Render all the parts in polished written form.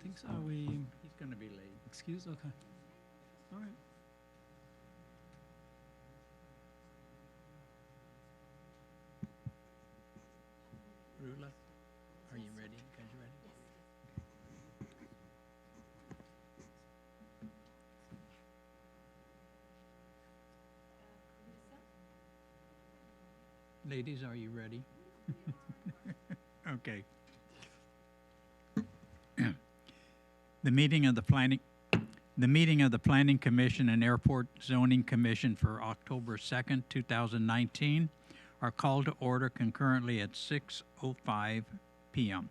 think so. Are we He's going to be late. excused? Okay. All right. Rula, are you ready? Guys ready? Ladies, are you ready? Okay. The meeting of the Planning Commission and Airport Zoning Commission for October 2nd, 2019 are called to order concurrently at 6:05 p.m.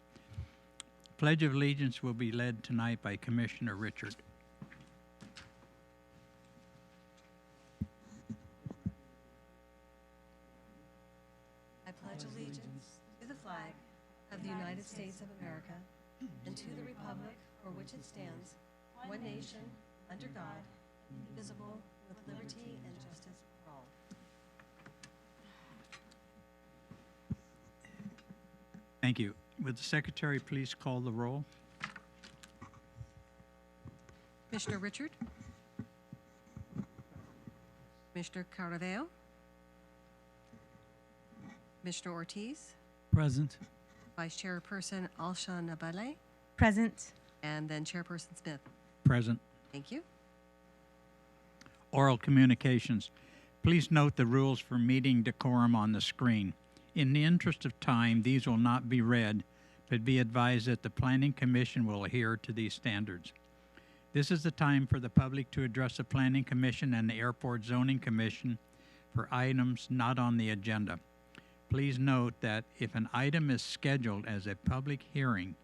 Pledge of Allegiance will be led tonight by Commissioner Richard. I pledge allegiance to the flag of the United States of America and to the republic for which it stands, one nation, under God, indivisible, with liberty and justice for all. Thank you. Would the Secretary please call the roll? Commissioner Richard? Commissioner Caraveo? Commissioner Ortiz? Present. Vice Chairperson Alsha Nabale? Present. And then Chairperson Smith. Present. Thank you. Oral communications. Please note the rules for meeting decorum on the screen. In the interest of time, these will not be read, but be advised that the Planning Commission will adhere to these standards. This is the time for the public to address the Planning Commission and the Airport Zoning Commission for items not on the agenda. Please note that if an item is scheduled as a public hearing,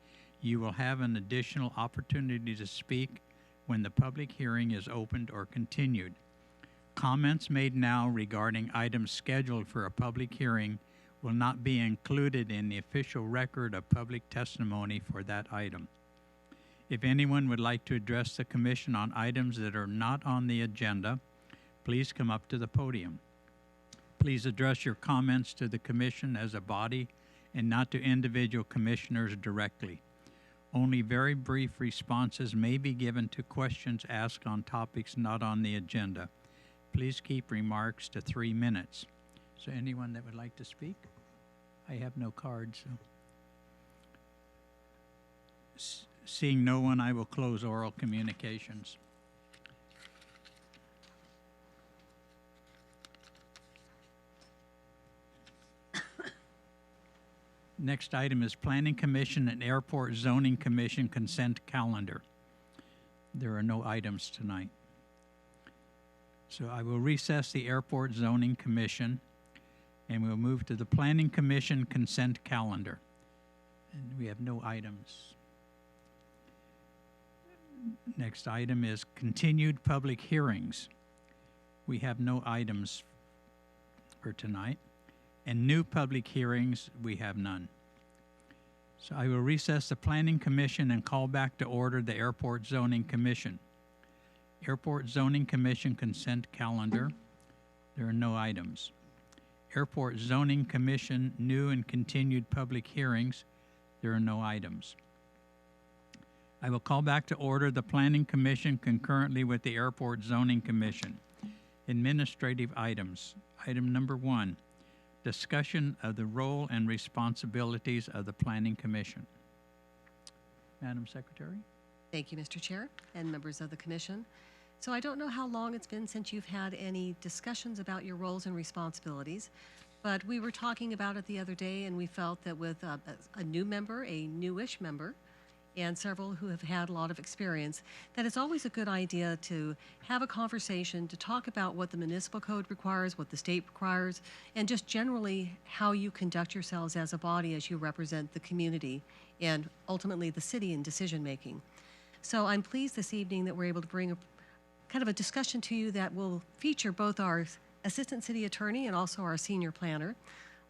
you will have an additional opportunity to speak when the public hearing is opened or continued. Comments made now regarding items scheduled for a public hearing will not be included in the official record of public testimony for that item. If anyone would like to address the Commission on items that are not on the agenda, please come up to the podium. Please address your comments to the Commission as a body and not to individual commissioners directly. Only very brief responses may be given to questions asked on topics not on the agenda. Please keep remarks to 3 minutes. Is there anyone that would like to speak? I have no cards. So. Seeing no one, I will close oral communications. Next item is Planning Commission and Airport Zoning Commission consent calendar. There are no items tonight. So I will recess the Airport Zoning Commission and we'll move to the Planning Commission consent calendar. And we have no items. Next item is continued public hearings. We have no items for tonight. And new public hearings, we have none. So I will recess the Planning Commission and call back to order the Airport Zoning Commission. Airport Zoning Commission consent calendar, there are no items. Airport Zoning Commission new and continued public hearings, there are no items. I will call back to order the Planning Commission concurrently with the Airport Zoning Commission. Administrative items. Item number 1, discussion of the role and responsibilities of the Planning Commission. Madam Secretary? Thank you, Mr. Chair and members of the Commission. So I don't know how long it's been since you've had any discussions about your roles and responsibilities, but we were talking about it the other day and we felt that with a new member, a newish member, and several who have had a lot of experience, that it's always a good idea to have a conversation to talk about what the municipal code requires, what the state requires, and just generally how you conduct yourselves as a body as you represent the community and ultimately the city in decision making. So I'm pleased this evening that we're able to bring a kind of a discussion to you that will feature both our Assistant City Attorney and also our Senior Planner.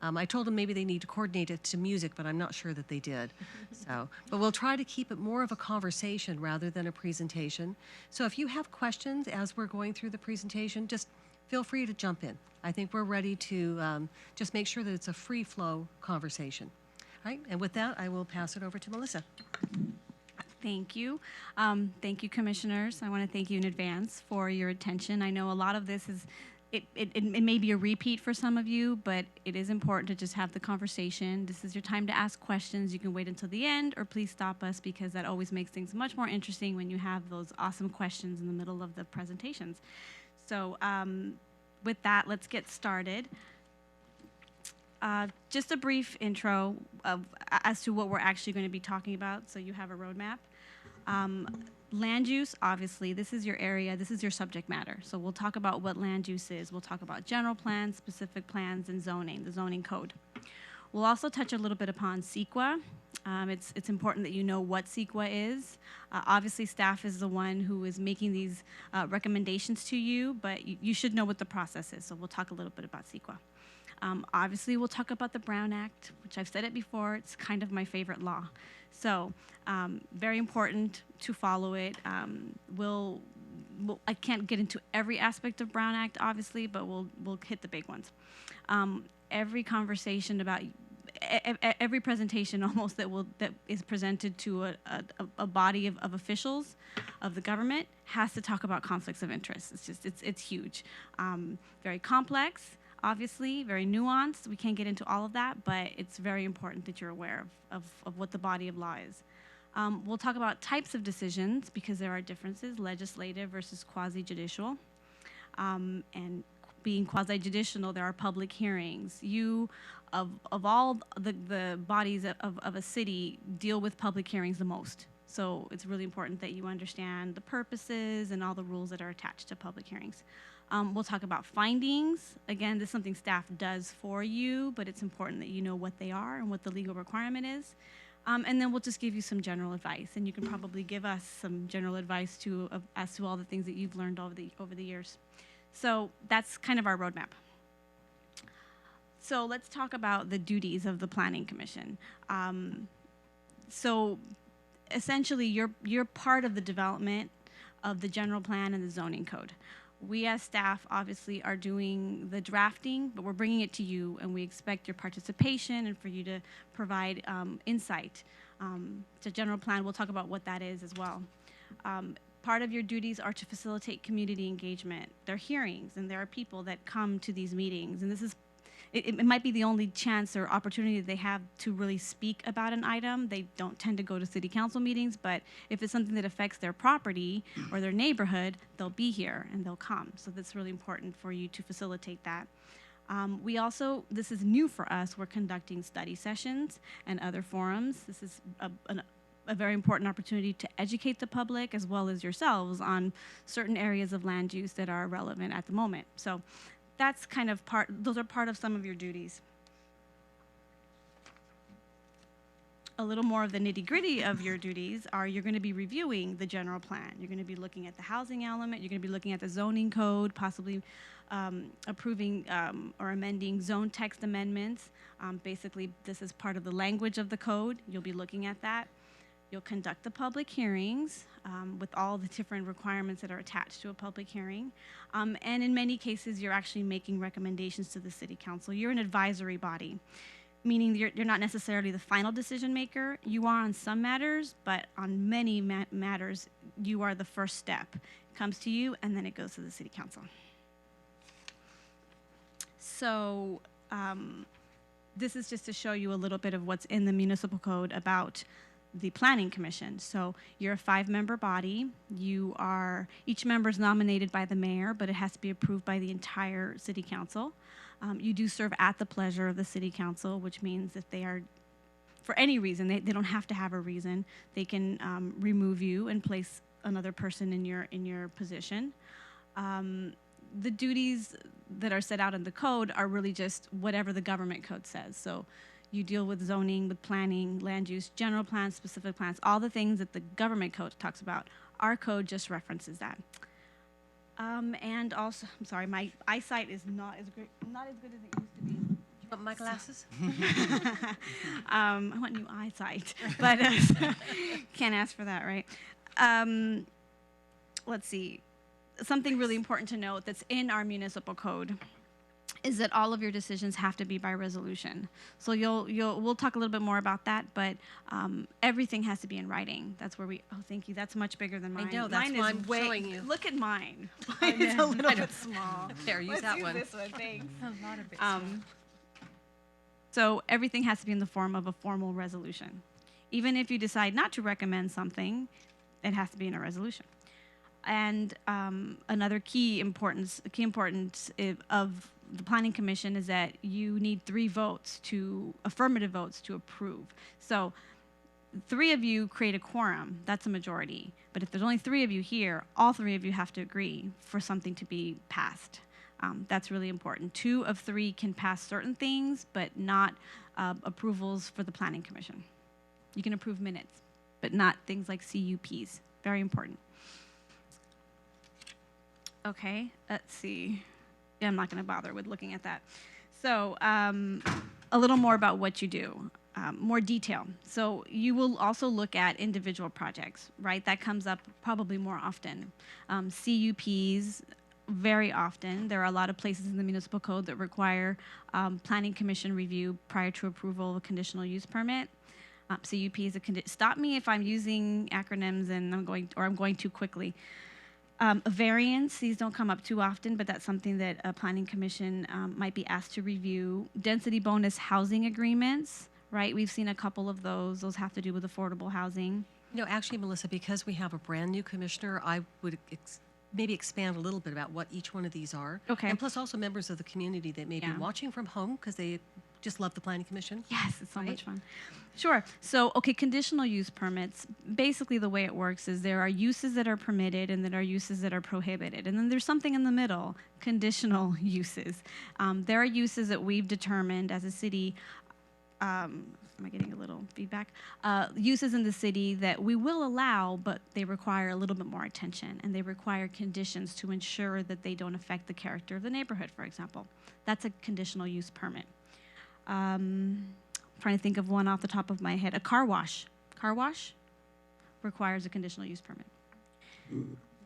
I told them maybe they need to coordinate it to music, but I'm not sure that they did. But we'll try to keep it more of a conversation rather than a presentation. So if you have questions as we're going through the presentation, just feel free to jump in. I think we're ready to just make sure that it's a free flow conversation. All right, and with that, I will pass it over to Melissa. Thank you. Thank you, commissioners. I want to thank you in advance for your attention. I know a lot of this is, it may be a repeat for some of you, but it is important to just have the conversation. This is your time to ask questions. You can wait until the end, or please stop us, because that always makes things much more interesting when you have those awesome questions in the middle of the presentations. So with that, let's get started. Just a brief intro as to what we're actually going to be talking about, so you have a roadmap. Land use, obviously, this is your area, this is your subject matter. So we'll talk about what land use is. We'll talk about general plans, specific plans, and zoning, the zoning code. We'll also touch a little bit upon CEQA. It's important that you know what CEQA is. Obviously, staff is the one who is making these recommendations to you, but you should know what the process is. So we'll talk a little bit about CEQA. Obviously, we'll talk about the Brown Act, which I've said it before, it's kind of my favorite law. So very important to follow it. I can't get into every aspect of Brown Act, obviously, but we'll hit the big ones. Every conversation about, every presentation almost that is presented to a body of officials of the government has to talk about conflicts of interest. It's huge. Very complex. Obviously, very nuanced. We can't get into all of that, but it's very important that you're aware of what the body of law is. We'll talk about types of decisions, because there are differences, legislative versus quasi-judicial. And being quasi-judicial, there are public hearings. Of all the bodies of a city, deal with public hearings the most. So it's really important that you understand the purposes and all the rules that are attached to public hearings. We'll talk about findings. Again, this is something staff does for you, but it's important that you know what they are and what the legal requirement is. And then we'll just give you some general advice, and you can probably give us some general advice as to all the things that you've learned over the years. So that's kind of our roadmap. So let's talk about the duties of the Planning Commission. So essentially, you're part of the development of the general plan and the zoning code. We as staff obviously are doing the drafting, but we're bringing it to you, and we expect your participation and for you to provide insight. To general plan, we'll talk about what that is as well. Part of your duties are to facilitate community engagement. There are hearings, and there are people that come to these meetings, and this is it might be the only chance or opportunity that they have to really speak about an item. They don't tend to go to city council meetings, but if it's something that affects their property or their neighborhood, they'll be here and they'll come. So that's really important for you to facilitate that. We also, this is new for us, we're conducting study sessions and other forums. This is a very important opportunity to educate the public as well as yourselves on certain areas of land use that are relevant at the moment. So that's kind of those are part of some of your duties. A little more of the nitty-gritty of your duties are you're going to be reviewing the general plan. You're going to be looking at the housing element. You're going to be looking at the zoning code, possibly approving or amending zone text amendments. Basically, this is part of the language of the code. You'll be looking at that. You'll conduct the public hearings with all the different requirements that are attached to a public hearing. And in many cases, you're actually making recommendations to the city council. You're an advisory body, meaning you're not necessarily the final decision maker. You are on some matters, but on many matters, you are the first step. It comes to you, and then it goes to the city council. So this is just to show you a little bit of what's in the municipal code about the Planning Commission. So you're a 5-member body. Each member is nominated by the mayor, but it has to be approved by the entire city council. You do serve at the pleasure of the city council, which means if they are, for any reason, they don't have to have a reason, they can remove you and place another person in your position. The duties that are set out in the code are really just whatever the government code says. So you deal with zoning, with planning, land use, general plans, specific plans, all the things that the government code talks about. Our code just references that. And also, I'm sorry, my eyesight is not as good as it used to be. You want my glasses? I want new eyesight, but can't ask for that, right? Let's see. Something really important to note that's in our municipal code is that all of your decisions have to be by resolution. So we'll talk a little bit more about that, but everything has to be in writing. That's where oh, thank you. That's much bigger than mine. I know, that's mine why is I'm way, showing you. Look at mine. Mine is a little bit small. There, use Let's that use one. this one, thanks. A lot of bits. So everything has to be in the form of a formal resolution. Even if you decide not to recommend something, it has to be in a resolution. And another key importance of the Planning Commission is that you need 3 votes affirmative votes to approve. So 3 of you create a quorum, that's a majority. But if there's only 3 of you here, all 3 of you have to agree for something to be passed. That's really important. 2 of 3 can pass certain things, but not approvals for the Planning Commission. You can approve minutes, but not things like CUPs. Very important. Okay, let's see. Yeah, I'm not going to bother with looking at that. So a little more about what you do, more detail. So you will also look at individual projects, right? That comes up probably more often. CUPs, very often. There are a lot of places in the municipal code that require Planning Commission review prior to approval of a conditional use permit. CUP is stop me if I'm using acronyms and I'm going too quickly. A variance, these don't come up too often, but that's something that a Planning Commission might be asked to review. Density bonus housing agreements, right? We've seen a couple of those. Those have to do with affordable housing. You know, actually, Melissa, because we have a brand new commissioner, I would maybe expand a little bit about what each one of these are. Okay. And plus also members of the community that may be watching from home because they just love the Planning Commission. Yes, it's so right? much fun. Sure. So, okay, conditional use permits, basically the way it works is there are uses that are permitted and there are uses that are prohibited. And then there's something in the middle, conditional uses. There are uses that we've determined as a city, am I getting a little feedback? Uses in the city that we will allow, but they require a little bit more attention and they require conditions to ensure that they don't affect the character of the neighborhood, for example. That's a conditional use permit. Trying to think of one off the top of my head. A car wash. Car wash requires a conditional use permit.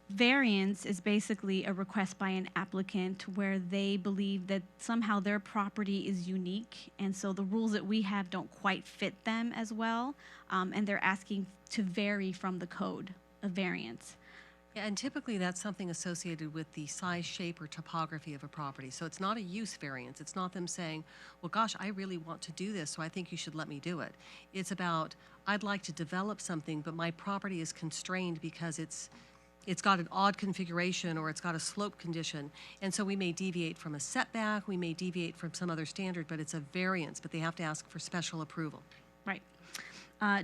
Variance is basically a request by an applicant where they believe that somehow their property is unique, and so the rules that we have don't quite fit them as well, and they're asking to vary from the code, a variance. Yeah, and typically that's something associated with the size, shape, or topography of a property. So it's not a use variance. It's not them saying, well, gosh, I really want to do this, so I think you should let me do it. It's about, I'd like to develop something, but my property is constrained because it's got an odd configuration or it's got a slope condition. And so we may deviate from a setback, we may deviate from some other standard, but it's a variance, but they have to ask for special approval. Right.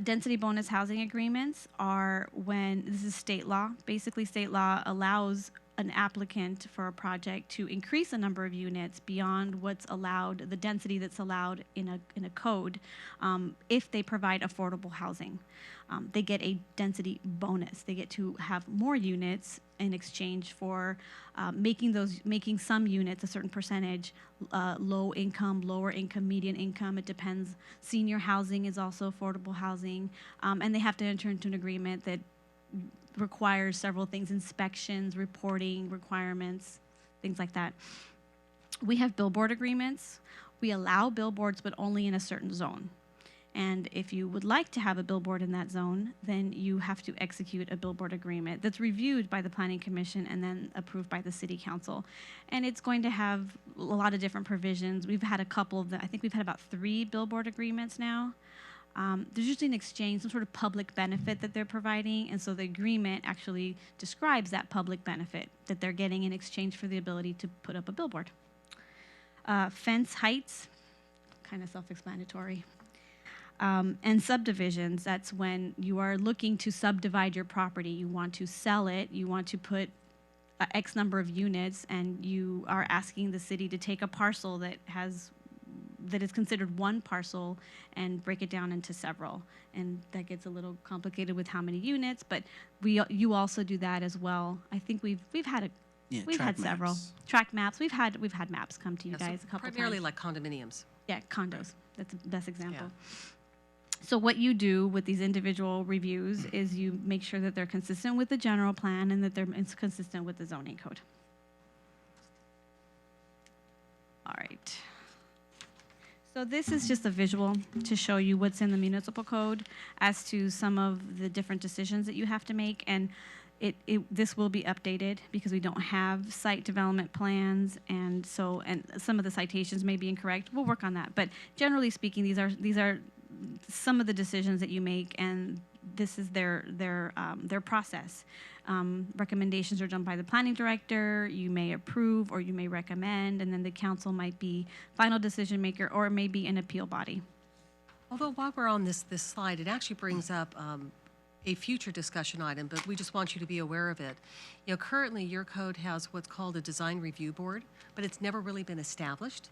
Density bonus housing agreements are when, this is state law, basically state law allows an applicant for a project to increase a number of units beyond what's allowed, the density that's allowed in a code, if they provide affordable housing. They get a density bonus. They get to have more units in exchange for making some units a certain percentage low income, lower income, median income. It depends. Senior housing is also affordable housing, and they have to enter into an agreement that requires several things: inspections, reporting requirements, things like that. We have billboard agreements. We allow billboards, but only in a certain zone. And if you would like to have a billboard in that zone, then you have to execute a billboard agreement that's reviewed by the Planning Commission and then approved by the City Council. And it's going to have a lot of different provisions. We've had a couple of them. I think we've had about 3 billboard agreements now. There's usually an exchange, some sort of public benefit that they're providing, and so the agreement actually describes that public benefit that they're getting in exchange for the ability to put up a billboard. Fence heights, kind of self-explanatory. And subdivisions, that's when you are looking to subdivide your property. You want to sell it, you want to put X number of units, and you are asking the city to take a parcel that is considered one parcel and break it down into several. And that gets a little complicated with how many units, but you also do that as well. I think we've had several track maps. We've had maps come to you guys a couple times. Primarily like condominiums. Yeah, condos. That's the best example. Yeah. So what you do with these individual reviews is you make sure that they're consistent with the general plan and that they're consistent with the zoning code. All right. So this is just a visual to show you what's in the municipal code as to some of the different decisions that you have to make. And this will be updated because we don't have site development plans, and some of the citations may be incorrect. We'll work on that. But generally speaking, these are some of the decisions that you make, and this is their process. Recommendations are done by the planning director. You may approve or you may recommend, and then the council might be final decision maker or maybe an appeal body. Although while we're on this slide, it actually brings up a future discussion item, but we just want you to be aware of it. You know, currently your code has what's called a design review board, but it's never really been established.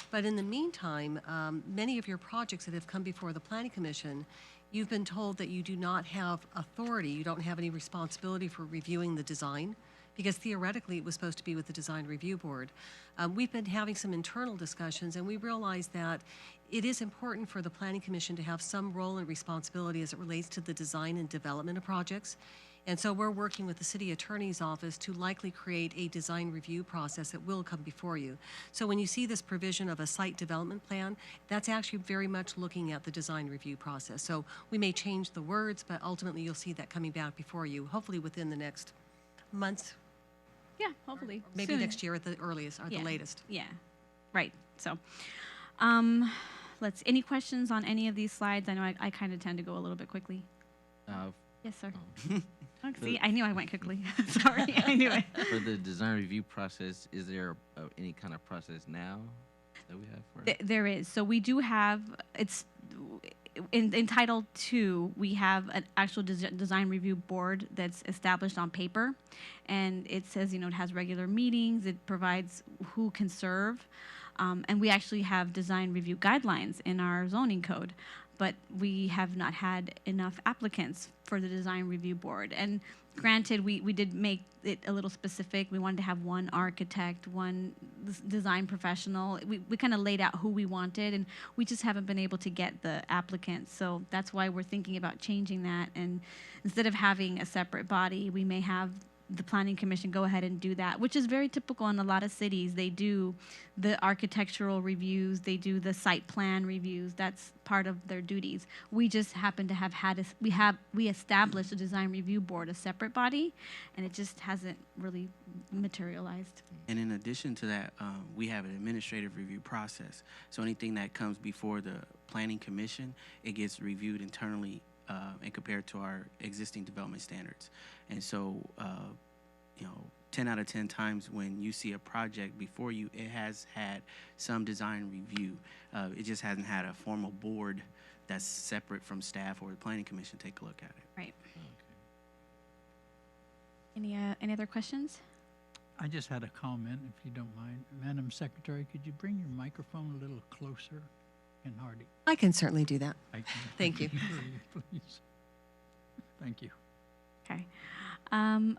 But in the meantime, many of your projects that have come before the Planning Commission, you've been told that you do not have authority, you don't have any responsibility for reviewing the design, because theoretically it was supposed to be with the Design Review Board. We've been having some internal discussions, and we realize that it is important for the Planning Commission to have some role and responsibility as it relates to the design and development of projects. And so we're working with the City Attorney's Office to likely create a design review process that will come before you. So when you see this provision of a site development plan, that's actually very much looking at the design review process. So we may change the words, but ultimately you'll see that coming back before you, hopefully within the next months, Yeah, hopefully. maybe soon. next year at the earliest or the latest. Yeah, right. So, any questions on any of these slides? I know I kind of tend to go a little bit quickly. Yes, sir. Oh, see, I knew I went quickly. Sorry, I knew it. For the design review process, is there any kind of process now that we have for it? There is. So we do have, it's in Title II, we have an actual design review board that's established on paper. And it says, it has regular meetings. It provides who can serve. And we actually have design review guidelines in our zoning code. But we have not had enough applicants for the design review board. And granted, we did make it a little specific. We wanted to have one architect, one design professional. We kind of laid out who we wanted, and we just haven't been able to get the applicants. So that's why we're thinking about changing that. And instead of having a separate body, we may have the Planning Commission go ahead and do that, which is very typical in a lot of cities. They do the architectural reviews, they do the site plan reviews. That's part of their duties. We just happen to have we established a design review board, a separate body, and it just hasn't really materialized. And in addition to that, we have an administrative review process. So anything that comes before the Planning Commission, it gets reviewed internally and compared to our existing development standards. And so, 10 out of 10 times when you see a project before you, it has had some design review. It just hasn't had a formal board that's separate from staff or the Planning Commission take a look at it. Right. Any other questions? I just had a comment, if you don't mind. Madam Secretary, could you bring your microphone a little closer and Hardy? I can certainly do that. Thank you. Please. Thank you. Okay.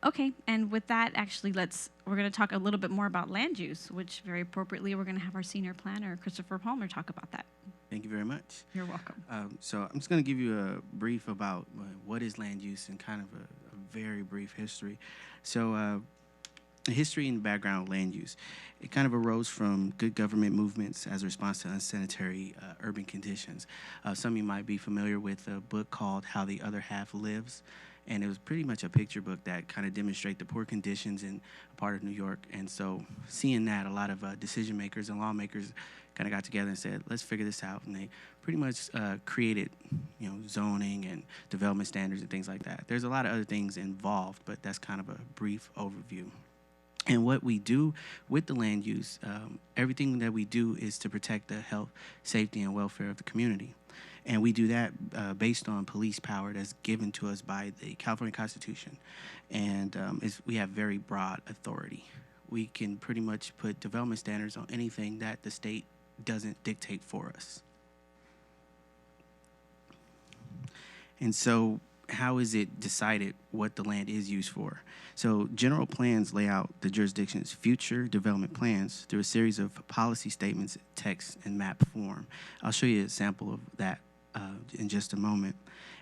Okay, and with that, actually, we're going to talk a little bit more about land use, which very appropriately, we're going to have our senior planner, Christopher Palmer, talk about that. Thank you very much. You're welcome. So I'm just going to give you a brief about what is land use and kind of a very brief history. So the history and background of land use. It kind of arose from good government movements as a response to unsanitary urban conditions. Some of you might be familiar with a book called How the Other Half Lives. And it was pretty much a picture book that kind of demonstrate the poor conditions in a part of New York. And so seeing that, a lot of decision makers and lawmakers kind of got together and said, let's figure this out. And they pretty much created, zoning and development standards and things like that. There's a lot of other things involved, but that's kind of a brief overview. And what we do with the land use, everything that we do is to protect the health, safety, and welfare of the community. And we do that based on police power that's given to us by the California Constitution. And we have very broad authority. We can pretty much put development standards on anything that the state doesn't dictate for us. And so how is it decided what the land is used for? So general plans lay out the jurisdiction's future development plans through a series of policy statements, text, and map form. I'll show you a sample of that in just a moment.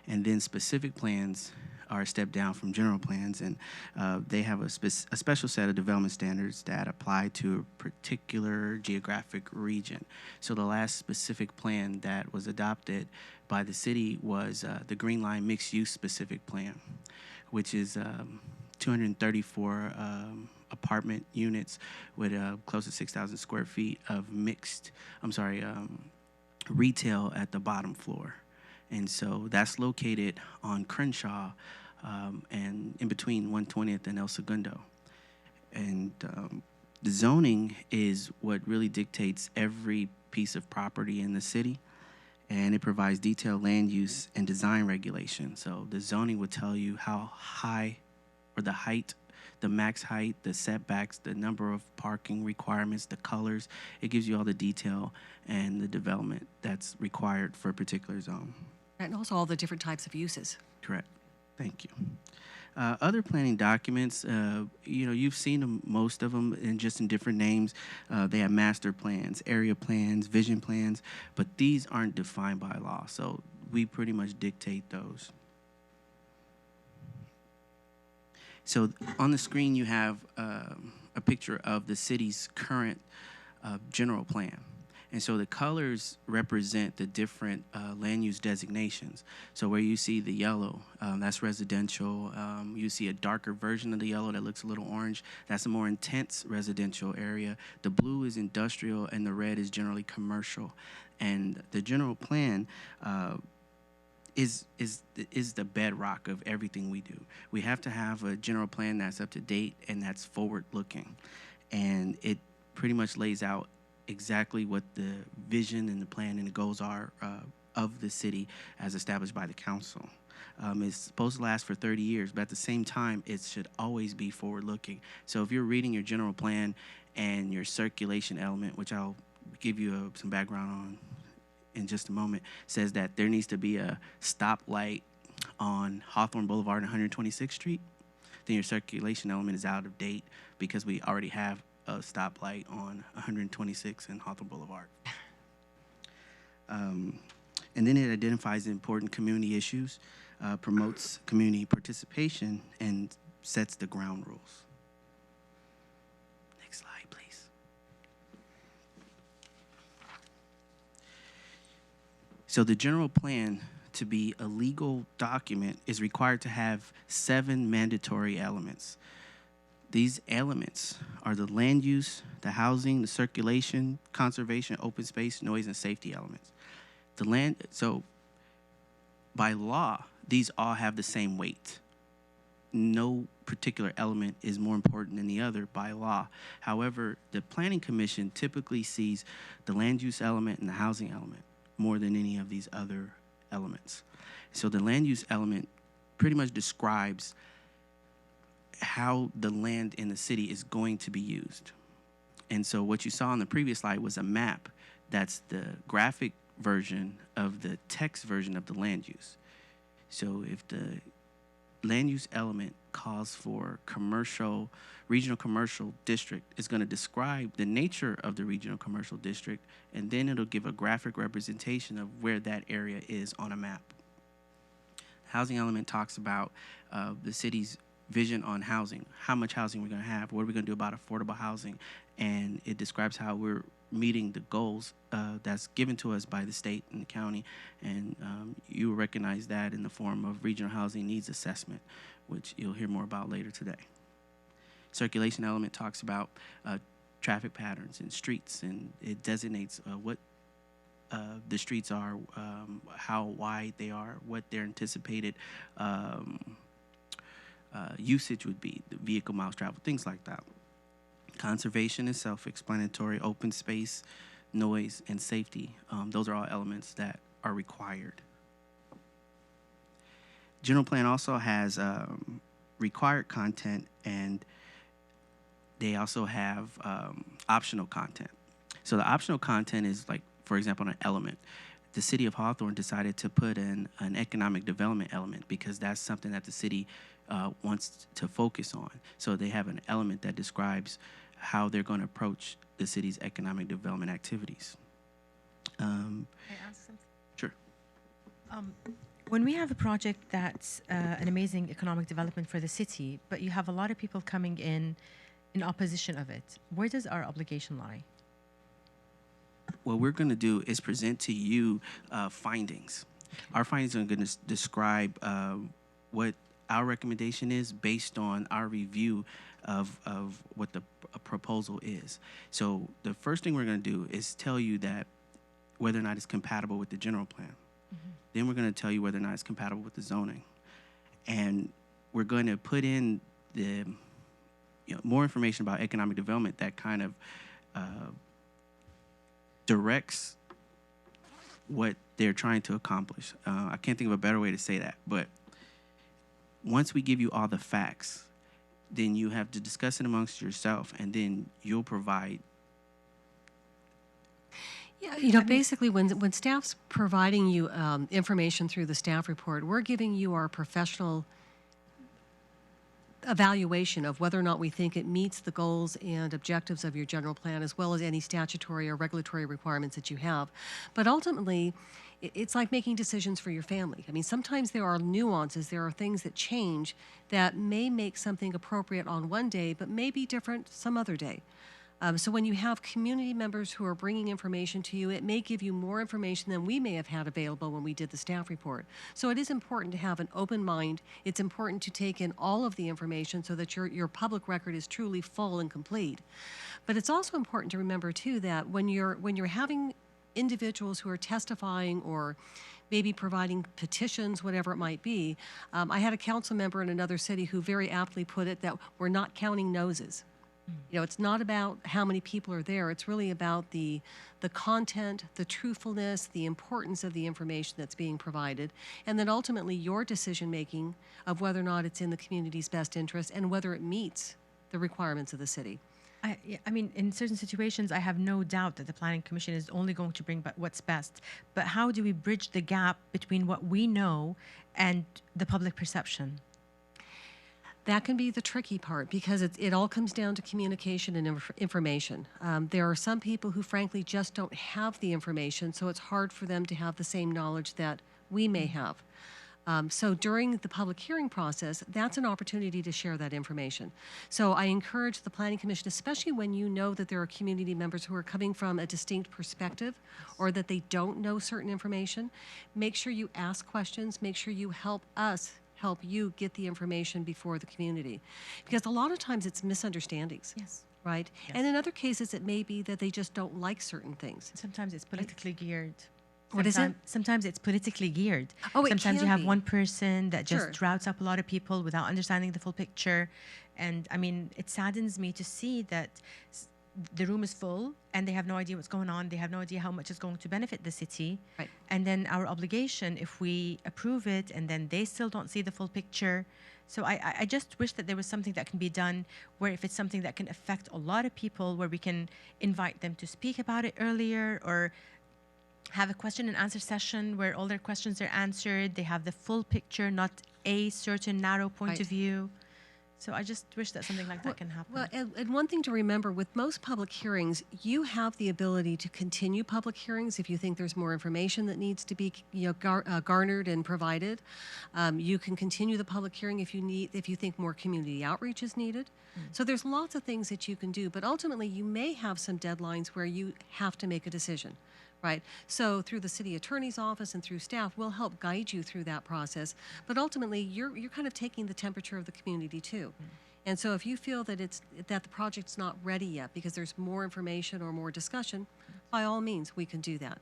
And then specific plans are a step down from general plans, and they have a special set of development standards that apply to a particular geographic region. So the last specific plan that was adopted by the city was the Green Line Mixed Use Specific Plan, which is 234 apartment units with close to 6,000 square feet of retail at the bottom floor. And so that's located on Crenshaw and in between 120th and El Segundo. And the zoning is what really dictates every piece of property in the city, and it provides detailed land use and design regulation. So the zoning would tell you how high, or the height, the max height, the setbacks, the number of parking requirements, the colors. It gives you all the detail and the development that's required for a particular zone. And also all the different types of uses. Correct. Thank you. Other planning documents, you've seen them, most of them, in different names. They have master plans, area plans, vision plans, but these aren't defined by law, so we pretty much dictate those. So on the screen, you have a picture of the city's current general plan. And so the colors represent the different land use designations. So where you see the yellow, that's residential. You see a darker version of the yellow that looks a little orange. That's a more intense residential area. The blue is industrial, and the red is generally commercial. And the general plan is the bedrock of everything we do. We have to have a general plan that's up to date and that's forward-looking. And it pretty much lays out exactly what the vision and the plan and the goals are of the city as established by the council. It's supposed to last for 30 years, but at the same time, it should always be forward-looking. So if you're reading your general plan and your circulation element, which I'll give you some background on in just a moment, says that there needs to be a stoplight on Hawthorne Boulevard and 126th Street, then your circulation element is out of date because we already have a stoplight on 126 and Hawthorne Boulevard. And then it identifies important community issues, promotes community participation, and sets the ground rules. Next slide, please. So the general plan, to be a legal document, is required to have 7 mandatory elements. These elements are the land use, the housing, the circulation, conservation, open space, noise, and safety elements. So by law, these all have the same weight. No particular element is more important than the other by law. However, the Planning Commission typically sees the land use element and the housing element more than any of these other elements. So the land use element pretty much describes how the land in the city is going to be used. And so what you saw on the previous slide was a map. That's the graphic version of the text version of the land use. So if the land use element calls for regional commercial district, it's going to describe the nature of the regional commercial district, and then it'll give a graphic representation of where that area is on a map. Housing element talks about the city's vision on housing, how much housing we're going to have, what are we going to do about affordable housing, and it describes how we're meeting the goals that's given to us by the state and the county, and you will recognize that in the form of regional housing needs assessment, which you'll hear more about later today. Circulation element talks about traffic patterns and streets, and it designates what the streets are, how wide they are, what their anticipated usage would be, the vehicle miles traveled, things like that. Conservation is self-explanatory. Open space, noise, and safety, those are all elements that are required. General plan also has required content, and they also have optional content. So the optional content is, like, for example, an element. The city of Hawthorne decided to put in an economic development element because that's something that the city wants to focus on. So they have an element that describes how they're going to approach the city's economic development activities. Can I ask something? Sure. When we have a project that's an amazing economic development for the city, but you have a lot of people coming in opposition of it, where does our obligation lie? What we're going to do is present to you findings. Our findings are going to describe what our recommendation is based on our review of what the proposal is. So the first thing we're going to do is tell you that whether or not it's compatible with the general plan. Mm-hmm. Then we're going to tell you whether or not it's compatible with the zoning. And we're going to put in the more information about economic development that kind of directs what they're trying to accomplish. I can't think of a better way to say that, but once we give you all the facts, then you have to discuss it amongst yourself, and then you'll provide. Yeah, basically, when staff's providing you information through the staff report, we're giving you our professional evaluation of whether or not we think it meets the goals and objectives of your general plan, as well as any statutory or regulatory requirements that you have. But ultimately, it's like making decisions for your family. I mean, sometimes there are nuances, there are things that change that may make something appropriate on one day, but may be different some other day. So when you have community members who are bringing information to you, it may give you more information than we may have had available when we did the staff report. So it is important to have an open mind. It's important to take in all of the information so that your public record is truly full and complete. But it's also important to remember too that when you're having individuals who are testifying or maybe providing petitions, whatever it might be, I had a council member in another city who very aptly put it that we're not counting noses. It's not about how many people are there. It's really about the content, the truthfulness, the importance of the information that's being provided, and then ultimately your decision-making of whether or not it's in the community's best interest and whether it meets the requirements of the city. I mean, in certain situations, I have no doubt that the Planning Commission is only going to bring what's best. But how do we bridge the gap between what we know and the public perception? That can be the tricky part because it all comes down to communication and information. There are some people who frankly just don't have the information, so it's hard for them to have the same knowledge that we may have. So during the public hearing process, that's an opportunity to share that information. So I encourage the Planning Commission, especially when you know that there are community members who are coming from a distinct perspective or that they don't know certain information, make sure you ask questions, make sure you help you get the information before the community. Because a lot of times it's misunderstandings. Yes. Right? Yes. And in other cases, it may be that they just don't like certain things. Sometimes it's politically geared. What is it? Sometimes it's politically geared. Oh, it Sometimes can you have be. one person that just Sure. routes up a lot of people without understanding the full picture. And I mean, it saddens me to see that the room is full and they have no idea what's going on. They have no idea how much is going to benefit the city. Right. And then our obligation, if we approve it and then they still don't see the full picture. So I just wish that there was something that can be done where if it's something that can affect a lot of people, where we can invite them to speak about it earlier or have a question and answer session where all their questions are answered. They have the full picture, not a certain narrow point Right. of view. So I just wish that something like that can happen. Well, and one thing to remember, with most public hearings, you have the ability to continue public hearings if you think there's more information that needs to be garnered and provided. You can continue the public hearing if you think more community outreach is needed. So there's lots of things that you can do, but ultimately you may have some deadlines where you have to make a decision. Right. So through the city attorney's office and through staff, we'll help guide you through that process. But ultimately, you're kind of taking the temperature of the community too. And so if you feel that the project's not ready yet because there's more information or more discussion, by all means, we can do that.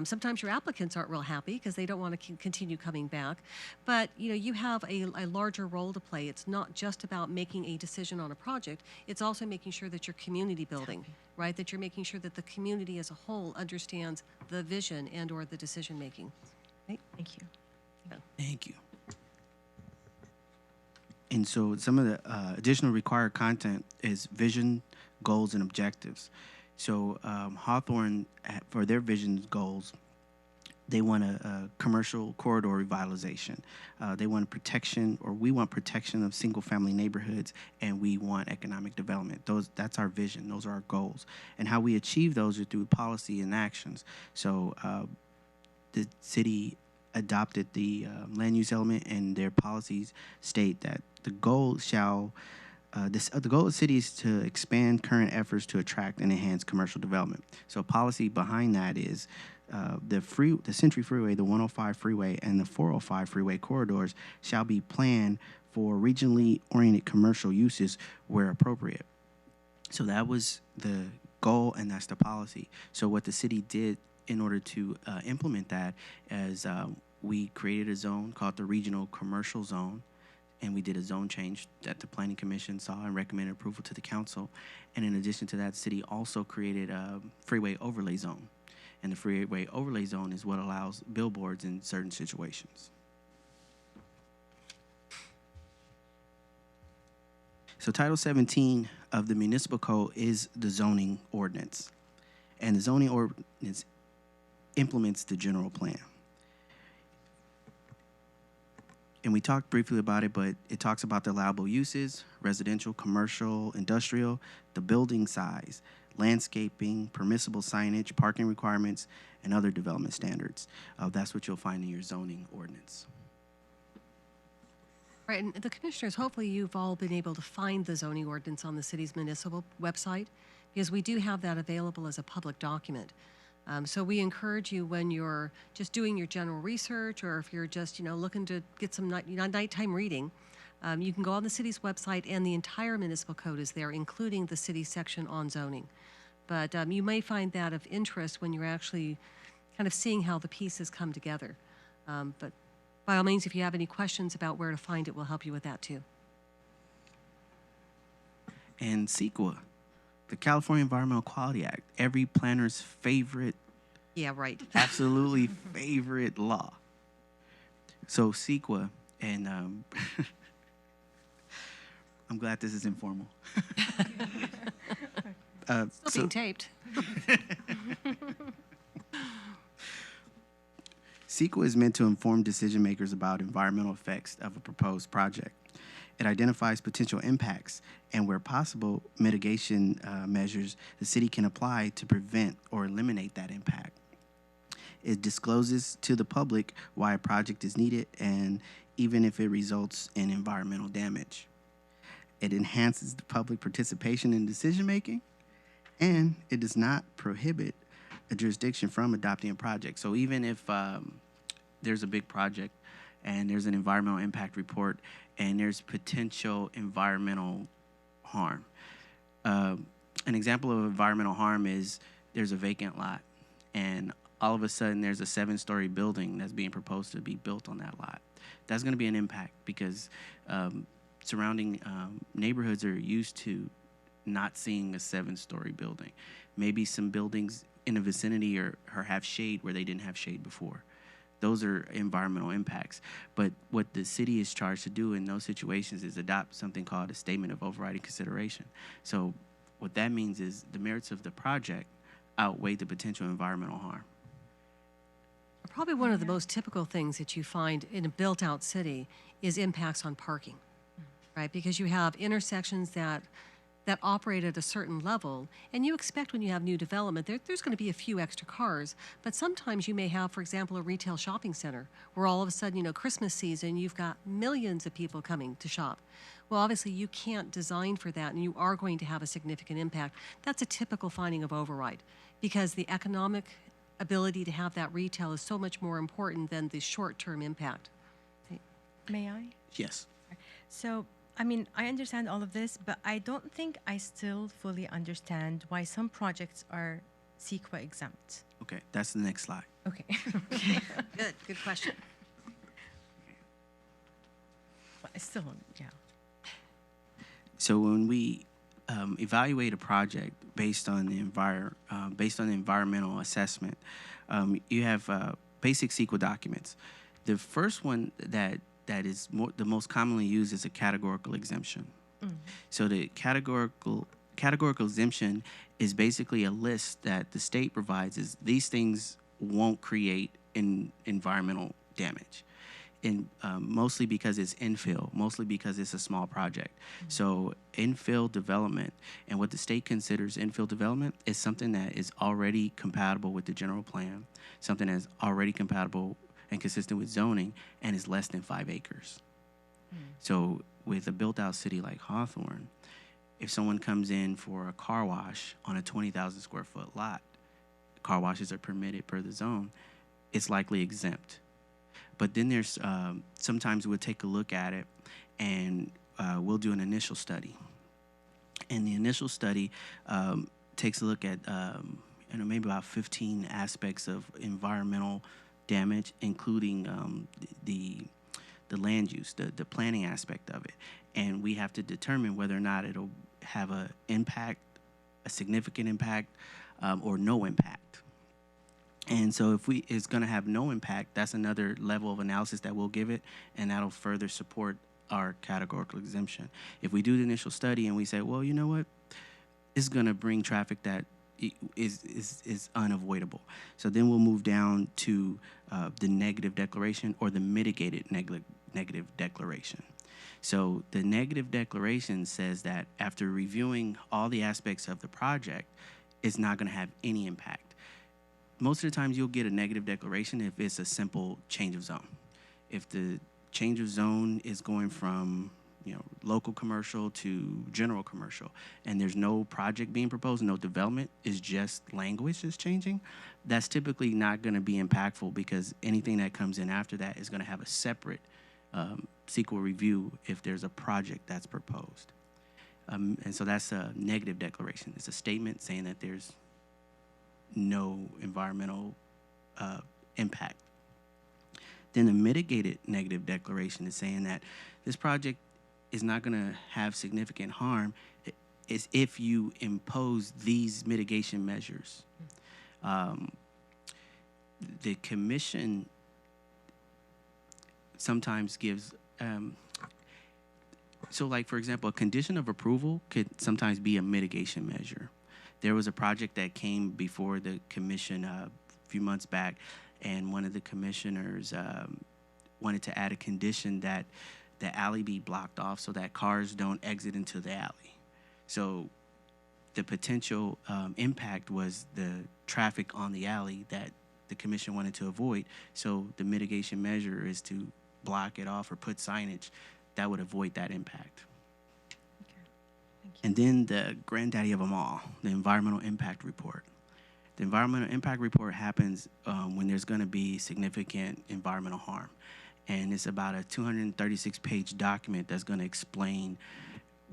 Sometimes your applicants aren't real happy because they don't want to continue coming back. But you have a larger role to play. It's not just about making a decision on a project. It's also making sure that you're community building, right? That you're making sure that the community as a whole understands the vision and or the decision making. Right? Thank you. Thank you. And so some of the additional required content is vision, goals, and objectives. So Hawthorne, for their vision goals, they want a commercial corridor revitalization. They want we want protection of single-family neighborhoods, and we want economic development. That's our vision. Those are our goals. And how we achieve those are through policy and actions. So the city adopted the land use element, and their policies state that the goal the goal of the city is to expand current efforts to attract and enhance commercial development. So policy behind that is the Century Freeway, the 105 Freeway, and the 405 Freeway corridors shall be planned for regionally oriented commercial uses where appropriate. So that was the goal, and that's the policy. So what the city did in order to implement that is we created a zone called the Regional Commercial Zone, and we did a zone change that the Planning Commission saw and recommended approval to the council. And in addition to that, the city also created a freeway overlay zone. And the freeway overlay zone is what allows billboards in certain situations. So Title 17 of the Municipal Code is the zoning ordinance. And the zoning ordinance implements the general plan. And we talked briefly about it, but it talks about the allowable uses: residential, commercial, industrial, the building size, landscaping, permissible signage, parking requirements, and other development standards. That's what you'll find in your zoning ordinance. Right, and the commissioners, hopefully you've all been able to find the zoning ordinance on the city's municipal website, because we do have that available as a public document. So we encourage you, when you're just doing your general research, or if you're just, looking to get some nighttime reading, you can go on the city's website, and the entire municipal code is there, including the city section on zoning. But you may find that of interest when you're actually kind of seeing how the pieces come together. But by all means, if you have any questions about where to find it, we'll help you with that too. And CEQA, the California Environmental Quality Act, every planner's favorite, Yeah, right. absolutely favorite law. So CEQA, and I'm glad this is informal. Still being taped. CEQA is meant to inform decision makers about environmental effects of a proposed project. It identifies potential impacts and, where possible, mitigation measures the city can apply to prevent or eliminate that impact. It discloses to the public why a project is needed, and even if it results in environmental damage. It enhances the public participation in decision making, and it does not prohibit a jurisdiction from adopting a project. So even if there's a big project and there's an environmental impact report and there's potential environmental harm. An example of environmental harm is there's a vacant lot, and all of a sudden there's a 7-story building that's being proposed to be built on that lot. That's going to be an impact, because surrounding neighborhoods are used to not seeing a 7-story building. Maybe some buildings in the vicinity or have shade where they didn't have shade before. Those are environmental impacts. But what the city is charged to do in those situations is adopt something called a statement of overriding consideration. So what that means is the merits of the project outweigh the potential environmental harm. Probably one of the most typical things that you find in a built-out city is impacts on parking, right? Because you have intersections that operate at a certain level, and you expect when you have new development, there's going to be a few extra cars, but sometimes you may have, for example, a retail shopping center where all of a sudden, Christmas season, you've got millions of people coming to shop. Well, obviously, you can't design for that, and you are going to have a significant impact. That's a typical finding of override, because the economic ability to have that retail is so much more important than the short-term impact. May I? Yes. So, I understand all of this, but I don't think I still fully understand why some projects are CEQA exempt. Okay, that's the next slide. Okay. Good question. Well, I still, yeah. So when we evaluate a project based on the environmental assessment, you have basic CEQA documents. The first one that is the most commonly used is a categorical exemption. Mm-hmm. So the categorical exemption is basically a list that the state provides, is these things won't create environmental damage. And mostly because it's infill, mostly because it's a small project. Mm-hmm. So infill development, and what the state considers infill development, is something that is already compatible with the general plan, something that is already compatible and consistent with zoning and is less than 5 acres. So with a built-out city like Hawthorne, if someone comes in for a car wash on a 20,000 square foot lot, car washes are permitted per the zone, it's likely exempt. But then there's sometimes we'll take a look at it and we'll do an initial study. And the initial study takes a look at maybe about 15 aspects of environmental damage, including the land use, the planning aspect of it. And we have to determine whether or not it'll have a significant impact, or no impact. And so if it's going to have no impact, that's another level of analysis that we'll give it, and that'll further support our categorical exemption. If we do the initial study and we say, well, you know what, it's going to bring traffic that is unavoidable. So then we'll move down to the negative declaration or the mitigated negative declaration. So the negative declaration says that after reviewing all the aspects of the project, it's not going to have any impact. Most of the times you'll get a negative declaration if it's a simple change of zone. If the change of zone is going from local commercial to general commercial, and there's no project being proposed, no development, is just language is changing, that's typically not going to be impactful, because anything that comes in after that is going to have a separate sequel review if there's a project that's proposed. And so that's a negative declaration. It's a statement saying that there's no environmental impact. Then the mitigated negative declaration is saying that this project is not going to have significant harm is if you impose these mitigation measures. The commission sometimes gives, so like, for example, a condition of approval could sometimes be a mitigation measure. There was a project that came before the commission a few months back, and one of the commissioners wanted to add a condition that the alley be blocked off so that cars don't exit into the alley. So the potential impact was the traffic on the alley that the commission wanted to avoid. So the mitigation measure is to block it off or put signage that would avoid that impact. Okay. Thank you. And then the granddaddy of them all, the environmental impact report. The environmental impact report happens when there's going to be significant environmental harm. And it's about a 236-page document that's going to explain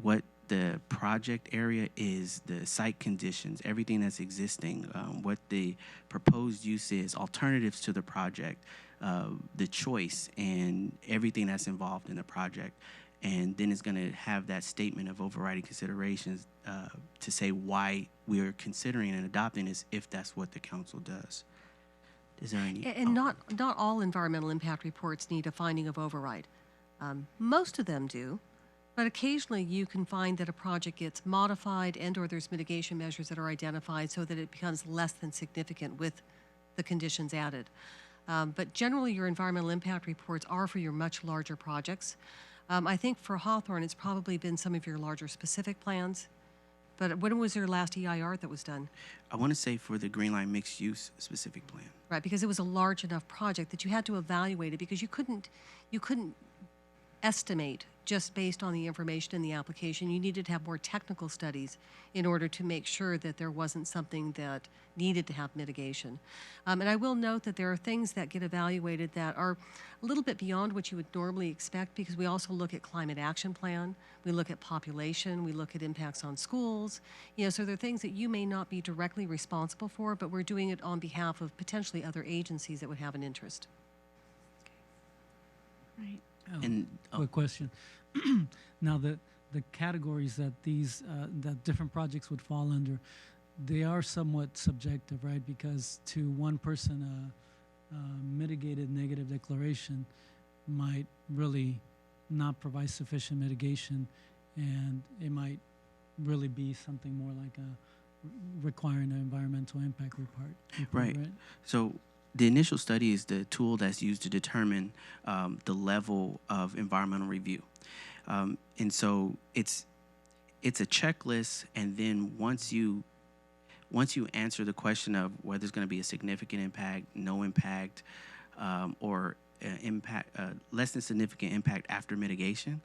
what the project area is, the site conditions, everything that's existing, what the proposed use is, alternatives to the project, the choice, and everything that's involved in the project. And then it's going to have that statement of overriding considerations to say why we're considering and adopting this if that's what the council does. Is there any? And not all environmental impact reports need a finding of override. Most of them do, but occasionally you can find that a project gets modified and/or there's mitigation measures that are identified so that it becomes less than significant with the conditions added. But generally, your environmental impact reports are for your much larger projects. I think for Hawthorne, it's probably been some of your larger specific plans. But when was your last EIR that was done? I want to say for the Green Line mixed use specific plan. Right, because it was a large enough project that you had to evaluate it, because you couldn't estimate just based on the information in the application. You needed to have more technical studies in order to make sure that there wasn't something that needed to have mitigation. And I will note that there are things that get evaluated that are a little bit beyond what you would normally expect, because we also look at climate action plan, we look at population, we look at impacts on schools. So there are things that you may not be directly responsible for, but we're doing it on behalf of potentially other agencies that would have an interest. Right. And Quick question. Now, the categories that these that different projects would fall under, they are somewhat subjective, right? Because to one person, a mitigated negative declaration might really not provide sufficient mitigation, and it might really be something more like requiring an environmental impact report. Right. So the initial study is the tool that's used to determine the level of environmental review. And so it's a checklist, and then once you answer the question of whether there's going to be a significant impact, no impact, or impact, less than significant impact after mitigation,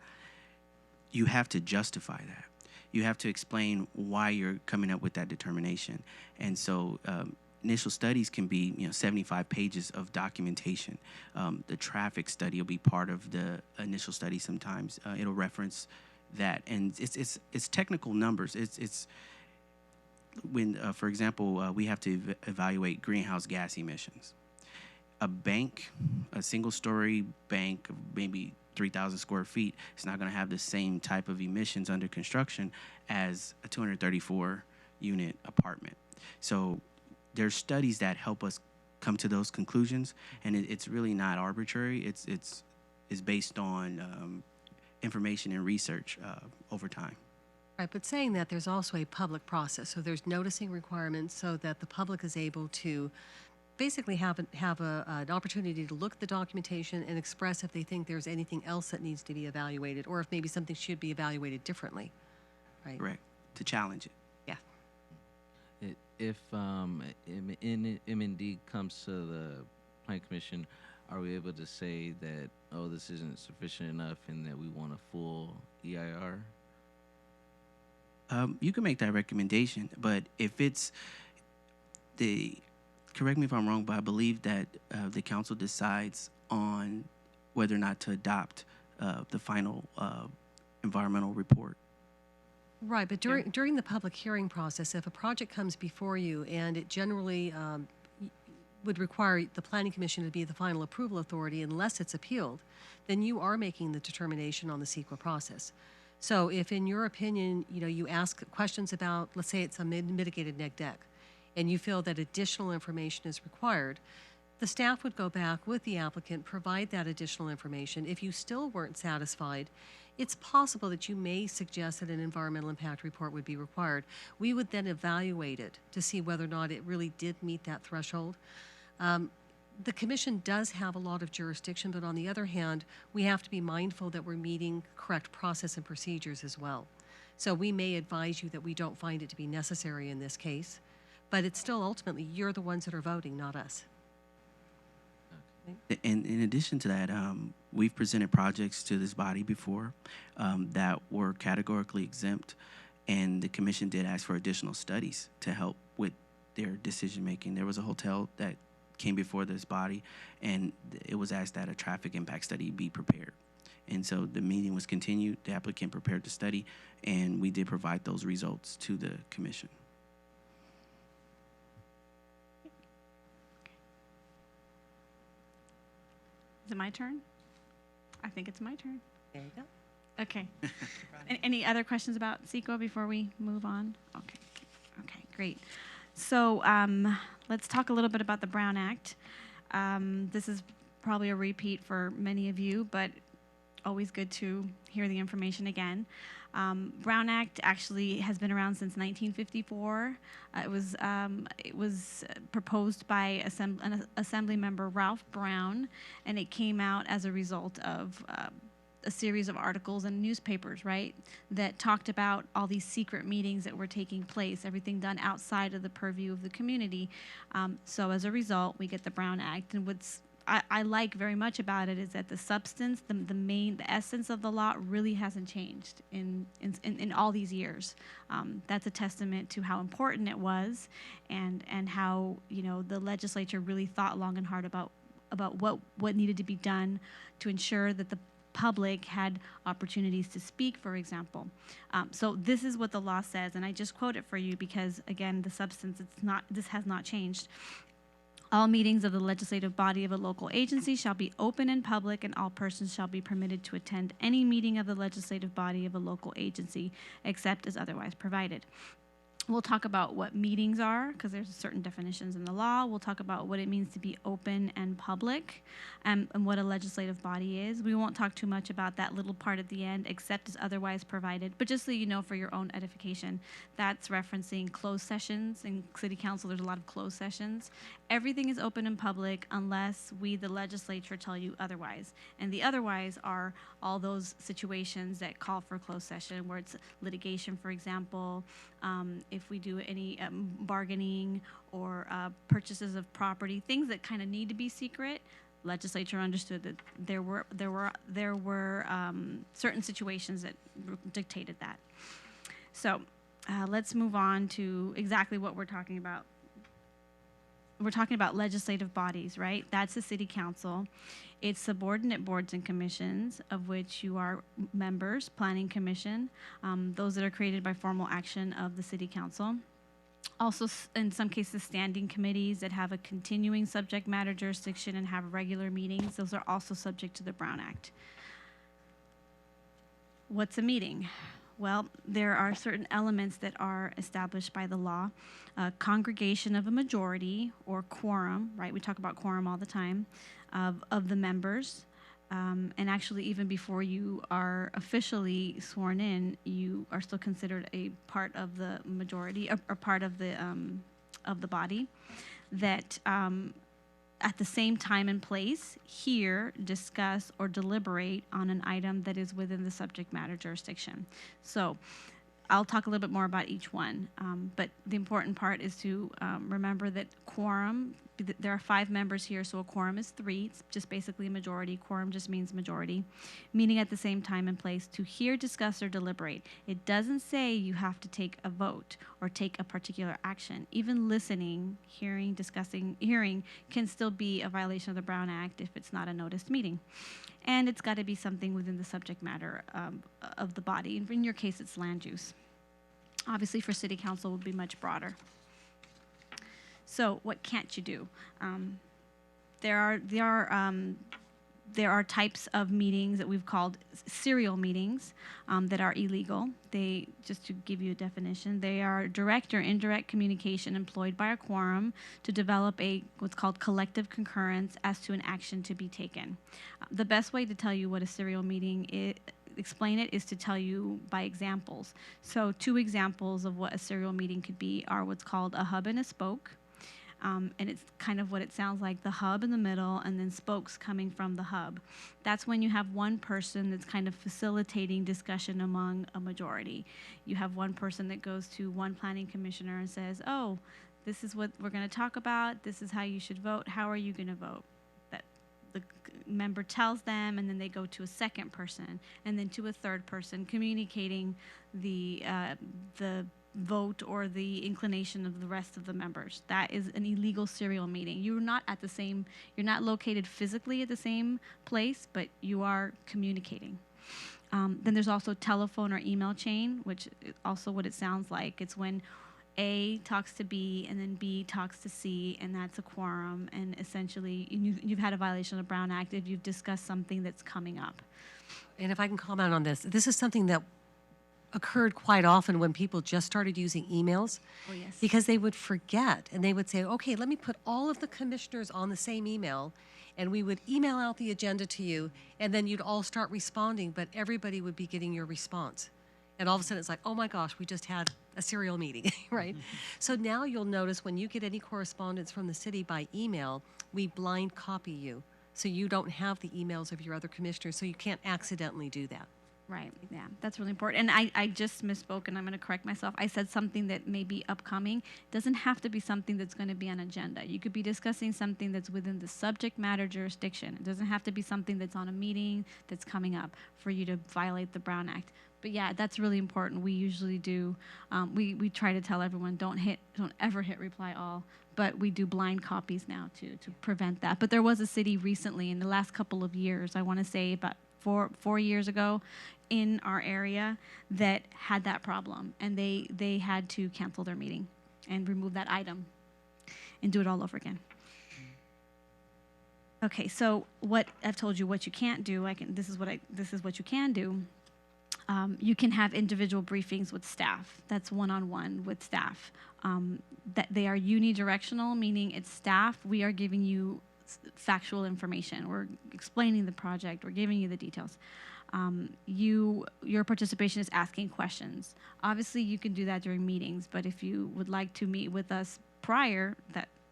you have to justify that. You have to explain why you're coming up with that determination. And so initial studies can be 75 pages of documentation. The traffic study will be part of the initial study sometimes. It'll reference that. And it's technical numbers. It's when, for example, we have to evaluate greenhouse gas emissions. A bank, a single-story bank of maybe 3,000 square feet, is not going to have the same type of emissions under construction as a 234-unit apartment. So there's studies that help us come to those conclusions, and it's really not arbitrary. It's based on information and research over time. Right, but saying that, there's also a public process. So there's noticing requirements so that the public is able to basically have an opportunity to look at the documentation and express if they think there's anything else that needs to be evaluated, or if maybe something should be evaluated differently. Right. Correct. To challenge it. Yeah. If MND comes to the Planning Commission, are we able to say that, oh, this isn't sufficient enough and that we want a full EIR? You can make that recommendation, but if it's correct me if I'm wrong, but I believe that the council decides on whether or not to adopt the final environmental report. Right, but during the public hearing process, if a project comes before you and it generally would require the Planning Commission to be the final approval authority unless it's appealed, then you are making the determination on the CEQA process. So if in your opinion, you ask questions about, let's say it's a mitigated neg deck, and you feel that additional information is required, the staff would go back with the applicant, provide that additional information. If you still weren't satisfied, it's possible that you may suggest that an environmental impact report would be required. We would then evaluate it to see whether or not it really did meet that threshold. The commission does have a lot of jurisdiction, but on the other hand, we have to be mindful that we're meeting correct process and procedures as well. So we may advise you that we don't find it to be necessary in this case, but it's still ultimately, you're the ones that are voting, not us. And in addition to that, we've presented projects to this body before that were categorically exempt, and the commission did ask for additional studies to help with their decision making. There was a hotel that came before this body, and it was asked that a traffic impact study be prepared. And so the meeting was continued, the applicant prepared the study, and we did provide those results to the commission. Is it my turn? I think it's my turn. There you go. Okay. Any other questions about CEQA before we move on? Okay. Okay, great. So let's talk a little bit about the Brown Act. This is probably a repeat for many of you, but always good to hear the information again. Brown Act actually has been around since 1954. It was proposed by Assembly Member Ralph Brown, and it came out as a result of a series of articles in newspapers, right, that talked about all these secret meetings that were taking place, everything done outside of the purview of the community. So as a result, we get the Brown Act, and what's I like very much about it is that the substance, the essence of the law really hasn't changed in all these years. That's a testament to how important it was, and how the legislature really thought long and hard about what needed to be done to ensure that the public had opportunities to speak, for example. So this is what the law says, and I just quote it for you because, again, the substance, this has not changed. All meetings of the legislative body of a local agency shall be open and public, and all persons shall be permitted to attend any meeting of the legislative body of a local agency, except as otherwise provided. We'll talk about what meetings are, because there's certain definitions in the law. We'll talk about what it means to be open and public, and what a legislative body is. We won't talk too much about that little part at the end, except as otherwise provided. But just so you know, for your own edification, that's referencing closed sessions. In City Council, there's a lot of closed sessions. Everything is open and public unless we, the legislature, tell you otherwise. And the otherwise are all those situations that call for closed session, where it's litigation, for example, if we do any bargaining or purchases of property, things that kind of need to be secret, Legislature understood that there were certain situations that dictated that. So let's move on to exactly what we're talking about. We're talking about legislative bodies, right? That's the city council. It's subordinate boards and commissions, of which you are members, planning commission, those that are created by formal action of the city council. Also, in some cases, standing committees that have a continuing subject matter jurisdiction and have regular meetings. Those are also subject to the Brown Act. What's a meeting? Well, there are certain elements that are established by the law. Congregation of a majority, or quorum, right? We talk about quorum all the time, of the members. And actually, even before you are officially sworn in, you are still considered a part of the majority, or part of the body, that at the same time and place hear, discuss, or deliberate on an item that is within the subject matter jurisdiction. So I'll talk a little bit more about each one, but the important part is to remember that quorum, there are 5 members here, so a quorum is 3. It's just basically a majority. Quorum just means majority. Meeting at the same time and place to hear, discuss, or deliberate. It doesn't say you have to take a vote or take a particular action. Even listening, hearing, discussing, hearing can still be a violation of the Brown Act if it's not a noticed meeting. And it's got to be something within the subject matter of the body. In your case, it's land use. Obviously, for city council, would be much broader. So, what can't you do? There are types of meetings that we've called serial meetings that are illegal. They, just to give you a definition, they are direct or indirect communication employed by a quorum to develop what's called collective concurrence as to an action to be taken. The best way to tell you what a serial meeting is, explain it, is to tell you by examples. So 2 examples of what a serial meeting could be are what's called a hub and a spoke. And it's kind of what it sounds like, the hub in the middle and then spokes coming from the hub. That's when you have one person that's kind of facilitating discussion among a majority. You have one person that goes to one planning commissioner and says, oh, this is what we're going to talk about. This is how you should vote. How are you going to vote? That the member tells them, and then they go to a second person and then to a third person, communicating the vote or the inclination of the rest of the members. That is an illegal serial meeting. You're not located physically at the same place, but you are communicating. Then there's also telephone or email chain, which is also what it sounds like. It's when A talks to B and then B talks to C, and that's a quorum. And essentially, you've had a violation of the Brown Act if you've discussed something that's coming up. And if I can comment on this, this is something that occurred quite often when people just started using emails. Oh, yes. Because they would forget and they would say, okay, let me put all of the commissioners on the same email, and we would email out the agenda to you, and then you'd all start responding, but everybody would be getting your response. And all of a sudden it's like, oh my gosh, we just had a serial meeting, right? So now you'll notice when you get any correspondence from the city by email, we blind copy you. So you don't have the emails of your other commissioners, so you can't accidentally do that. Right, yeah, that's really important. And I just misspoke, and I'm going to correct myself. I said something that may be upcoming. It doesn't have to be something that's going to be on agenda. You could be discussing something that's within the subject matter jurisdiction. It doesn't have to be something that's on a meeting that's coming up for you to violate the Brown Act. But yeah, that's really important. We usually do, we try to tell everyone, don't ever hit reply all. But we do blind copies now to prevent that. But there was a city recently in the last couple of years, I want to say about 4 years ago, in our area that had that problem, and they had to cancel their meeting and remove that item and do it all over again. Okay, so what I've told you what you can't do, this is what you can do. You can have individual briefings with staff. That's one-on-one with staff. That they are unidirectional, meaning it's staff. We are giving you factual information. We're explaining the project. We're giving you the details. Your participation is asking questions. Obviously, you can do that during meetings, but if you would like to meet with us prior,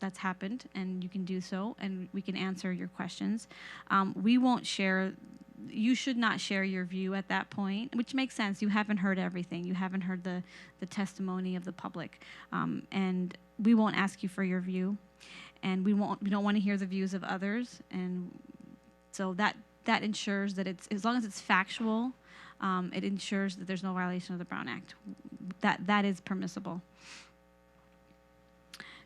that's happened, and you can do so, and we can answer your questions. We won't share. You should not share your view at that point, which makes sense. You haven't heard everything. You haven't heard the testimony of the public. And we won't ask you for your view, and we don't want to hear the views of others, and so that ensures that it's, as long as it's factual, it ensures that there's no violation of the Brown Act. That is permissible.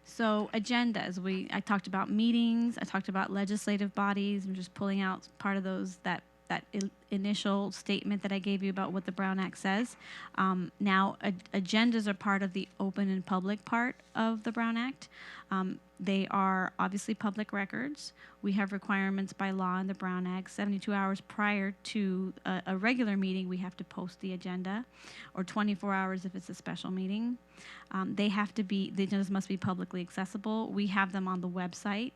So agendas, I talked about meetings, I talked about legislative bodies. I'm just pulling out part of those, that initial statement that I gave you about what the Brown Act says. Now, agendas are part of the open and public part of the Brown Act. They are obviously public records. We have requirements by law in the Brown Act. 72 hours prior to a regular meeting, we have to post the agenda, or 24 hours if it's a special meeting. The agendas must be publicly accessible. We have them on the website.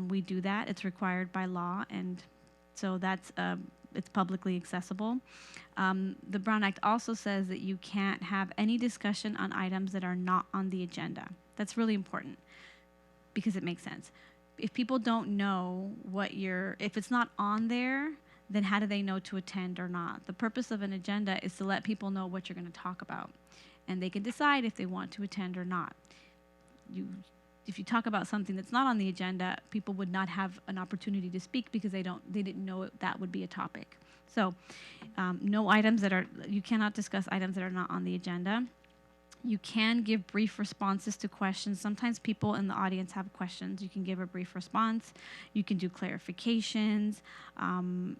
We do that. It's required by law, and so it's publicly accessible. The Brown Act also says that you can't have any discussion on items that are not on the agenda. That's really important because it makes sense. If people don't know if it's not on there, then how do they know to attend or not? The purpose of an agenda is to let people know what you're going to talk about, and they can decide if they want to attend or not. If you talk about something that's not on the agenda, people would not have an opportunity to speak because they didn't know that would be a topic. So, you cannot discuss items that are not on the agenda. You can give brief responses to questions. Sometimes people in the audience have questions. You can give a brief response. You can do clarifications.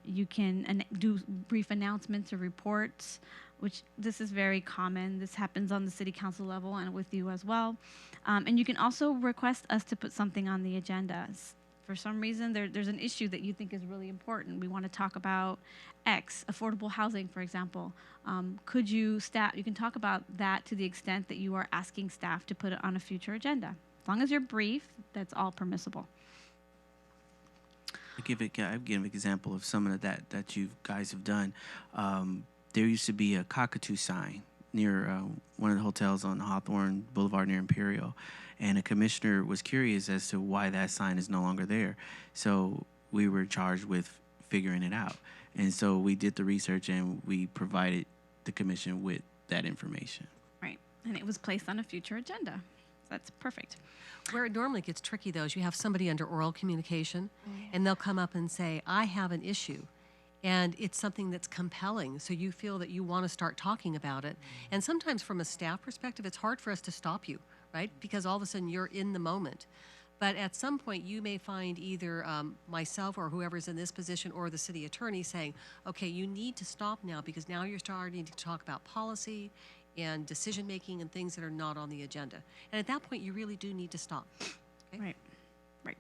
You can do brief announcements or reports, which this is very common. This happens on the city council level and with you as well. And you can also request us to put something on the agenda. For some reason, there's an issue that you think is really important. We want to talk about X, affordable housing, for example. You can talk about that to the extent that you are asking staff to put it on a future agenda. As long as you're brief, that's all permissible. I'll give an example of some of that you guys have done. There used to be a cockatoo sign near one of the hotels on Hawthorne Boulevard near Imperial, and a commissioner was curious as to why that sign is no longer there. So we were charged with figuring it out. And so we did the research and we provided the commission with that information. Right. And it was placed on a future agenda. That's perfect. Where it normally gets tricky, though, is you have somebody under oral communication, and they'll come up and say, I have an issue. And it's something that's compelling, so you feel that you want to start talking about it. And sometimes from a staff perspective, it's hard for us to stop you, right? Because all of a sudden you're in the moment. But at some point, you may find either myself or whoever's in this position or the city attorney saying, okay, you need to stop now because now you're starting to talk about policy and decision-making and things that are not on the agenda. And at that point, you really do need to stop. Okay? Right.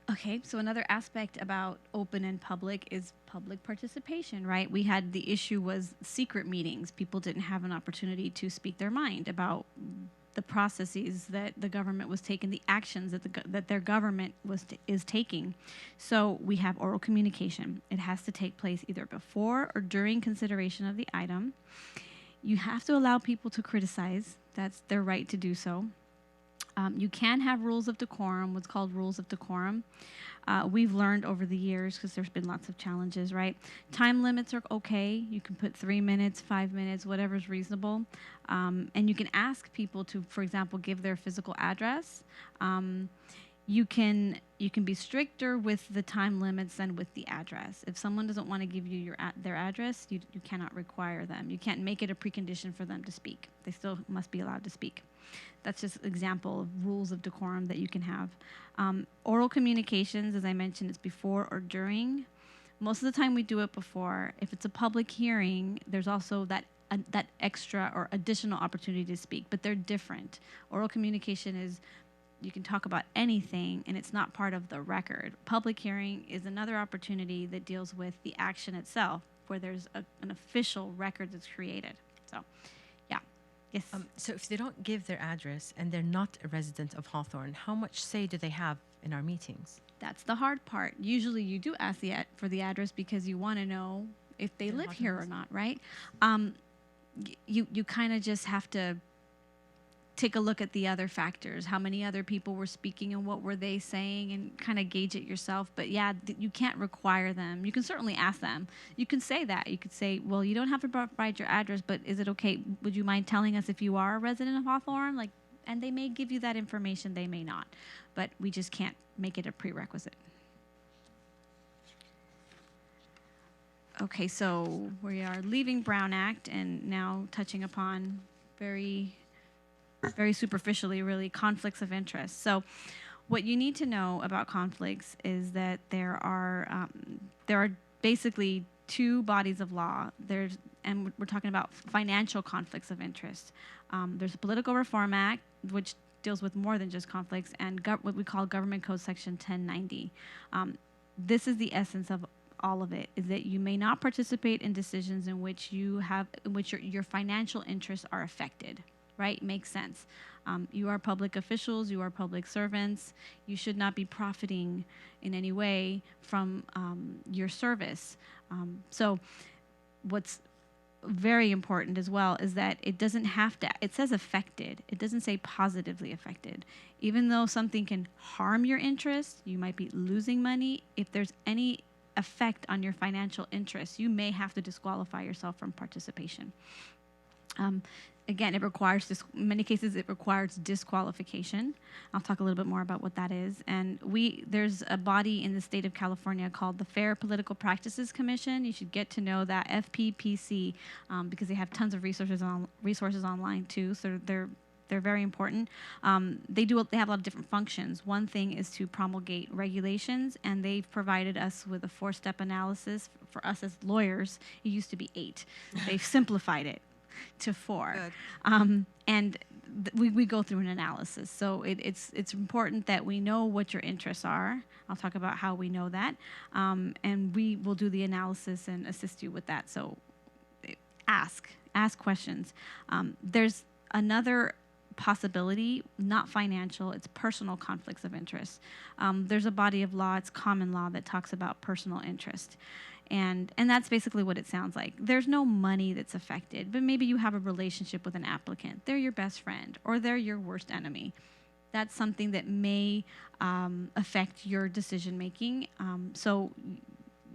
Okay, so another aspect about open and public is public participation, right? We had the issue was secret meetings. People didn't have an opportunity to speak their mind about the processes that the government was taking, the actions that their government is taking. So we have oral communication. It has to take place either before or during consideration of the item. You have to allow people to criticize. That's their right to do so. You can have rules of decorum, what's called rules of decorum. We've learned over the years, because there's been lots of challenges, right? Time limits are okay. You can put 3 minutes, 5 minutes, whatever's reasonable. And you can ask people to, for example, give their physical address. You can be stricter with the time limits than with the address. If someone doesn't want to give you their address, you cannot require them. You can't make it a precondition for them to speak. They still must be allowed to speak. That's just an example of rules of decorum that you can have. Oral communications, as I mentioned, is before or during. Most of the time we do it before. If it's a public hearing, there's also that extra or additional opportunity to speak, but they're different. Oral communication is you can talk about anything and it's not part of the record. Public hearing is another opportunity that deals with the action itself, where there's an official record that's created. So, yeah. Yes. So if they don't give their address and they're not a resident of Hawthorne, how much say do they have in our meetings? That's the hard part. Usually you do ask for the address because you want to know if they live here or not, right? You kind of just have to take a look at the other factors, how many other people were speaking and what were they saying, and kind of gauge it yourself. But yeah, you can't require them. You can certainly ask them. You can say that. You could say, well, you don't have to provide your address, but is it okay? Would you mind telling us if you are a resident of Hawthorne? Like, And they may give you that information, they may not. But we just can't make it a prerequisite. Okay, so we are leaving Brown Act and now touching upon very superficially, really, conflicts of interest. So what you need to know about conflicts is that there are basically two bodies of law. And we're talking about financial conflicts of interest. There's a Political Reform Act, which deals with more than just conflicts, and what we call Government Code Section 1090. This is the essence of all of it, is that you may not participate in decisions in which your financial interests are affected. Right? Makes sense. You are public officials, you are public servants. You should not be profiting in any way from your service. So what's very important as well is that it doesn't have to, it says affected. It doesn't say positively affected. Even though something can harm your interest, you might be losing money. If there's any effect on your financial interests, you may have to disqualify yourself from participation. Again, in many cases, it requires disqualification. I'll talk a little bit more about what that is. And there's a body in the state of California called the Fair Political Practices Commission. You should get to know that FPPC because they have tons of resources online too. So they're very important. They have a lot of different functions. One thing is to promulgate regulations, and they've provided us with a 4-step analysis. For us as lawyers, it used to be 8. They've simplified it to 4. And we go through an analysis. So it's important that we know what your interests are. I'll talk about how we know that. And we will do the analysis and assist you with that. So ask questions. There's another possibility, not financial, it's personal conflicts of interest. There's a body of law, it's common law, that talks about personal interest. And that's basically what it sounds like. There's no money that's affected, but maybe you have a relationship with an applicant. They're your best friend, or they're your worst enemy. That's something that may affect your decision making. So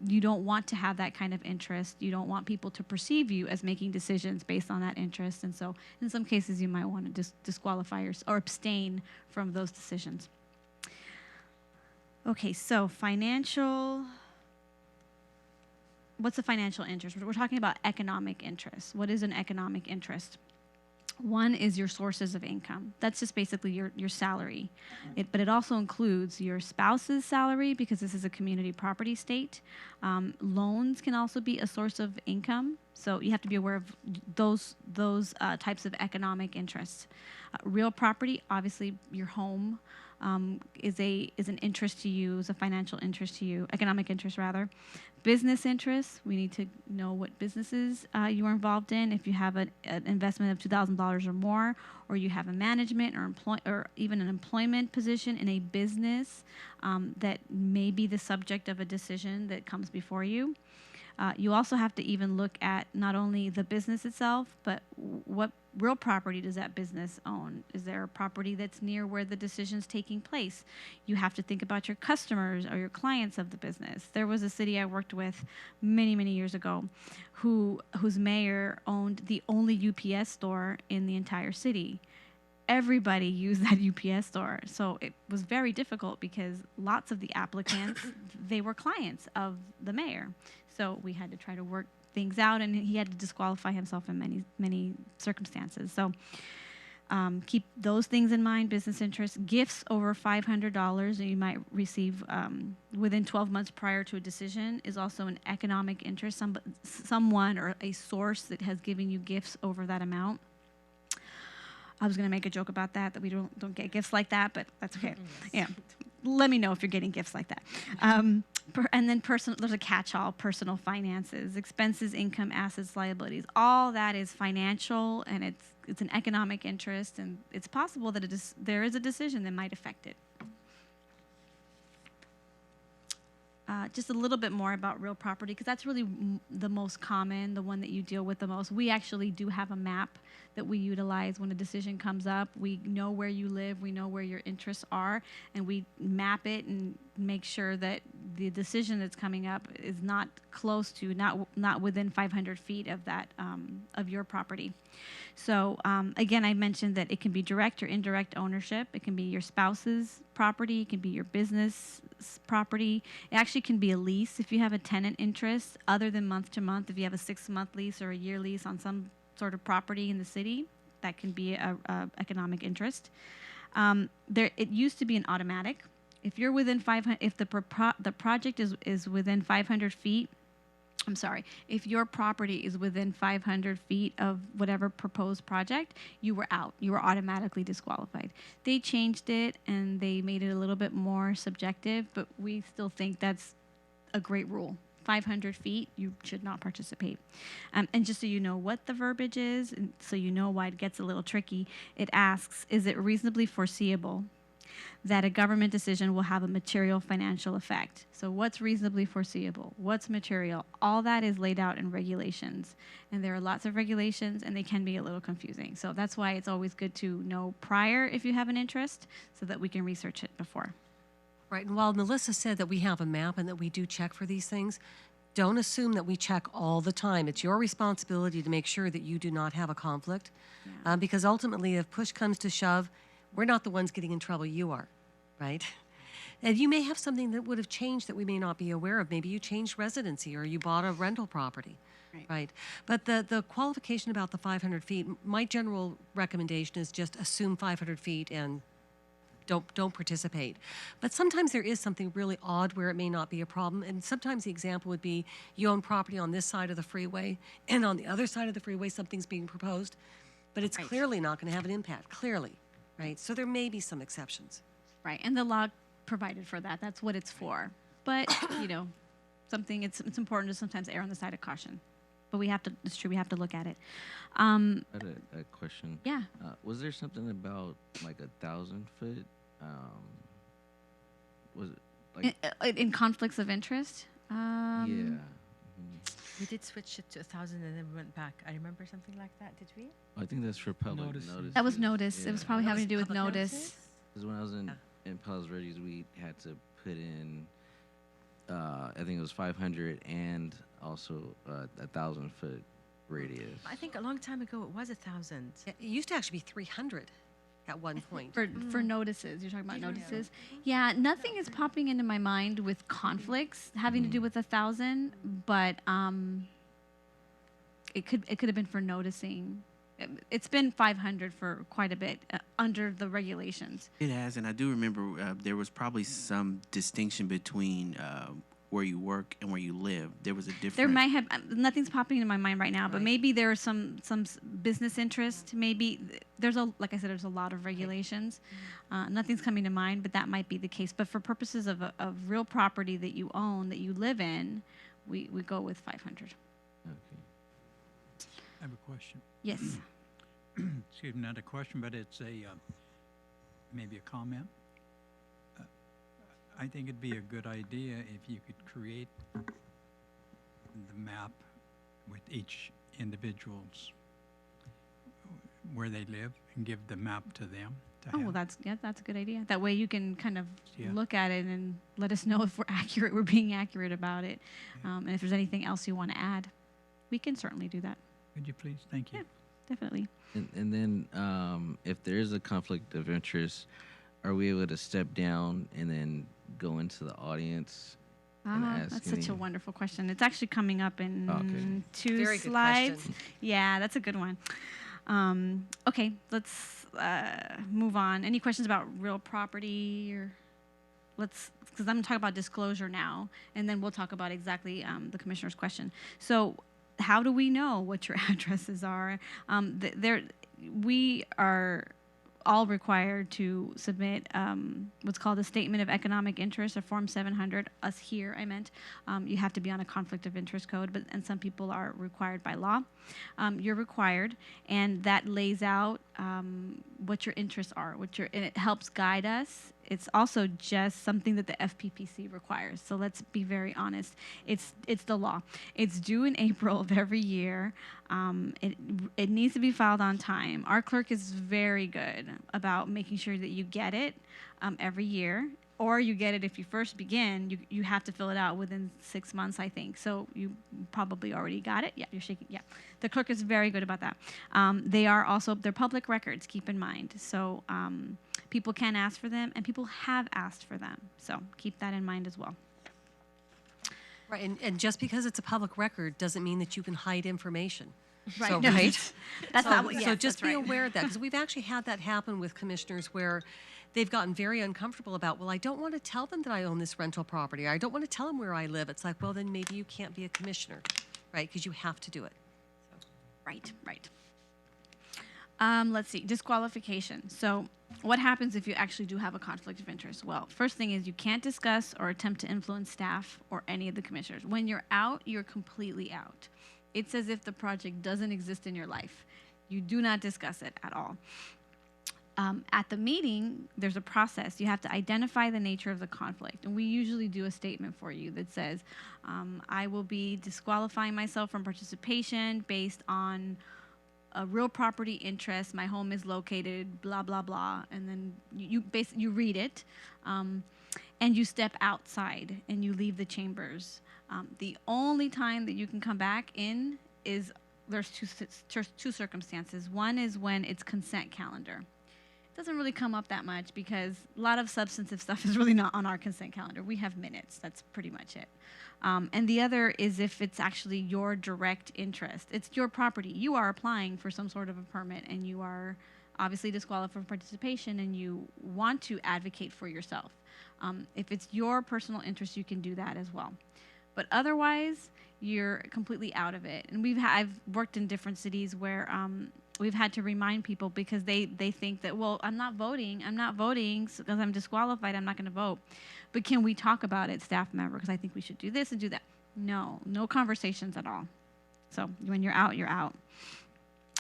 you don't want to have that kind of interest. You don't want people to perceive you as making decisions based on that interest. And so in some cases, you might want to disqualify or abstain from those decisions. Okay, so what's a financial interest? We're talking about economic interest. What is an economic interest? One is your sources of income. That's just basically your salary. But it also includes your spouse's salary, because this is a community property state. Loans can also be a source of income. So you have to be aware of those types of economic interests. Real property, obviously your home, is an interest to you, is a financial interest to you, economic interest rather. Business interests, we need to know what businesses you are involved in. If you have an investment of $2,000 or more, or you have a management or even an employment position in a business that may be the subject of a decision that comes before you. You also have to even look at not only the business itself, but what real property does that business own? Is there a property that's near where the decision's taking place? You have to think about your customers or your clients of the business. There was a city I worked with many, many years ago whose mayor owned the only UPS store in the entire city. Everybody used that UPS store. So it was very difficult because lots of the applicants, they were clients of the mayor. So we had to try to work things out, and he had to disqualify himself in many, many circumstances. So keep those things in mind, business interests. Gifts over $500 that you might receive within 12 months prior to a decision is also an economic interest. Someone or a source that has given you gifts over that amount. I was going to make a joke about that we don't get gifts like that, but that's okay. Yeah, let me know if you're getting gifts like that. And then there's a catch-all: personal finances, expenses, income, assets, liabilities. All that is financial, and it's an economic interest, and it's possible that there is a decision that might affect it. just a little bit more about real property, because that's really the most common, the one that you deal with the most. We actually do have a map that we utilize when a decision comes up. We know where you live, we know where your interests are, and we map it and make sure that the decision that's coming up is not close to, not within 500 feet of that, of your property. So again, I mentioned that it can be direct or indirect ownership. It can be your spouse's property. It can be your business property. It actually can be a lease if you have a tenant interest other than month to month. If you have a 6-month lease or a year lease on some sort of property in the city, that can be a economic interest. It used to be an automatic. If you're within 500, if the project is within 500 feet. I'm sorry, if your property is within 500 feet of whatever proposed project, you were out. You were automatically disqualified. They changed it and they made it a little bit more subjective, but we still think that's a great rule. 500 feet, you should not participate. And just so you know what the verbiage is, and so you know why it gets a little tricky, it asks, is it reasonably foreseeable that a government decision will have a material financial effect? So what's reasonably foreseeable? What's material? All that is laid out in regulations. And there are lots of regulations, and they can be a little confusing. So that's why it's always good to know prior if you have an interest, so that we can research it before. Right, and while Melissa said that we have a map and that we do check for these things, don't assume that we check all the time. It's your responsibility to make sure that you do not have a conflict, because ultimately, if push comes to shove, we're not the ones getting in trouble, you are, right? And you may have something that would have changed that we may not be aware of. Maybe you changed residency or you bought a rental property, right? But the qualification about the 500 feet, my general recommendation is just assume 500 feet and don't participate. But sometimes there is something really odd where it may not be a problem. And sometimes the example would be you own property on this side of the freeway, and on the other side of the freeway something's being proposed, but it's clearly not going to have an impact, clearly, right? So there may be some exceptions. Right, and the law provided for that. That's what it's for. But, you know, it's important to sometimes err on the side of caution. But it's true, we have to look at it. I had a question. Yeah. Was there something about like 1,000 foot? Was it like In conflicts of interest? yeah? We did switch it to 1,000 and then we went back. I remember something like that. Did we? I think that's for public Notices. notice. That was notice. It was Yeah. probably That having was to do with public notice. notices? Because when I was in Palos Verdes, we had to put in, I think it was 500 and also 1,000 foot radius. I think a long time ago it was 1,000. It used to actually be 300 at one point. For notices. You're talking about notices? Yeah, nothing is popping into my mind with conflicts having to do with 1,000, but it could have been for noticing. It's been 500 for quite a bit under the regulations. It has, and I do remember there was probably some distinction between where you work and where you live. There was a difference. There might have nothing's popping into my mind right now, but maybe there are some business interest. Maybe like I said, there's a lot of regulations. Nothing's coming to mind, but that might be the case. But for purposes of real property that you own, that you live in, we go with 500. Okay. I have a question. Yes. Excuse me, not a question, but it's maybe a comment. I think it'd be a good idea if you could create the map with each individual's where they live and give the map to them. Oh, well, that's a good idea. That way you can kind of Yeah. look at it and let us know if we're being accurate about it. And if there's anything else you want to add, we can certainly do that. Could you please? Thank you. Yeah. Definitely. And then if there is a conflict of interest, are we able to step down and then go into the audience and ask That's such a any- wonderful question. It's actually coming up in Okay. 2 Very good slides. question. Yeah, that's a good one. Okay, let's move on. Any questions about real property or because I'm going to talk about disclosure now, and then we'll talk about exactly the commissioner's question. So how do we know what your addresses are? We are all required to submit what's called a Statement of Economic Interest, or Form 700. Us here, I meant. You have to be on a conflict of interest code, and some people are required by law. You're required, and that lays out what your interests are, and it helps guide us It's also just something that the FPPC requires. So let's be very honest. It's the law. It's due in April of every year. It needs to be filed on time. Our clerk is very good about making sure that you get it every year. Or you get it if you first begin, you have to fill it out within 6 months, I think. So you probably already got it. Yeah, you're shaking. Yeah. The clerk is very good about that. They're public records, keep in mind. So people can ask for them, and people have asked for them. So keep that in mind as well. Right, and just because it's a public record doesn't mean that you can hide information. Right. So, No, right? That's not what, So yes, just that's be right. aware of that, because we've actually had that happen with commissioners where they've gotten very uncomfortable about, well, I don't want to tell them that I own this rental property. I don't want to tell them where I live. It's like, well, then maybe you can't be a commissioner, right? Because you have to do it. Right. Let's see, disqualification. So what happens if you actually do have a conflict of interest? Well, first thing is you can't discuss or attempt to influence staff or any of the commissioners. When you're out, you're completely out. It's as if the project doesn't exist in your life. You do not discuss it at all. At the meeting, there's a process. You have to identify the nature of the conflict. And we usually do a statement for you that says, I will be disqualifying myself from participation based on a real property interest. My home is located, blah, blah, blah. And then you read it, and you step outside and you leave the chambers. The only time that you can come back in is there's two circumstances. One is when it's consent calendar. It doesn't really come up that much because a lot of substantive stuff is really not on our consent calendar. We have minutes. That's pretty much it. And the other is if it's actually your direct interest. It's your property. You are applying for some sort of a permit, and you are obviously disqualified from participation, and you want to advocate for yourself. If it's your personal interest, you can do that as well. But otherwise, you're completely out of it. And I've worked in different cities where we've had to remind people because they think that, well, I'm not voting because I'm disqualified, I'm not going to vote. But can we talk about it, staff member, because I think we should do this and do that. No conversations at all. So when you're out, you're out.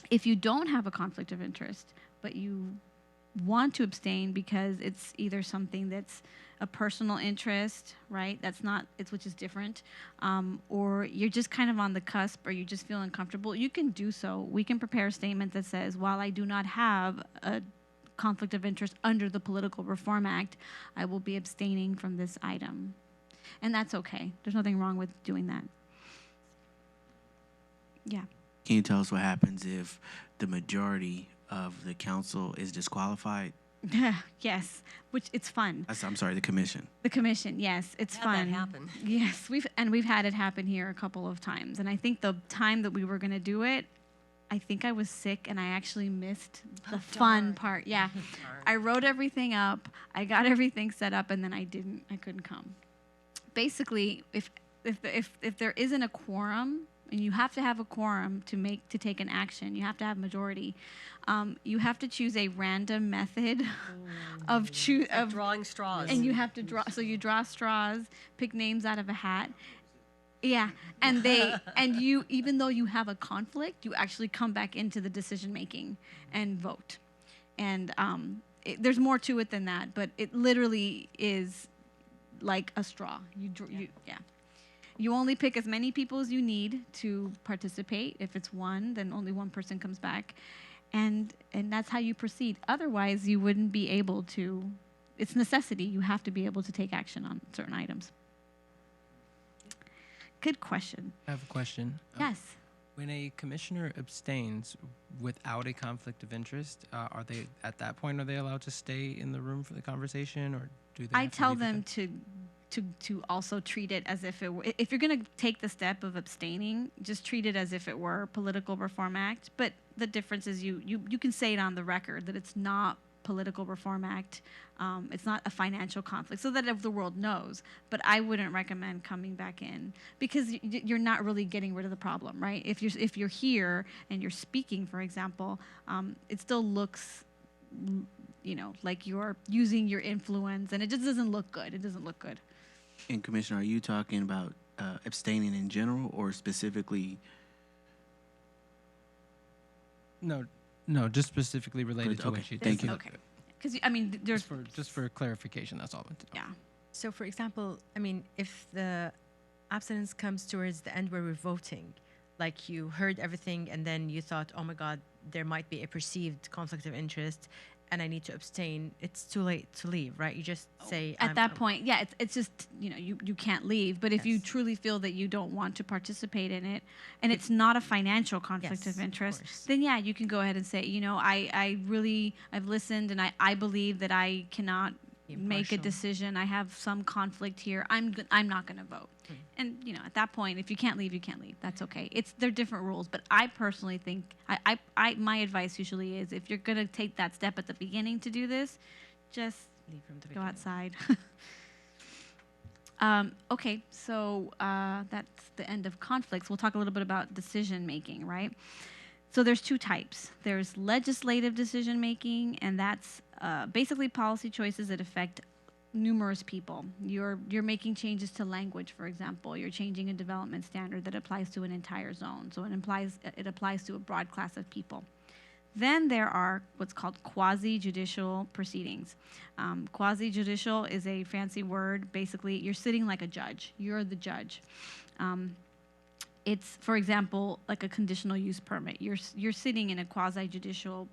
If you don't have a conflict of interest, but you want to abstain because it's either something that's a personal interest, right? Which is different, or you're just kind of on the cusp, or you just feel uncomfortable. You can do so. We can prepare a statement that says, while I do not have a conflict of interest under the Political Reform Act, I will be abstaining from this item, and that's okay. There's nothing wrong with doing that. Yeah. Can you tell us what happens if the majority of the council is disqualified? Yes, which it's fun. I'm sorry, the commission. The commission, yes, it's Had fun. that happen. Yes, we've had it happen here a couple of times, and I think the time that we were going to do it, I think I was sick and I actually missed the fun part. Yeah, I wrote everything up, I got everything set up, and then I couldn't come. Basically, if there isn't a quorum, and you have to have a quorum to take an action, you have to have majority. You have to choose a random method of Drawing straws. and you have to draw. So you draw straws, pick names out of a hat. Yeah, and you, even though you have a conflict, you actually come back into the decision making and vote. And there's more to it than that, but it literally is like a straw. You only pick as many people as you need to participate. If it's one, then only one person comes back. And that's how you proceed. Otherwise, you wouldn't be able to. It's necessity. You have to be able to take action on certain items. Good question. I have a question. Yes. When a commissioner abstains without a conflict of interest, are they at that point, are they allowed to stay in the room for the conversation, or do they? I have to tell leave them again? to also treat it as if it were, if you're going to take the step of abstaining, just treat it as if it were Political Reform Act. But the difference is you can say it on the record that it's not Political Reform Act. It's not a financial conflict, so that the world knows. But I wouldn't recommend coming back in because you're not really getting rid of the problem, right? If you're here and you're speaking, for example, it still looks, like you're using your influence, and it just doesn't look good. It doesn't look good. And Commissioner, are you talking about abstaining in general or specifically? No, just specifically related to Okay, what she thank did. you. Okay. Because I mean, there's Just for clarification, that's all I wanted to know. yeah. So, for example, I mean, if the abstinence comes towards the end where we're voting, like you heard everything and then you thought, oh my God, there might be a perceived conflict of interest and I need to abstain, it's too late to leave, right? You just say, At that point, yeah, it's just, you know, you can't leave. But if you Yes. truly feel that you don't want to participate in it, and it's not a financial conflict Yes, of of interest, course. then yeah, you can go ahead and say, you know, I've listened, and I believe that I cannot Be make a impartial. decision. I have some conflict here. I'm not going to vote. And you know, at that point, if you can't leave, you can't leave. That's okay. They're different rules. But I personally think my advice usually is, if you're going to take that step at the beginning to do this, just Leave from the go beginning. outside. Okay, so that's the end of conflicts. We'll talk a little bit about decision making, right? So there's two types. There's legislative decision making, and that's basically policy choices that affect numerous people. You're making changes to language, for example. You're changing a development standard that applies to an entire zone. So it applies to a broad class of people. Then there are what's called quasi-judicial proceedings. Quasi-judicial is a fancy word. Basically, you're sitting like a judge. You're the judge. It's, for example, like a conditional use permit. You're sitting in a quasi-judicial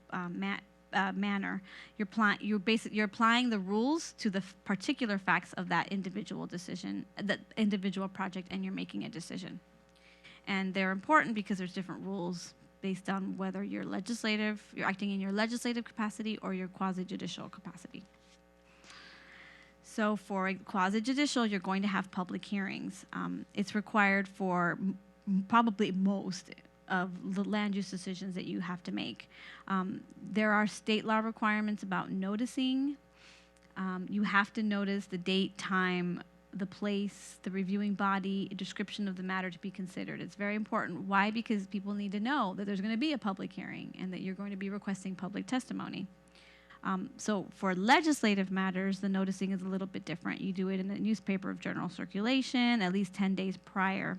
manner. You're applying the rules to the particular facts of that individual decision, that individual project, and you're making a decision. And they're important because there's different rules based on whether you're acting in your legislative capacity or your quasi-judicial capacity. So for a quasi-judicial, you're going to have public hearings. It's required for probably most of the land use decisions that you have to make. There are state law requirements about noticing. You have to notice the date, time, the place, the reviewing body, a description of the matter to be considered. It's very important. Why? Because people need to know that there's going to be a public hearing and that you're going to be requesting public testimony. So for legislative matters, the noticing is a little bit different. You do it in a newspaper of general circulation at least 10 days prior.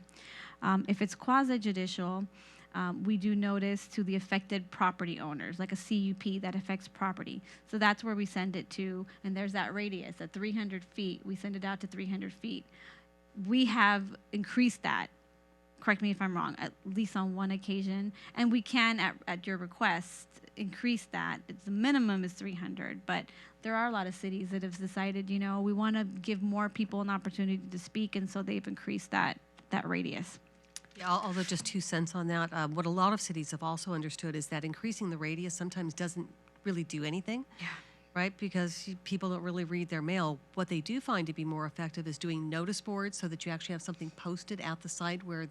If it's quasi-judicial, we do notice to the affected property owners, like a CUP that affects property. So that's where we send it to, and there's that radius at 300 feet. We send it out to 300 feet. We have increased that, correct me if I'm wrong, at least on one occasion, and we can, at your request, increase that. The minimum is 300, but there are a lot of cities that have decided, you know, we want to give more people an opportunity to speak, and so they've increased that radius. Yeah, although just 2 cents on that, what a lot of cities have also understood is that increasing the radius sometimes doesn't really do anything. Yeah. Right? Because people don't really read their mail. What they do find to be more effective is doing notice boards so that you actually have something posted at the site where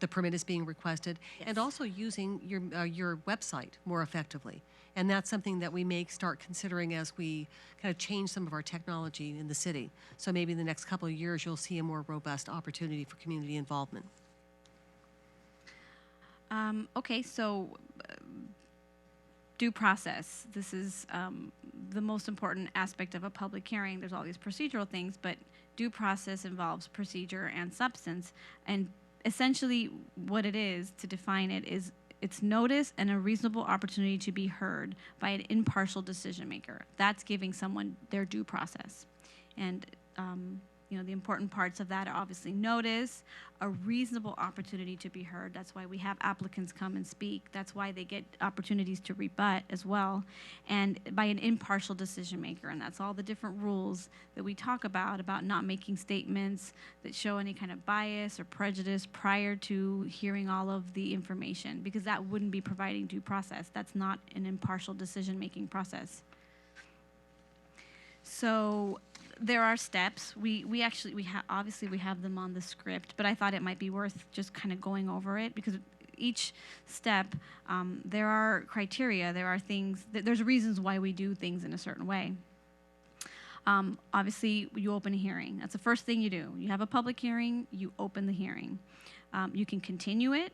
the permit is being requested, and also using your website more effectively. And that's something that we may start considering as we kind of change some of our technology in the city. So maybe in the next couple of years, you'll see a more robust opportunity for community involvement. Okay, so due process. This is the most important aspect of a public hearing. There's all these procedural things, but due process involves procedure and substance. And essentially what it is, to define it, is it's notice and a reasonable opportunity to be heard by an impartial decision maker. That's giving someone their due process. And you know, the important parts of that are obviously notice, a reasonable opportunity to be heard. That's why we have applicants come and speak. That's why they get opportunities to rebut as well, and by an impartial decision maker. And that's all the different rules that we talk about not making statements that show any kind of bias or prejudice prior to hearing all of the information, because that wouldn't be providing due process. That's not an impartial decision making process. So there are steps. Obviously we have them on the script, but I thought it might be worth just kind of going over it, because each step, there are criteria, there are things, there's reasons why we do things in a certain way. Obviously, you open a hearing. That's the first thing you do. You have a public hearing, you open the hearing. You can continue it,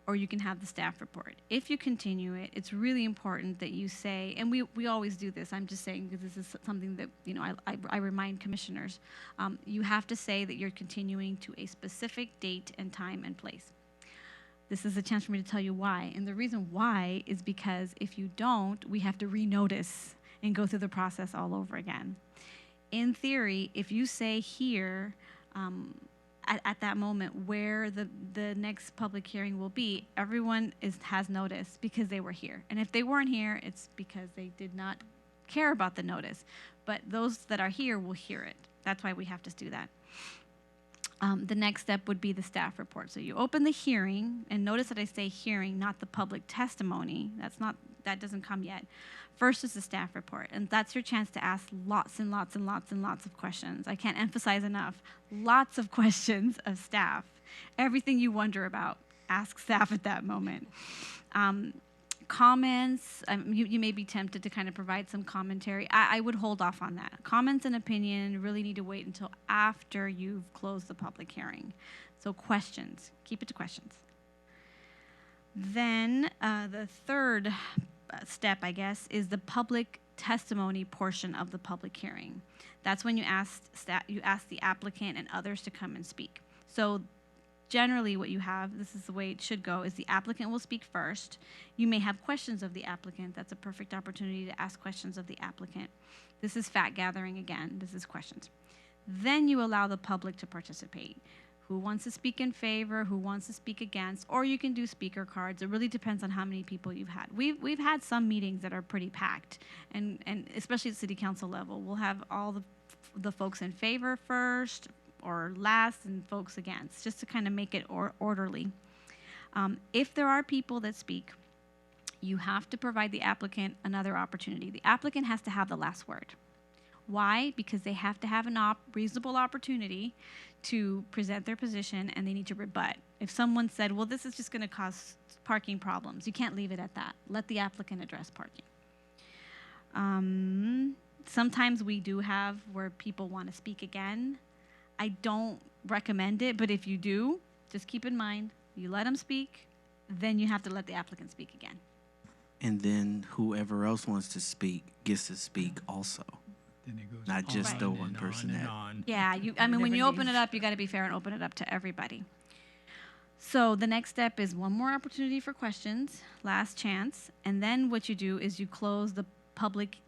or you can have the staff report. If you continue it, it's really important that you say, and we always do this, I'm just saying because this is something that, you know, I remind commissioners, you have to say that you're continuing to a specific date and time and place. This is a chance for me to tell you why. And the reason why is because if you don't, we have to renotice. and go through the process all over again. In theory, if you say here, at that moment where the next public hearing will be, everyone has notice because they were here. And if they weren't here, it's because they did not care about the notice. But those that are here will hear it. That's why we have to do that. The next step would be the staff report. So you open the hearing, and notice that I say hearing, not the public testimony. That doesn't come yet. First is the staff report, and that's your chance to ask lots and lots and lots and lots of questions. I can't emphasize enough. Lots of questions of staff. Everything you wonder about, ask staff at that moment. Comments, you may be tempted to kind of provide some commentary. I would hold off on that. Comments and opinion really need to wait until after you've closed the public hearing. So questions, keep it to questions. Then the third step, I guess, is the public testimony portion of the public hearing. That's when you ask the applicant and others to come and speak. So generally what you have, this is the way it should go, is the applicant will speak first. You may have questions of the applicant. That's a perfect opportunity to ask questions of the applicant. This is fact gathering again. This is questions. Then you allow the public to participate. Who wants to speak in favor, who wants to speak against, or you can do speaker cards. It really depends on how many people you've had. We've had some meetings that are pretty packed, and especially at city council level. We'll have all the folks in favor first or last and folks against, just to kind of make it orderly. If there are people that speak, you have to provide the applicant another opportunity. The applicant has to have the last word. Why? Because they have to have a reasonable opportunity to present their position, and they need to rebut. If someone said, well, this is just going to cause parking problems, you can't leave it at that. Let the applicant address parking. Sometimes we do have where people want to speak again. I don't recommend it, but if you do, just keep in mind, you let them speak, then you have to let the applicant speak again. And then whoever else wants to speak gets to speak also. Then it goes Not just on the and one person on and that- on. Yeah, when you open it up, you got to be fair and open it up to everybody. So the next step is one more opportunity for questions, last chance, and then what you do is you close the public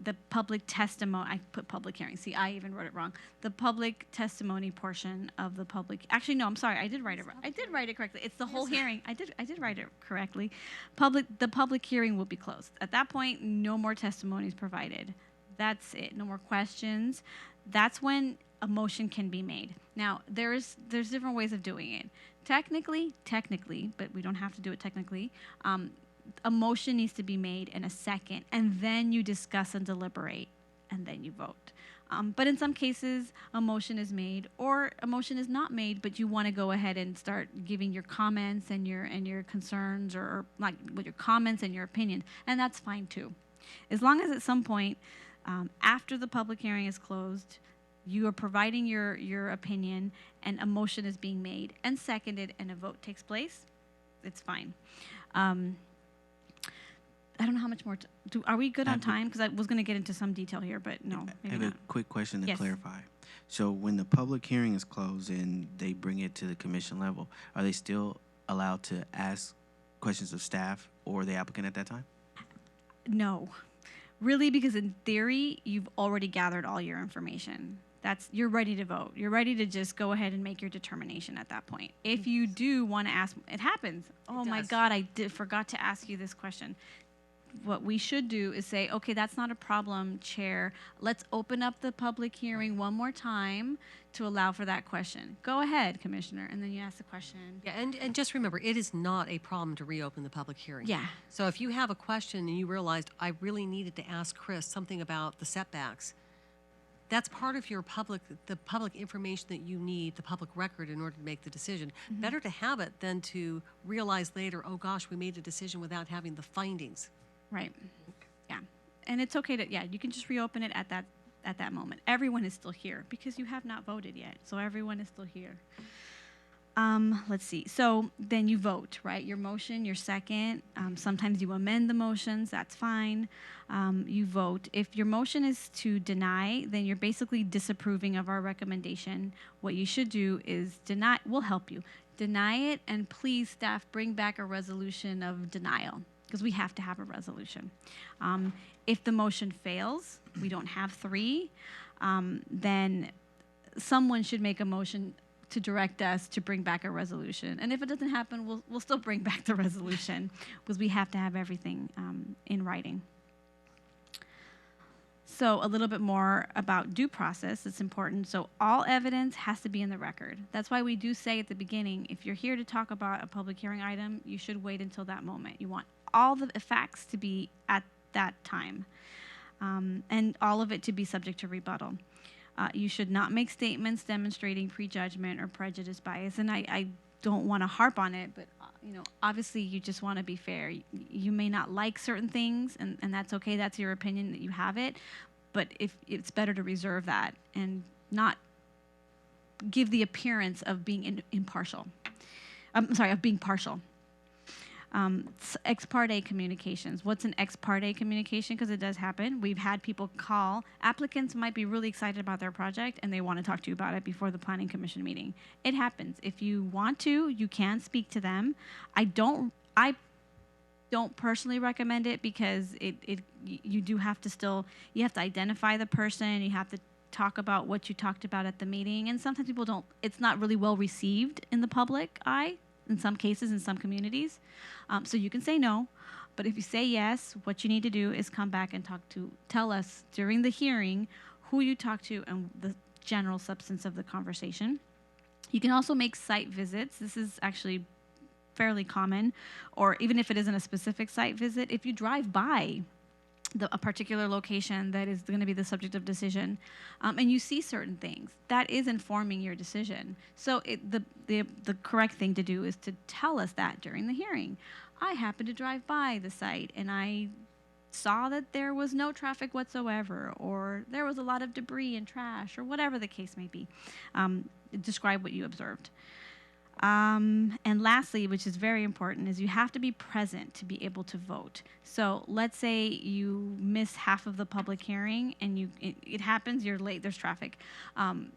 testimony. I put public hearing. See, I even wrote it wrong. The public testimony portion of the public. Actually, no, I'm sorry. I did write it. I did write it correctly. It's the whole hearing. I did write it correctly. The public hearing will be closed. At that point, no more testimonies provided. That's it. No more questions. That's when a motion can be made. Now, there's different ways of doing it. Technically, but we don't have to do it technically. A motion needs to be made in a second, and then you discuss and deliberate, and then you vote. But in some cases, a motion is made, or a motion is not made, but you want to go ahead and start giving your comments and your concerns, or like with your comments and your opinion, and that's fine too. As long as at some point, after the public hearing is closed, you are providing your opinion, and a motion is being made and seconded, and a vote takes place, it's fine. I don't know how much more. Are we good on time? Because I was going to get into some detail here, but no, I maybe have not. a quick question to Yes. clarify. So when the public hearing is closed and they bring it to the commission level, are they still allowed to ask questions of staff or the applicant at that time? No, really, because in theory, you've already gathered all your information. You're ready to vote. You're ready to just go ahead and make your determination at that point. If you do want to ask, it happens. Oh my does. God, I forgot to ask you this question. What we should do is say, okay, that's not a problem, Chair. Let's open up the public hearing one more time to allow for that question. Go ahead, Commissioner, and then you ask the question. Yeah, and just remember, it is not a problem to reopen the public hearing. Yeah. So if you have a question and you realized, I really needed to ask Chris something about the setbacks, that's part of the public information that you need, the public record, in order to make the decision. Mm-hmm. Better to have it than to realize later, oh gosh, we made a decision without having the findings. Right. Yeah. And it's okay you can just reopen it at that moment. Everyone is still here because you have not voted yet. So everyone is still here. Let's see. So then you vote, right? Your motion, your second. Sometimes you amend the motions. That's fine. You vote. If your motion is to deny, then you're basically disapproving of our recommendation. What you should do is deny. We'll help you. Deny it, and please, staff, bring back a resolution of denial. because we have to have a resolution. If the motion fails, we don't have 3, then someone should make a motion to direct us to bring back a resolution. And if it doesn't happen, we'll still bring back the resolution because we have to have everything in writing. So a little bit more about due process. It's important. So all evidence has to be in the record. That's why we do say at the beginning, if you're here to talk about a public hearing item, you should wait until that moment. You want all the facts to be at that time, and all of it to be subject to rebuttal. You should not make statements demonstrating prejudgment or prejudice bias. And I don't want to harp on it, but obviously you just want to be fair. You may not like certain things, and that's okay. That's your opinion that you have it. But if it's better to reserve that and not give the appearance of being impartial. Of being partial. Ex parte communications. What's an ex parte communication? Because it does happen. We've had people call. Applicants might be really excited about their project and they want to talk to you about it before the Planning Commission meeting. It happens. If you want to, you can speak to them. I don't personally recommend it because you do have to you have to identify the person. You have to talk about what you talked about at the meeting. And sometimes people don't, it's not really well received in the public eye. In some cases, in some communities. So you can say no, but if you say yes, what you need to do is come back and tell us during the hearing who you talked to and the general substance of the conversation. You can also make site visits. This is actually fairly common, or even if it isn't a specific site visit, if you drive by a particular location that is going to be the subject of decision, and you see certain things, that is informing your decision. So the correct thing to do is to tell us that during the hearing. I happened to drive by the site and I saw that there was no traffic whatsoever, or there was a lot of debris and trash, or whatever the case may be. Describe what you observed. And lastly, which is very important, is you have to be present to be able to vote. So let's say you miss half of the public hearing and it happens, you're late, there's traffic.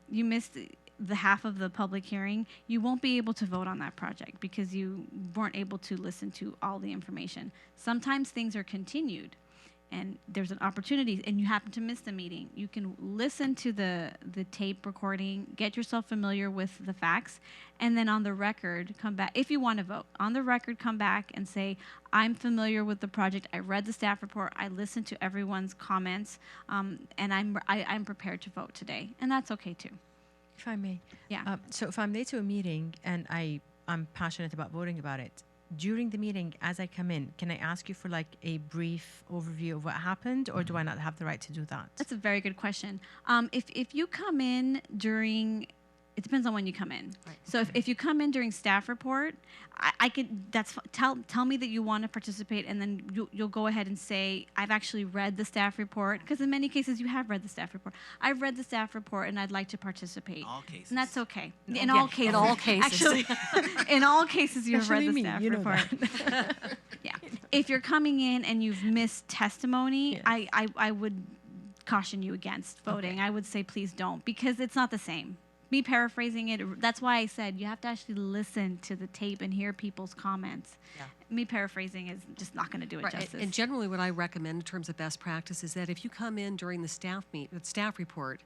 You missed the half of the public hearing, you won't be able to vote on that project because you weren't able to listen to all the information. Sometimes things are continued and there's an opportunity and you happen to miss the meeting. You can listen to the tape recording, get yourself familiar with the facts, and then on the record, come back. If you want to vote, on the record, come back and say, I'm familiar with the project. I read the staff report. I listened to everyone's comments, and I'm prepared to vote today. And that's okay too. If I may. Yeah. So if I'm late to a meeting and I'm passionate about voting about it, during the meeting, as I come in, can I ask you for like a brief overview of what happened, or do I not have the right to do that? That's a very good question. If you come in during, it depends on when you come in. Right. So if you come in during staff report, I could, tell me that you want to participate, and then you'll go ahead and say, I've actually read the staff report, because in many cases you have read the staff report. I've read the staff report and I'd like to participate. All cases. And that's okay. No. In Yeah, all cases. in all cases. Actually, in all cases you have read Especially the me, staff you know report. Yeah. If you're coming in and you've missed testimony, Yes. I would caution you against voting. Okay. I would say please don't, because it's not the same. Me paraphrasing it, that's why I said you have to actually listen to the tape and hear people's comments. Yeah. Me paraphrasing is just not going to do it Right. justice. And generally what I recommend in terms of best practice is that if you come in during the staff report,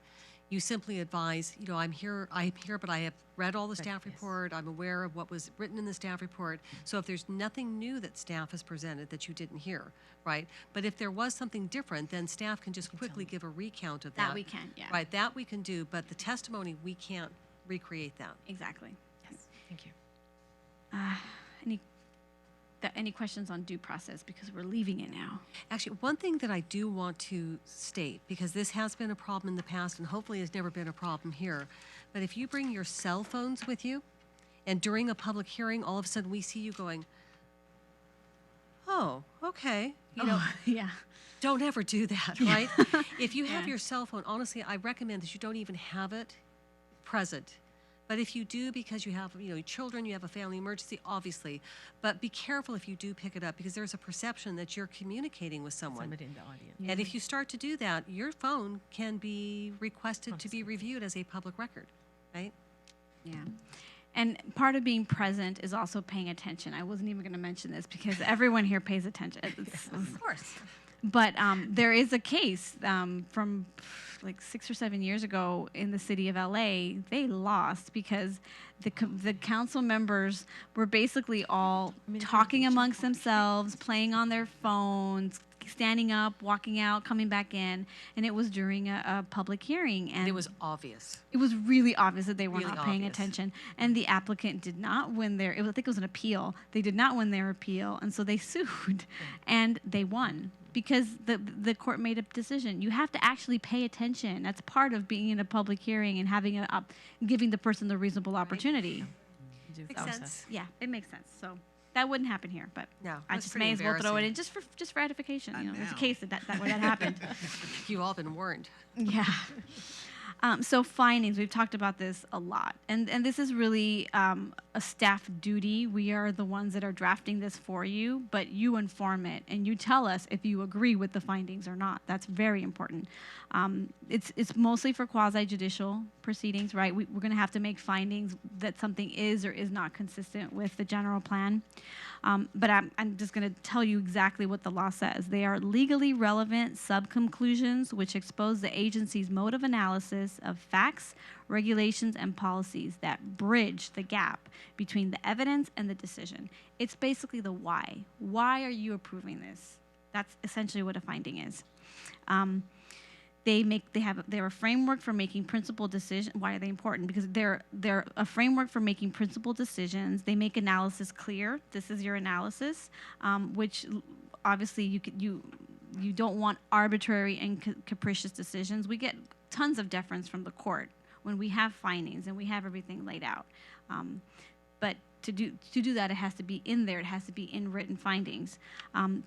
you simply advise, I'm here, but I have read all the staff report. I'm aware of what was written in the staff report. So if there's nothing new that staff has presented that you didn't hear, right? But if there was something different, then staff can just quickly give a recount of that. that we can, yeah. Right, that we can do, but the testimony, we can't recreate that. Exactly. Yes. Thank you. Any questions on due process, because we're leaving it now. Actually, one thing that I do want to state, because this has been a problem in the past and hopefully has never been a problem here, but if you bring your cell phones with you and during a public hearing, all of a sudden we see you going, oh, okay, Yeah. don't ever do that, right? If you have Yeah. your cell phone, honestly, I recommend that you don't even have it present. But if you do, because you have, children, you have a family emergency, obviously. But be careful if you do pick it up, because there's a perception that you're communicating with someone. Somebody in the audience. And if you start to do that, your phone can be requested to be reviewed as a public record, right? Yeah. And part of being present is also paying attention. I wasn't even going to mention this because everyone here pays attention. Of course. But there is a case from like 6 or 7 years ago in the city of LA. They lost because the council members were basically all talking amongst themselves, playing on their phones, standing up, walking out, coming back in, and it was during a public hearing. And It was obvious. it was really obvious that they were Really not paying obvious. attention, and the applicant did not win their. I think it was an appeal. They did not win their appeal, and so they sued, and they won because the court made a decision. You have to actually pay attention. That's part of being in a public hearing and having giving the person the reasonable opportunity. Makes sense. Yeah, it makes sense. So that wouldn't happen here, but No, I that's just pretty may as well throw it embarrassing. in just for ratification. You know, there's a now. case where that happened. You all been warned. Yeah. So findings, we've talked about this a lot. And this is really a staff duty. We are the ones that are drafting this for you, but you inform it and you tell us if you agree with the findings or not. That's very important. It's mostly for quasi-judicial proceedings, right? We're going to have to make findings that something is or is not consistent with the general plan. But I'm just going to tell you exactly what the law says. They are legally relevant sub-conclusions which expose the agency's mode of analysis of facts, regulations, and policies that bridge the gap between the evidence and the decision. It's basically the why. Why are you approving this? That's essentially what a finding is. They're a framework for making principled decisions. Why are they important? Because they're a framework for making principled decisions. They make analysis clear. This is your analysis, which obviously you don't want arbitrary and capricious decisions. We get tons of deference from the court when we have findings and we have everything laid out. But to do that, it has to be in there. It has to be in written findings.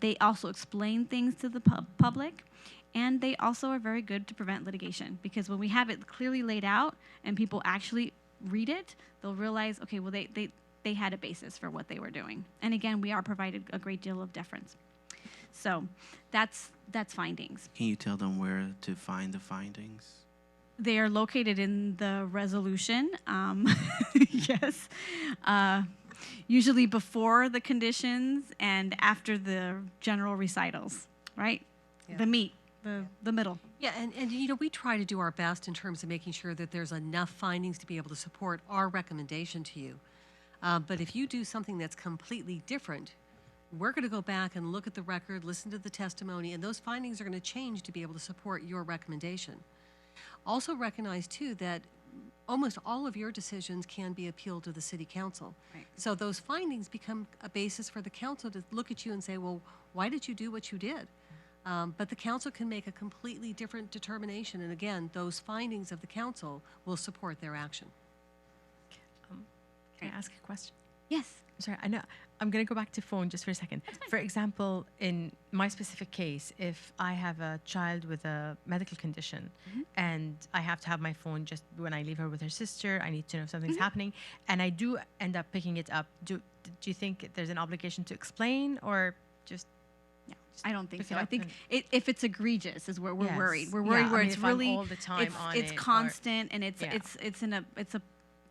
They also explain things to the public. And they also are very good to prevent litigation because when we have it clearly laid out and people actually read it, they'll realize, okay, well, they had a basis for what they were doing. And again, we are provided a great deal of deference. So that's findings. Can you tell them where to find the findings? They are located in the resolution. Yes. Usually before the conditions and after the general recitals, right? Yeah. The meat. The middle. Yeah, and you know, we try to do our best in terms of making sure that there's enough findings to be able to support our recommendation to you. But if you do something that's completely different, we're going to go back and look at the record, listen to the testimony, and those findings are going to change to be able to support your recommendation. Also recognize, too, that almost all of your decisions can be appealed to the city council. Right. So those findings become a basis for the council to look at you and say, well, why did you do what you did? But the council can make a completely different determination. And again, those findings of the council will support their action. Can I ask a question? Yes. I'm sorry, I know. I'm going to go back to phone just for a second. For example, in my specific case, if I have a child with a medical condition and I have to have my phone just when I leave her with her sister, I need to know if something's happening, and I do end up picking it up, do you think there's an obligation to explain or just... I don't think pick so. it I up think and- if it's egregious is where we're Yes. worried. We're Yeah, worried I where mean, it's if I'm really all the time on it's it or- constant and it's Yeah.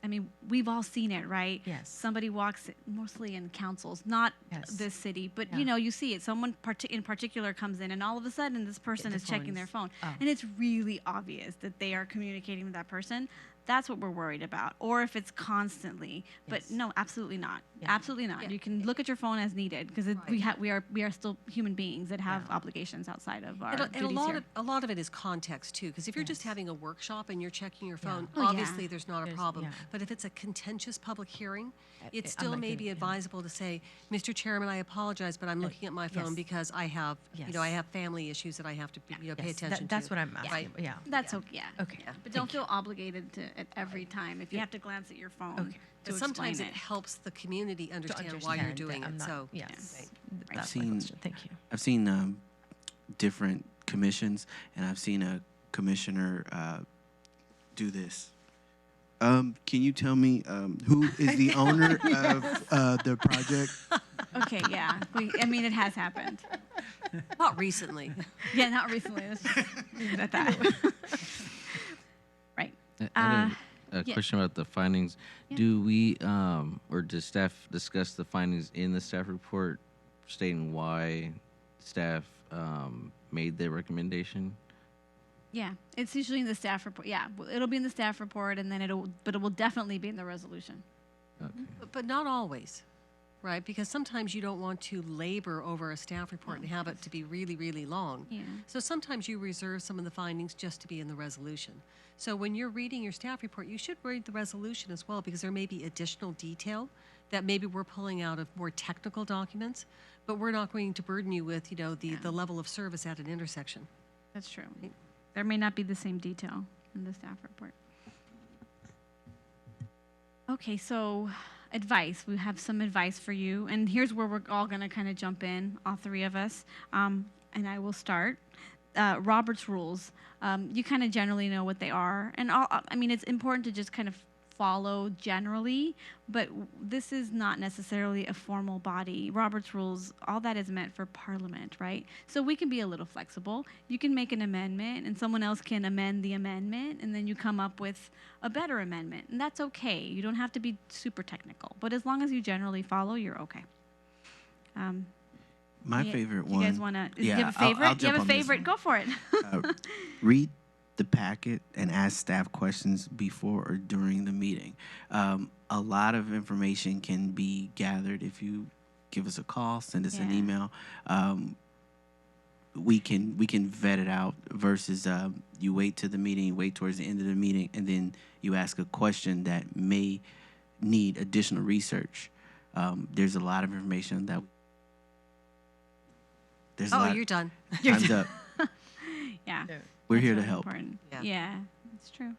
I mean, we've all seen it, right? Yes. Somebody walks mostly in councils, not Yes. this city, but Yeah. you know, you see it. Someone in particular comes in, and all of a sudden, this person the is checking phone their is- phone, oh. and it's really obvious that they are communicating with that person. That's what we're worried about. Or if it's constantly, but Yes. no, absolutely not. Yeah. Absolutely not. Yeah. You can look at your phone as needed because Right. we are still human beings that have Yeah. obligations outside of our And a duties lot here. of a lot of it is context too, because if you're just Yes. having a workshop and you're checking your Yeah. phone, Oh, yeah. obviously there's not a There's- problem. yeah. But if it's a contentious public hearing, it I'm still not may gonna- be yeah. advisable to say, Mr. Chairman, I apologize, but I'm looking at my phone yes. because I have, you know, I Yes. have family issues that I have to, pay Yes, attention that's to. what I'm asking. Right. Yeah. That's Yeah. okay. Yeah. Okay. Yeah. But don't feel obligated to at every time if you have to glance at your phone. Okay. To But sometimes explain it helps the community To understand why you're understand that doing I'm it. not- So yes, Right. that's my seen- question. Thank you. I've seen different commissions, and I've seen a commissioner do this. Can you tell me who is the owner of the project? Okay, yeah. I mean, it has happened. not recently. Yeah, not recently. Let's just leave it at that. Right. I A Yeah. question about the findings. Yeah. Do we, or does staff discuss the findings in the staff report stating why staff made their recommendation? Yeah, it's usually in the staff report. Yeah, it'll be in the staff report, and then but it will definitely be in the resolution. Okay. But not always, right? Because sometimes you don't want to labor over a staff report and have it to be really, really long. Yeah. So sometimes you reserve some of the findings just to be in the resolution. So when you're reading your staff report, you should read the resolution as well, because there may be additional detail that maybe we're pulling out of more technical documents, but we're not going to burden you with, the level of service at an intersection. That's true. There may not be the same detail in the staff report. Okay, so advice. We have some advice for you, and here's where we're all going to kind of jump in, all three of us, and I will start. Robert's rules. You kind of generally know what they are, and it's important to just kind of follow generally, but this is not necessarily a formal body. Robert's rules, all that is meant for Parliament, right? So we can be a little flexible. You can make an amendment, and someone else can amend the amendment, and then you come up with a better amendment, and that's okay. You don't have to be super technical, but as long as you generally follow, you're okay. My favorite Do one. you guys want to? Yeah, you have a favorite? I'll Do you jump have on a this favorite? one. Go for it. Read the packet and ask staff questions before or during the meeting. A lot of information can be gathered if you give us a call, send us an Yeah. email. We can vet it out versus you wait to the meeting, you wait towards the end of the meeting, and then you ask a question that may need additional research. There's a lot of information that there's a Oh, lot. you're done. Time's up. Yeah. We're That's here to really help. important. Yeah. Yeah, that's true.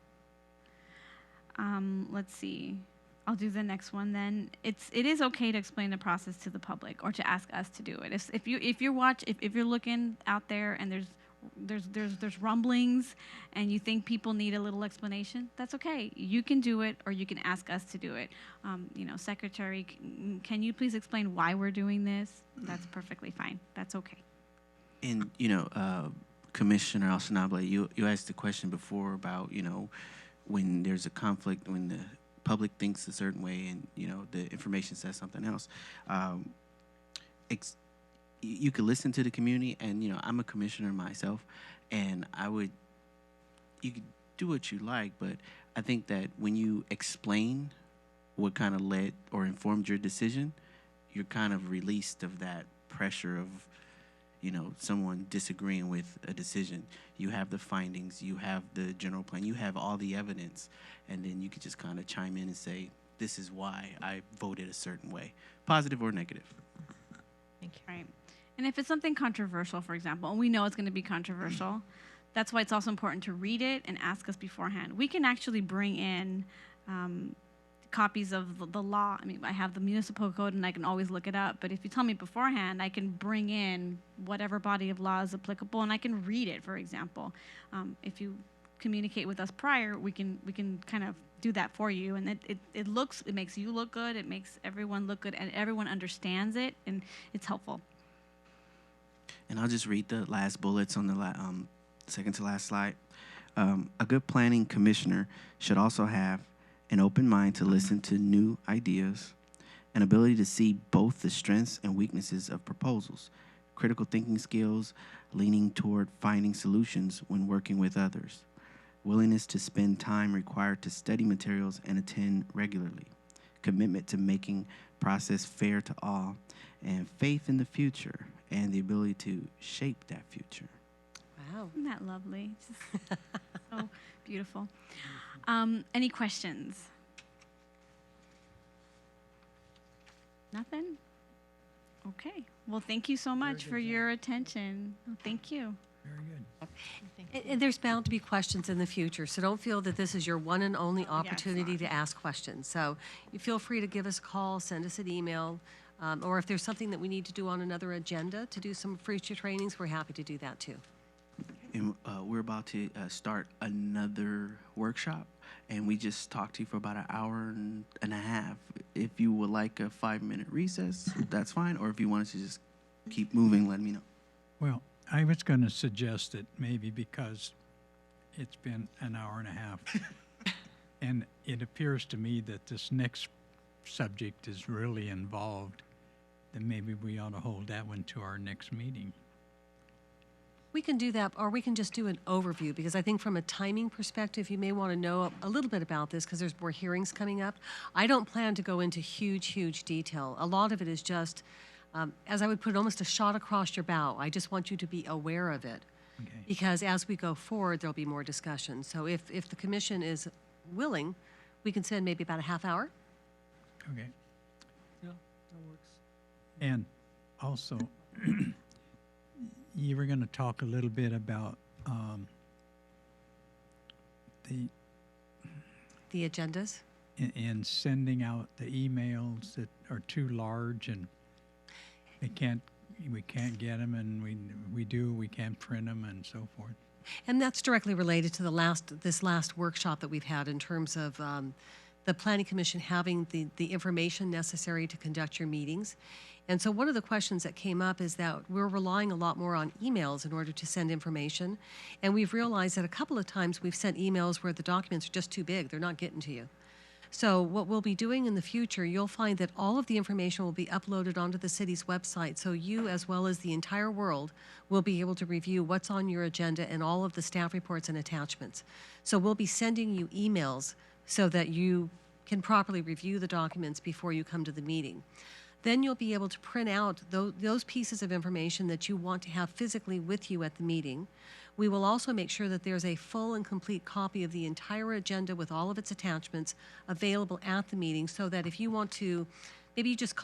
Let's see. I'll do the next one then. It is okay to explain the process to the public or to ask us to do it. If you're looking out there and there's rumblings and you think people need a little explanation, that's okay. You can do it, or you can ask us to do it. Secretary, can you please explain why we're doing this? That's perfectly fine. That's okay. And Commissioner Alshanable, you asked the question before about when there's a conflict, when the public thinks a certain way and the information says something else. You could listen to the community, and I'm a commissioner myself, and you could do what you like, but I think that when you explain what kind of led or informed your decision, you're kind of released of that pressure of someone disagreeing with a decision. You have the findings, you have the general plan, you have all the evidence, and then you could just kind of chime in and say, this is why I voted a certain way, positive or negative. Thank you. Right. And if it's something controversial, for example, and we know it's going to be controversial, that's why it's also important to read it and ask us beforehand. We can actually bring in copies of the law. I have the municipal code and I can always look it up, but if you tell me beforehand, I can bring in whatever body of law is applicable and I can read it, for example. If you communicate with us prior, we can kind of do that for you, and it makes you look good, it makes everyone look good, and everyone understands it, and it's helpful. And I'll just read the last bullets on the second to last slide. A good planning commissioner should also have an open mind to listen to new ideas, an ability to see both the strengths and weaknesses of proposals, critical thinking skills, leaning toward finding solutions when working with others, willingness to spend time required to study materials and attend regularly, commitment to making process fair to all, and faith in the future and the ability to shape that future. Wow. Isn't that lovely? Just so beautiful. Any questions? Nothing? Okay. Well, thank you so much for your attention. Thank you. Very good. And there's bound to be questions in the future, so don't feel that this is your one and only opportunity not. to ask questions. So you feel free to give us a call, send us an email, or if there's something that we need to do on another agenda to do some future trainings, we're happy to do that too. And we're about to start another workshop, and we just talked to you for about an hour and a half. If you would like a 5-minute recess, that's fine, or if you want us to just keep moving, let me know. Well, I was going to suggest that maybe because it's been an hour and a half, And it appears to me that this next subject is really involved, then maybe we ought to hold that one to our next meeting. We can do that, or we can just do an overview, because I think from a timing perspective, you may want to know a little bit about this because there's more hearings coming up. I don't plan to go into huge detail. A lot of it is just, as I would put it, almost a shot across your bow. I just want you to be aware of it. Okay. Because as we go forward, there'll be more discussion. So if the commission is willing, we can spend maybe about a half hour. Okay. Yeah, that works. And also, you were going to talk a little bit about The agendas. in sending out the emails that are too large and we can't get them, and we can't print them and so forth. And that's directly related to this last workshop that we've had in terms of the Planning Commission having the information necessary to conduct your meetings. And so one of the questions that came up is that we're relying a lot more on emails in order to send information. And we've realized that a couple of times we've sent emails where the documents are just too big. They're not getting to you. So what we'll be doing in the future, you'll find that all of the information will be uploaded onto the city's website. So you, as well as the entire world, will be able to review what's on your agenda and all of the staff reports and attachments. So we'll be sending you emails so that you can properly review the documents before you come to the meeting. Then you'll be able to print out those pieces of information that you want to have physically with you at the meeting. We will also make sure that there's a full and complete copy of the entire agenda with all of its attachments available at the meeting, so that if you want to, maybe you just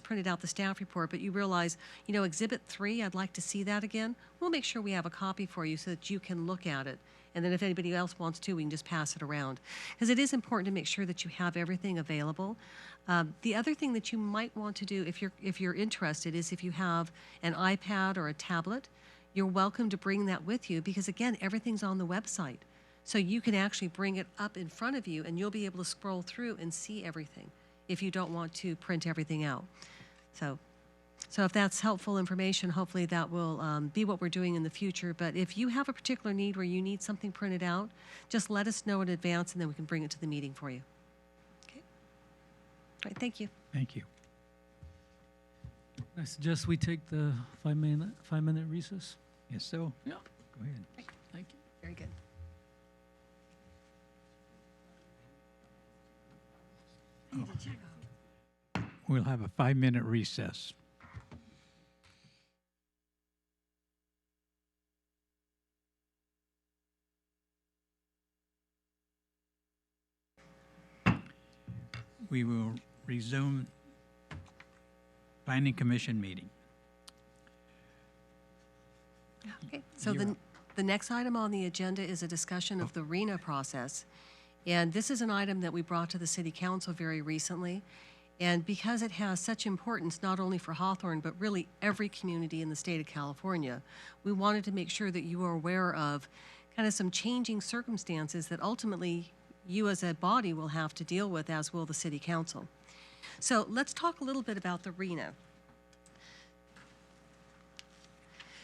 printed out the staff report, but you realize, Exhibit 3, I'd like to see that again. We'll make sure we have a copy for you so that you can look at it. And then if anybody else wants to, we can just pass it around. Because it is important to make sure that you have everything available. The other thing that you might want to do, if you're interested, is if you have an iPad or a tablet, you're welcome to bring that with you, because again, everything's on the website. So you can actually bring it up in front of you and you'll be able to scroll through and see everything if you don't want to print everything out. So if that's helpful information, hopefully that will be what we're doing in the future. But if you have a particular need where you need something printed out, just let us know in advance and then we can bring it to the meeting for you. Okay. All right, thank you. Thank you. I suggest we take the 5-minute recess. Yes, so? Yeah. Go ahead. Thank you. Very good. We'll have a 5-minute recess. We will resume Planning Commission meeting. Okay, so You're up. the next item on the agenda is a discussion of the RENA process. And this is an item that we brought to the City Council very recently. And because it has such importance, not only for Hawthorne, but really every community in the state of California, we wanted to make sure that you are aware of kind of some changing circumstances that ultimately you as a body will have to deal with, as will the City Council. So let's talk a little bit about the RENA.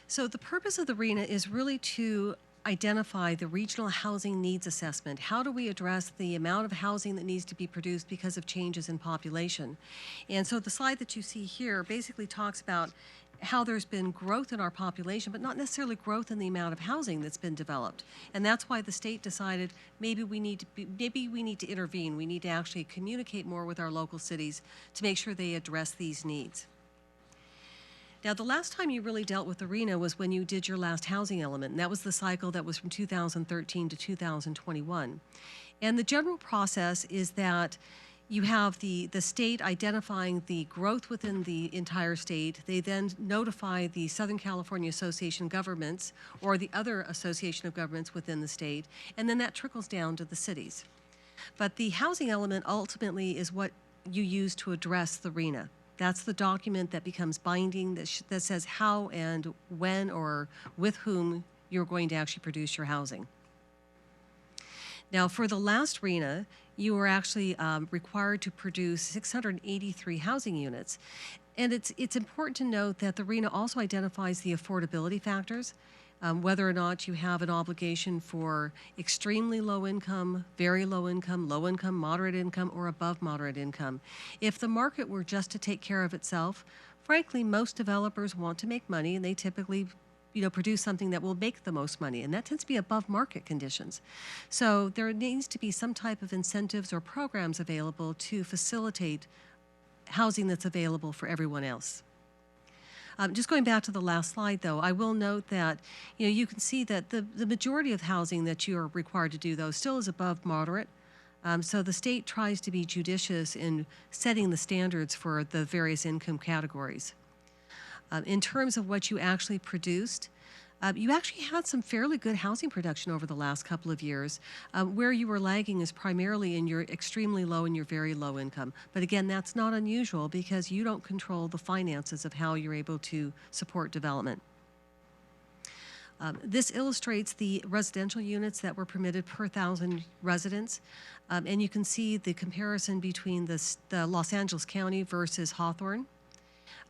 So the purpose of the RENA is really to identify the regional housing needs assessment. How do we address the amount of housing that needs to be produced because of changes in population? And so the slide that you see here basically talks about how there's been growth in our population, but not necessarily growth in the amount of housing that's been developed. And that's why the state decided maybe we need to intervene. We need to actually communicate more with our local cities to make sure they address these needs. Now, the last time you really dealt with the RENA was when you did your last housing element, and that was the cycle that was from 2013 to 2021. And the general process is that you have the state identifying the growth within the entire state. They then notify the Southern California Association of Governments or the other association of governments within the state, and then that trickles down to the cities. But the housing element ultimately is what you use to address the RENA. That's the document that becomes binding, that says how and when or with whom you're going to actually produce your housing. Now, for the last RENA, you were actually required to produce 683 housing units. And it's important to note that the RENA also identifies the affordability factors. whether or not you have an obligation for extremely low income, very low income, moderate income, or above moderate income. If the market were just to take care of itself, frankly, most developers want to make money, and they typically produce something that will make the most money, and that tends to be above market conditions. So there needs to be some type of incentives or programs available to facilitate housing that's available for everyone else. Just going back to the last slide, though, I will note that you can see that the majority of housing that you are required to do, though, still is above moderate. So the state tries to be judicious in setting the standards for the various income categories. In terms of what you actually produced, you actually had some fairly good housing production over the last couple of years. Where you were lagging is primarily in your extremely low and your very low income. But again, that's not unusual because you don't control the finances of how you're able to support development. This illustrates the residential units that were permitted per 1,000 residents. And you can see the comparison between the Los Angeles County versus Hawthorne.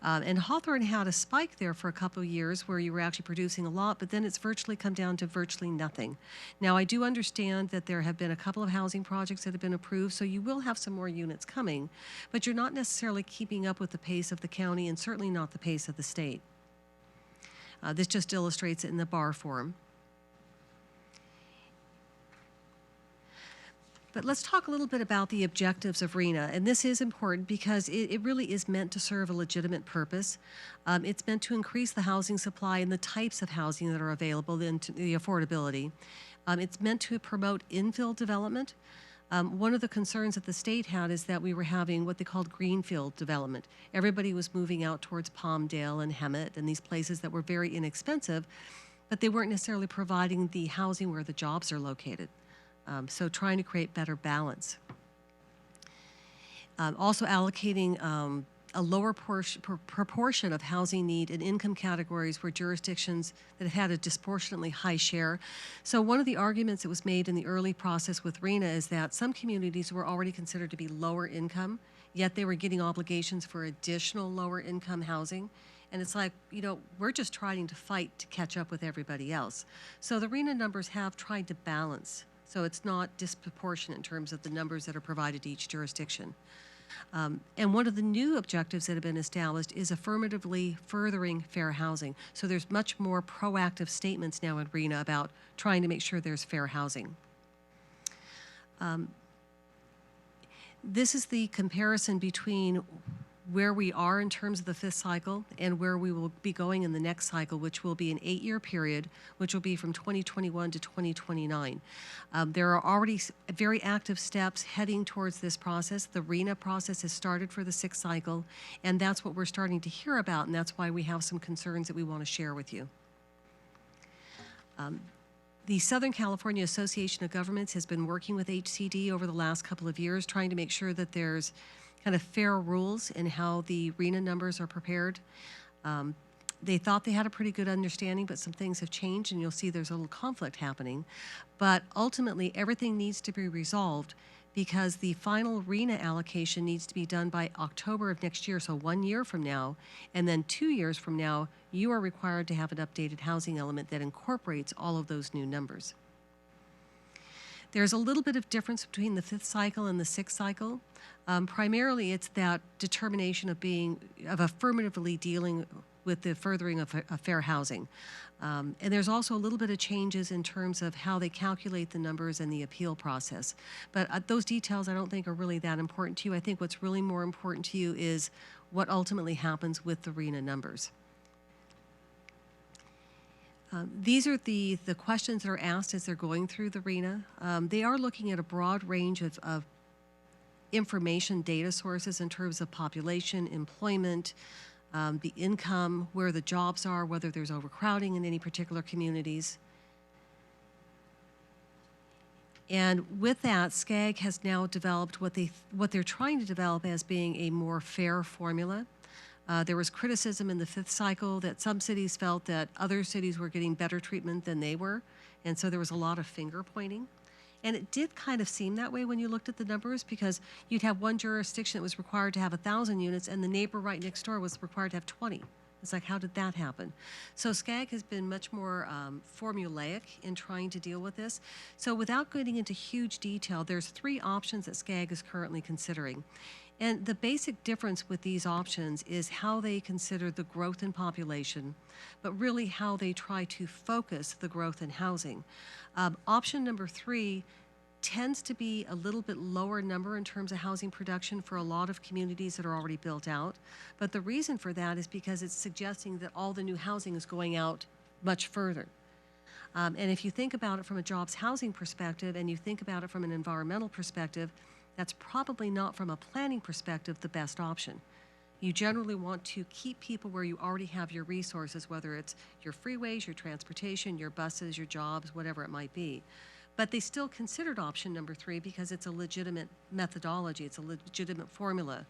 And Hawthorne had a spike there for a couple of years where you were actually producing a lot, but then it's virtually come down to virtually nothing. Now, I do understand that there have been a couple of housing projects that have been approved, so you will have some more units coming, but you're not necessarily keeping up with the pace of the county and certainly not the pace of the state. This just illustrates it in the bar form. But let's talk a little bit about the objectives of RHNA. And this is important because it really is meant to serve a legitimate purpose. It's meant to increase the housing supply and the types of housing that are available, and the affordability. It's meant to promote infill development. One of the concerns that the state had is that we were having what they called greenfield development. Everybody was moving out towards Palmdale and Hemet and these places that were very inexpensive, but they weren't necessarily providing the housing where the jobs are located. So trying to create better balance. Also allocating a lower proportion of housing need in income categories where jurisdictions that have had a disproportionately high share. So one of the arguments that was made in the early process with RHNA is that some communities were already considered to be lower income, yet they were getting obligations for additional lower income housing. And it's like, we're just trying to fight to catch up with everybody else. So the RHNA numbers have tried to balance. So it's not disproportionate in terms of the numbers that are provided to each jurisdiction. And one of the new objectives that have been established is affirmatively furthering fair housing. So there's much more proactive statements now in RHNA about trying to make sure there's fair housing. This is the comparison between where we are in terms of the fifth cycle and where we will be going in the next cycle, which will be an 8-year period, which will be from 2021 to 2029. There are already very active steps heading towards this process. The RHNA process has started for the 6th cycle, and that's what we're starting to hear about, and that's why we have some concerns that we want to share with you. The Southern California Association of Governments has been working with HCD over the last couple of years, trying to make sure that there's kind of fair rules in how the RHNA numbers are prepared. They thought they had a pretty good understanding, but some things have changed, and you'll see there's a little conflict happening. But ultimately, everything needs to be resolved because the final RHNA allocation needs to be done by October of next year, so 1 year from now, and then 2 years from now, you are required to have an updated housing element that incorporates all of those new numbers. There's a little bit of difference between the 5th cycle and the 6th cycle. Primarily, it's that determination of affirmatively dealing with the furthering of fair housing. And there's also a little bit of changes in terms of how they calculate the numbers and the appeal process. But those details I don't think are really that important to you. I think what's really more important to you is what ultimately happens with the RHNA numbers. These are the questions that are asked as they're going through the RHNA. They are looking at a broad range of information data sources in terms of population, employment, the income, where the jobs are, whether there's overcrowding in any particular communities. And with that, SCAG has now developed what they're trying to develop as being a more fair formula. There was criticism in the 5th cycle that some cities felt that other cities were getting better treatment than they were, and so there was a lot of finger pointing. And it did kind of seem that way when you looked at the numbers, because you'd have one jurisdiction that was required to have 1,000 units and the neighbor right next door was required to have 20. It's like, how did that happen? So SCAG has been much more formulaic in trying to deal with this. So without getting into huge detail, there's 3 options that SCAG is currently considering. And the basic difference with these options is how they consider the growth in population, but really how they try to focus the growth in housing. Option number 3 tends to be a little bit lower number in terms of housing production for a lot of communities that are already built out. But the reason for that is because it's suggesting that all the new housing is going out much further. And if you think about it from a jobs housing perspective and you think about it from an environmental perspective, that's probably not from a planning perspective the best option. You generally want to keep people where you already have your resources, whether it's your freeways, your transportation, your buses, your jobs, whatever it might be. But they still considered option number 3 because it's a legitimate methodology, it's a legitimate formula.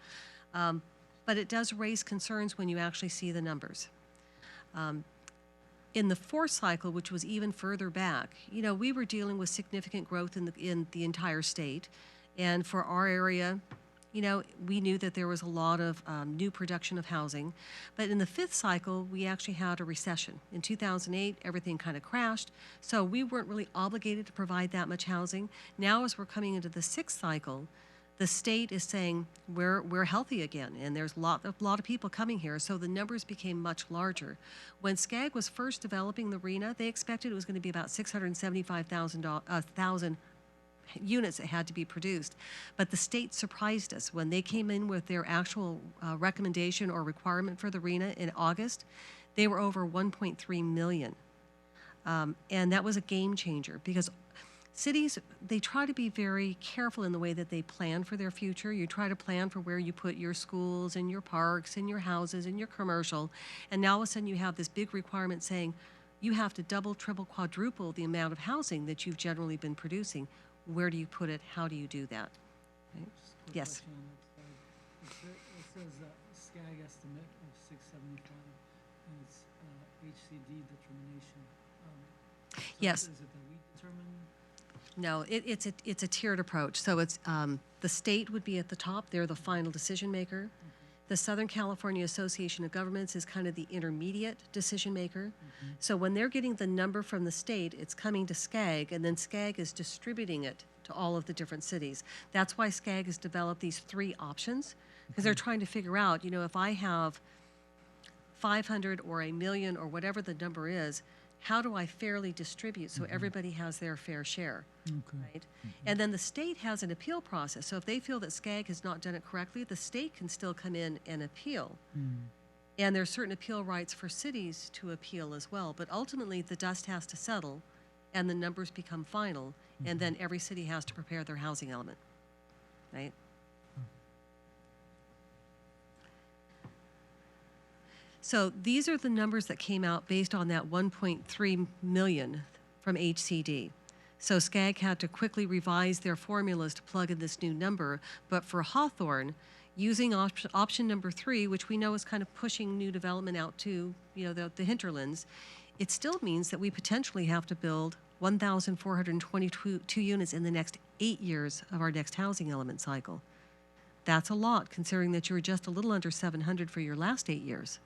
But it does raise concerns when you actually see the numbers. In the 4th cycle, which was even further back, we were dealing with significant growth in the entire state. And for our area, we knew that there was a lot of new production of housing. But in the 5th cycle, we actually had a recession. In 2008, everything kind of crashed. So we weren't really obligated to provide that much housing. Now, as we're coming into the 6th cycle, the state is saying we're healthy again, and there's a lot of people coming here. So the numbers became much larger. When SCAG was first developing the RENA, they expected it was going to be about 675,000 units that had to be produced. But the state surprised us. When they came in with their actual recommendation or requirement for the RENA in August, they were over 1.3 million. And that was a game changer because cities, they try to be very careful in the way that they plan for their future. You try to plan for where you put your schools and your parks and your houses and your commercial. And now all of a sudden you have this big requirement saying you have to double, triple, quadruple the amount of housing that you've generally been producing. Where do you put it? How do you do that? Right? Yes. It says SCAG estimate of 675, and it's HCD determination. Yes. Is it that we determine? No, it's a tiered approach. So it's the state would be at the top. They're the final decision maker. The Southern California Association of Governments is kind of the intermediate decision maker. So when they're getting the number from the state, it's coming to SCAG, and then SCAG is distributing it to all of the different cities. That's why SCAG has developed these 3 options, because they're trying to figure out, if I have 500 or a million or whatever the number is, how do I fairly distribute so everybody has their fair share? Okay. Right? And then the state has an appeal process. So if they feel that SCAG has not done it correctly, the state can still come in and appeal. And there are certain appeal rights for cities to appeal as well. But ultimately, the dust has to settle and the numbers become final. And then every city has to prepare their housing element. Right? So these are the numbers that came out based on that 1.3 million from HCD. So SCAG had to quickly revise their formulas to plug in this new number. But for Hawthorne, using option number 3, which we know is kind of pushing new development out to the hinterlands, it still means that we potentially have to build 1,422 units in the next 8 years of our next housing element cycle. That's a lot, considering that you were just a little under 700 for your last 8 years.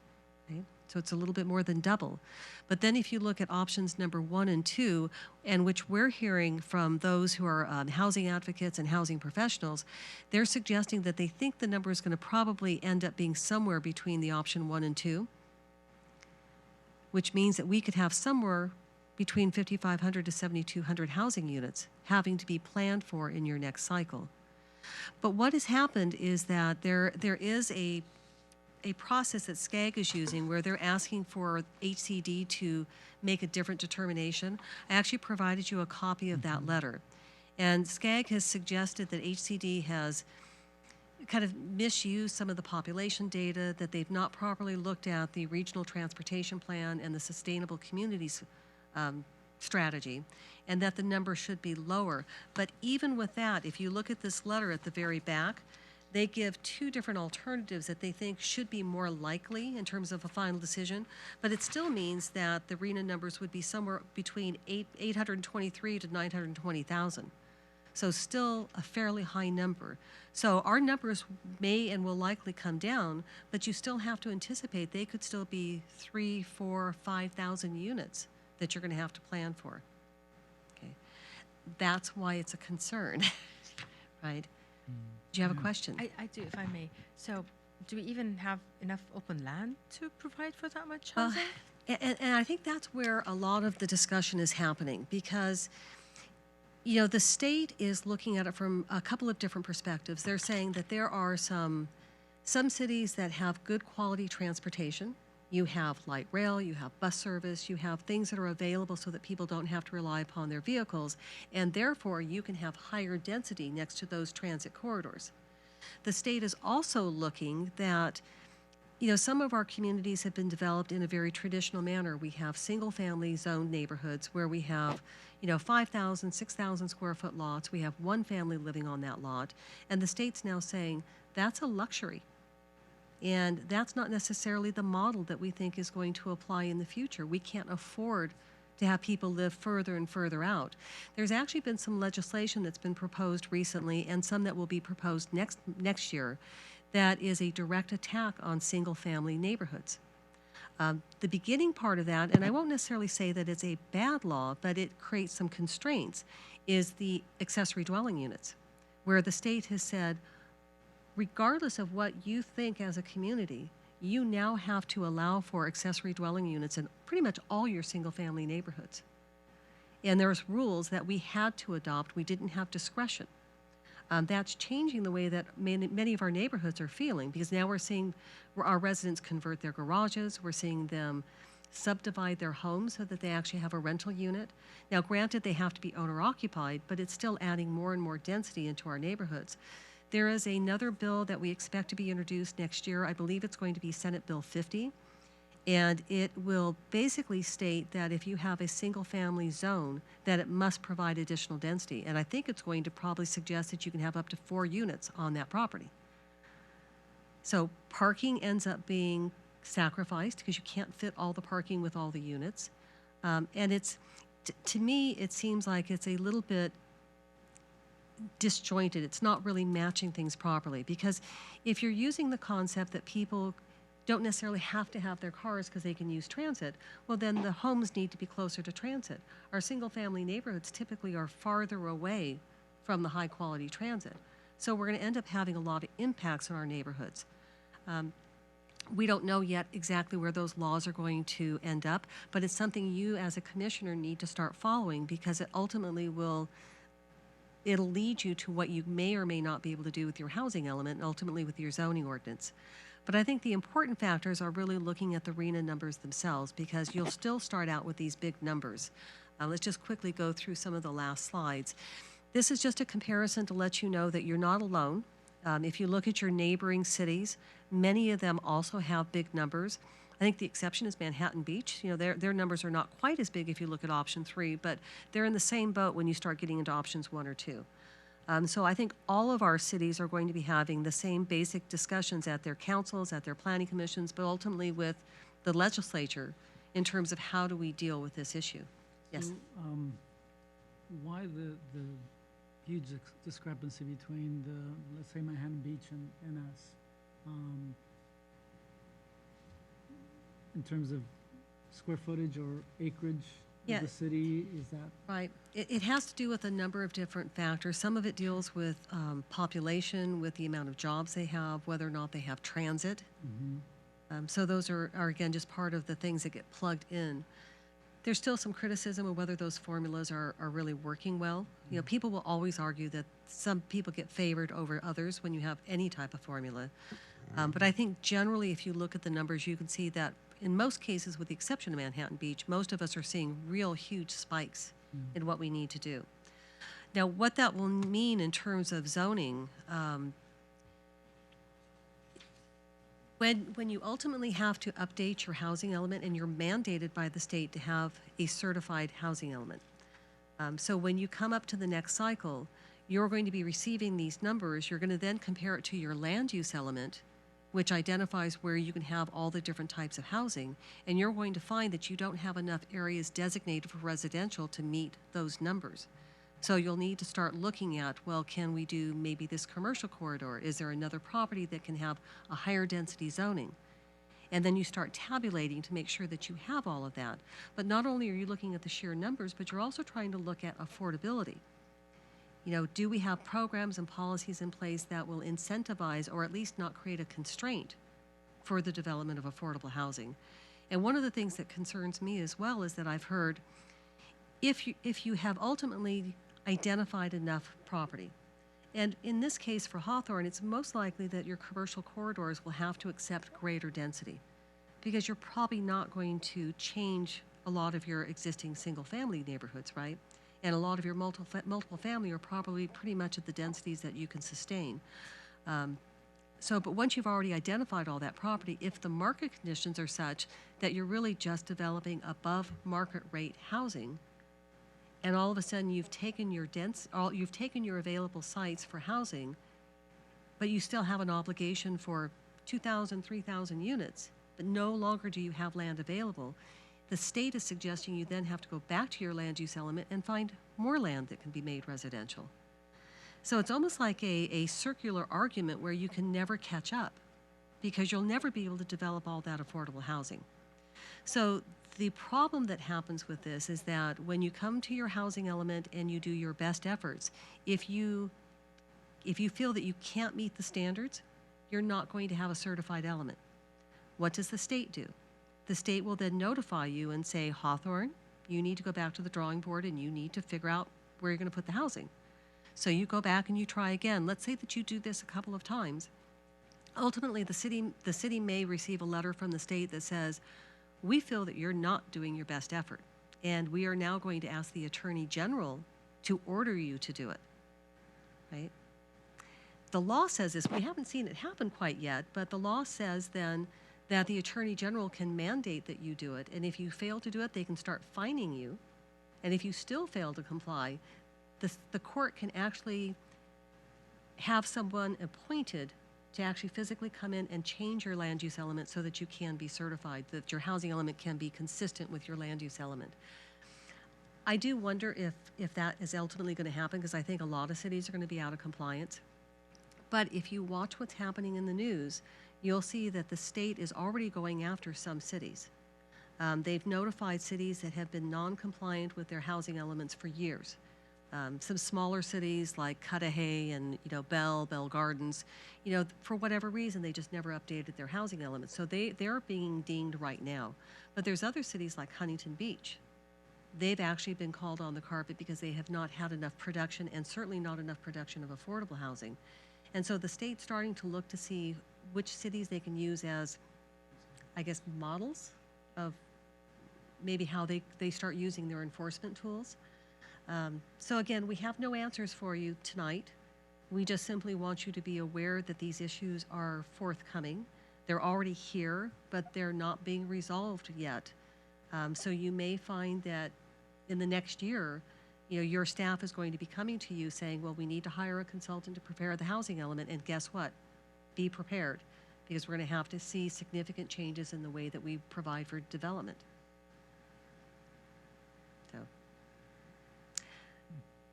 Right? So it's a little bit more than double. But then if you look at options number 1 and 2, and which we're hearing from those who are housing advocates and housing professionals, they're suggesting that they think the number is going to probably end up being somewhere between the option 1 and 2, which means that we could have somewhere between 5,500 to 7,200 housing units having to be planned for in your next cycle. But what has happened is that there is a process that SCAG is using where they're asking for HCD to make a different determination. I actually provided you a copy of that letter. And SCAG has suggested that HCD has kind of misused some of the population data, that they've not properly looked at the regional transportation plan and the sustainable communities strategy, and that the number should be lower. But even with that, if you look at this letter at the very back, they give 2 different alternatives that they think should be more likely in terms of a final decision, but it still means that the RENA numbers would be somewhere between 823 to 920,000. So still a fairly high number. So our numbers may and will likely come down, but you still have to anticipate they could still be 3, 4, 5,000 units that you're going to have to plan for. Okay, that's why it's a concern, right? Do you have a question? I do, if I may. So, do we even have enough open land to provide for that much Well, housing? and I think that's where a lot of the discussion is happening because, you know, the state is looking at it from a couple of different perspectives. They're saying that there are some cities that have good quality transportation. You have light rail, you have bus service, you have things that are available so that people don't have to rely upon their vehicles, and therefore you can have higher density next to those transit corridors. The state is also looking that, you know, some of our communities have been developed in a very traditional manner. We have single-family zoned neighborhoods where we have, you know, 5,000, 6,000 square foot lots. We have one family living on that lot, and the state's now saying that's a luxury. And that's not necessarily the model that we think is going to apply in the future. We can't afford to have people live further and further out. There's actually been some legislation that's been proposed recently and some that will be proposed next year that is a direct attack on single-family neighborhoods. The beginning part of that, and I won't necessarily say that it's a bad law, but it creates some constraints, is the accessory dwelling units, where the state has said, regardless of what you think as a community, you now have to allow for accessory dwelling units in pretty much all your single-family neighborhoods. And there's rules that we had to adopt. We didn't have discretion. That's changing the way that many of our neighborhoods are feeling because now we're seeing our residents convert their garages. We're seeing them subdivide their homes so that they actually have a rental unit. Now, granted, they have to be owner-occupied, but it's still adding more and more density into our neighborhoods. There is another bill that we expect to be introduced next year. I believe it's going to be Senate Bill 50. And it will basically state that if you have a single-family zone, that it must provide additional density. And I think it's going to probably suggest that you can have up to 4 units on that property. So parking ends up being sacrificed because you can't fit all the parking with all the units. And it's, to me, it seems like it's a little bit disjointed. It's not really matching things properly because if you're using the concept that people don't necessarily have to have their cars because they can use transit, well, then the homes need to be closer to transit. Our single-family neighborhoods typically are farther away from the high-quality transit. So we're going to end up having a lot of impacts on our neighborhoods. We don't know yet exactly where those laws are going to end up, but it's something you as a commissioner need to start following because it ultimately it'll lead you to what you may or may not be able to do with your housing element and ultimately with your zoning ordinance. But I think the important factors are really looking at the RHNA numbers themselves because you'll still start out with these big numbers. Let's just quickly go through some of the last slides. This is just a comparison to let you know that you're not alone. If you look at your neighboring cities, many of them also have big numbers. I think the exception is Manhattan Beach. You know, their numbers are not quite as big if you look at option 3, but they're in the same boat when you start getting into options 1 or 2. So I think all of our cities are going to be having the same basic discussions at their councils, at their planning commissions, but ultimately with the legislature in terms of how do we deal with this issue. Yes. So, why the huge discrepancy between let's say Manhattan Beach and us in terms of square footage or acreage of the city? Is that right? It has to do with a number of different factors. Some of it deals with population, with the amount of jobs they have, whether or not they have transit. So those are again just part of the things that get plugged in. There's still some criticism of whether those formulas are really working well. You know, people will always argue that some people get favored over others when you have any type of formula. But I think generally, if you look at the numbers, you can see that in most cases, with the exception of Manhattan Beach, most of us are seeing real huge spikes in what we need to do. Now, what that will mean in terms of zoning, when you ultimately have to update your housing element and you're mandated by the state to have a certified housing element. So when you come up to the next cycle, you're going to be receiving these numbers. You're going to then compare it to your land use element, which identifies where you can have all the different types of housing, and you're going to find that you don't have enough areas designated for residential to meet those numbers. So you'll need to start looking at, well, can we do maybe this commercial corridor? Is there another property that can have a higher density zoning? And then you start tabulating to make sure that you have all of that. But not only are you looking at the sheer numbers, but you're also trying to look at affordability. You know, do we have programs and policies in place that will incentivize or at least not create a constraint for the development of affordable housing? And one of the things that concerns me as well is that I've heard if you have ultimately identified enough property, and in this case for Hawthorne, it's most likely that your commercial corridors will have to accept greater density because you're probably not going to change a lot of your existing single-family neighborhoods, right? And a lot of your multiple family are probably pretty much at the densities that you can sustain. But once you've already identified all that property, if the market conditions are such that you're really just developing above market rate housing, and all of a sudden you've taken your available sites for housing, but you still have an obligation for 2,000, 3,000 units, but no longer do you have land available, the state is suggesting you then have to go back to your land use element and find more land that can be made residential. So it's almost like a circular argument where you can never catch up because you'll never be able to develop all that affordable housing. So the problem that happens with this is that when you come to your housing element and you do your best efforts, if you feel that you can't meet the standards, you're not going to have a certified element. What does the state do? The state will then notify you and say, Hawthorne, you need to go back to the drawing board and you need to figure out where you're going to put the housing. So you go back and you try again. Let's say that you do this a couple of times. Ultimately, the city may receive a letter from the state that says, we feel that you're not doing your best effort, and we are now going to ask the Attorney General to order you to do it, right? The law says this. We haven't seen it happen quite yet, but the law says then that the Attorney General can mandate that you do it, and if you fail to do it, they can start fining you, and if you still fail to comply, the court can actually have someone appointed to actually physically come in and change your land use element so that you can be certified, that your housing element can be consistent with your land use element. I do wonder if that is ultimately going to happen because I think a lot of cities are going to be out of compliance. But if you watch what's happening in the news, you'll see that the state is already going after some cities. They've notified cities that have been non-compliant with their housing elements for years. Some smaller cities like Cudahy and Bell Gardens, for whatever reason they just never updated their housing elements. So they're being dinged right now. But there's other cities like Huntington Beach. They've actually been called on the carpet because they have not had enough production and certainly not enough production of affordable housing. And so the state's starting to look to see which cities they can use as, I guess, models of maybe how they start using their enforcement tools. So again, we have no answers for you tonight. We just simply want you to be aware that these issues are forthcoming. They're already here, but they're not being resolved yet. So you may find that in the next year, your staff is going to be coming to you saying, well, we need to hire a consultant to prepare the housing element, and guess what? Be prepared, because we're going to have to see significant changes in the way that we provide for development.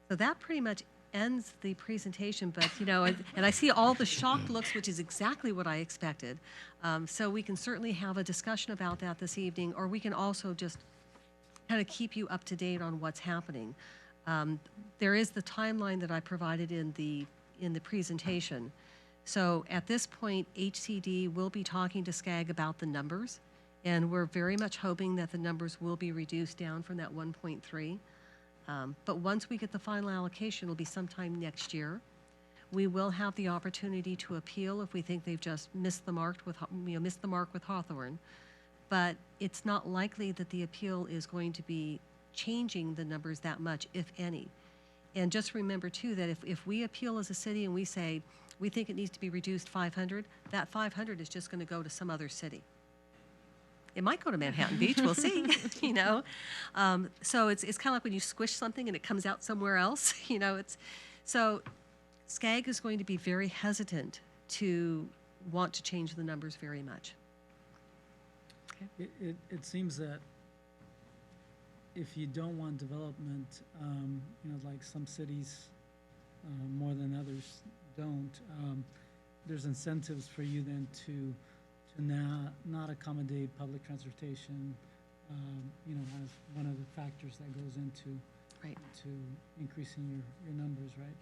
So that pretty much ends the presentation, but and I see all the shocked looks, which is exactly what I expected. So we can certainly have a discussion about that this evening, or we can also just kind of keep you up to date on what's happening. There is the timeline that I provided in the presentation. So at this point, HCD will be talking to SCAG about the numbers, and we're very much hoping that the numbers will be reduced down from that 1.3. But once we get the final allocation, it'll be sometime next year. We will have the opportunity to appeal if we think they've just missed the mark with Hawthorne. But it's not likely that the appeal is going to be changing the numbers that much, if any. And just remember too that if we appeal as a city and we say we think it needs to be reduced 500, that 500 is just going to go to some other city. It might go to Manhattan Beach, we'll see, So it's kind of like when you squish something and it comes out somewhere else, So SCAG is going to be very hesitant to want to change the numbers very much. It seems that if you don't want development, you know, like some cities more than others don't, there's incentives for you then to not accommodate public transportation, you know, as one of the factors that goes into Right. to increasing your numbers, right?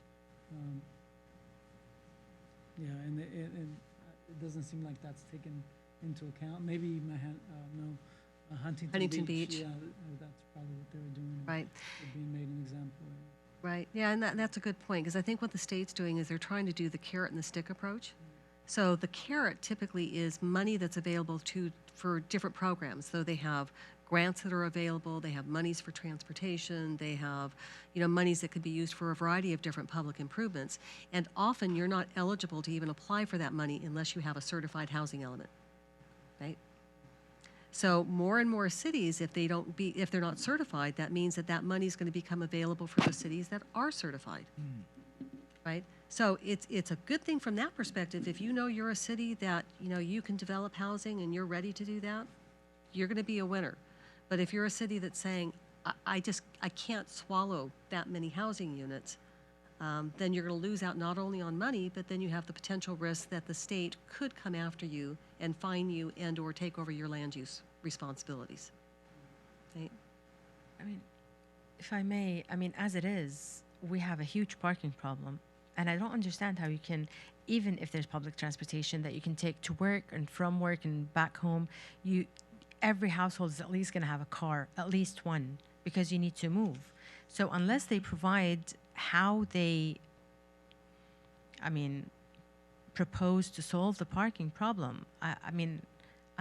Yeah, and it doesn't seem like that's taken into account. Maybe Huntington Beach. Yeah, that's probably what they were doing. Right. They're being made an example. Right. Yeah, and that's a good point, because I think what the state's doing is they're trying to do the carrot and the stick approach. So the carrot typically is money that's available for different programs. So they have grants that are available, they have monies for transportation, they have, you know, monies that could be used for a variety of different public improvements. And often you're not eligible to even apply for that money unless you have a certified housing element, right? So more and more cities, if they're not certified, that means that money is going to become available for the cities that are certified, right? So it's a good thing from that perspective. If you know you're a city that, you know, you can develop housing and you're ready to do that, you're going to be a winner. But if you're a city that's saying, I can't swallow that many housing units, then you're going to lose out not only on money, but then you have the potential risk that the state could come after you and fine you and or take over your land use responsibilities. Right? I mean, if I may, I mean, as it is, we have a huge parking problem. And I don't understand how you can, even if there's public transportation that you can take to work and from work and back home, every household is at least going to have a car, at least one, because you need to move. So unless they provide how they, propose to solve the parking problem, I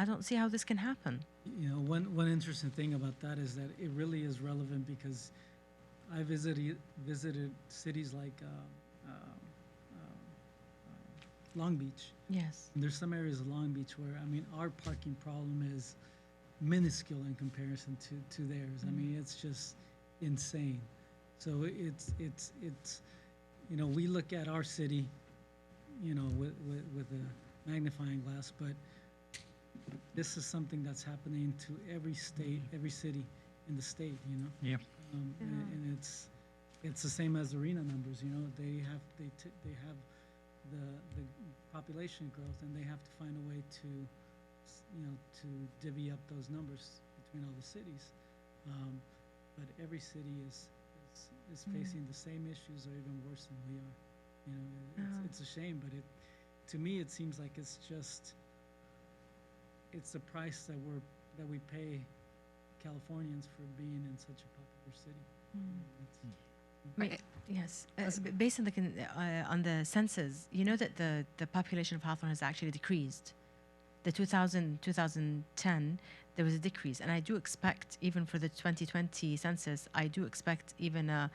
don't see how this can happen. You know, one interesting thing about that is that it really is relevant, because I visited cities like Long Beach. Yes. And there's some areas of Long Beach where, I mean, our parking problem is minuscule in comparison to theirs. I mean, it's just insane. So it's you know, we look at our city, you know, with a magnifying glass, but this is something that's happening to every state, every city in the state, you know. Yeah. And it's the same as arena numbers, you know. They have the population growth, and they have to find a way to, you know, to divvy up those numbers between all the cities. But every city is facing the same issues, or even worse than we are. You know, it's a shame, but to me it seems like it's the price that we pay Californians for being in such a popular city. Yes. Based on the census, you know that the population of Hawthorne has actually decreased. The 2010, there was a decrease. And I do expect, even for the 2020 census, I do expect even a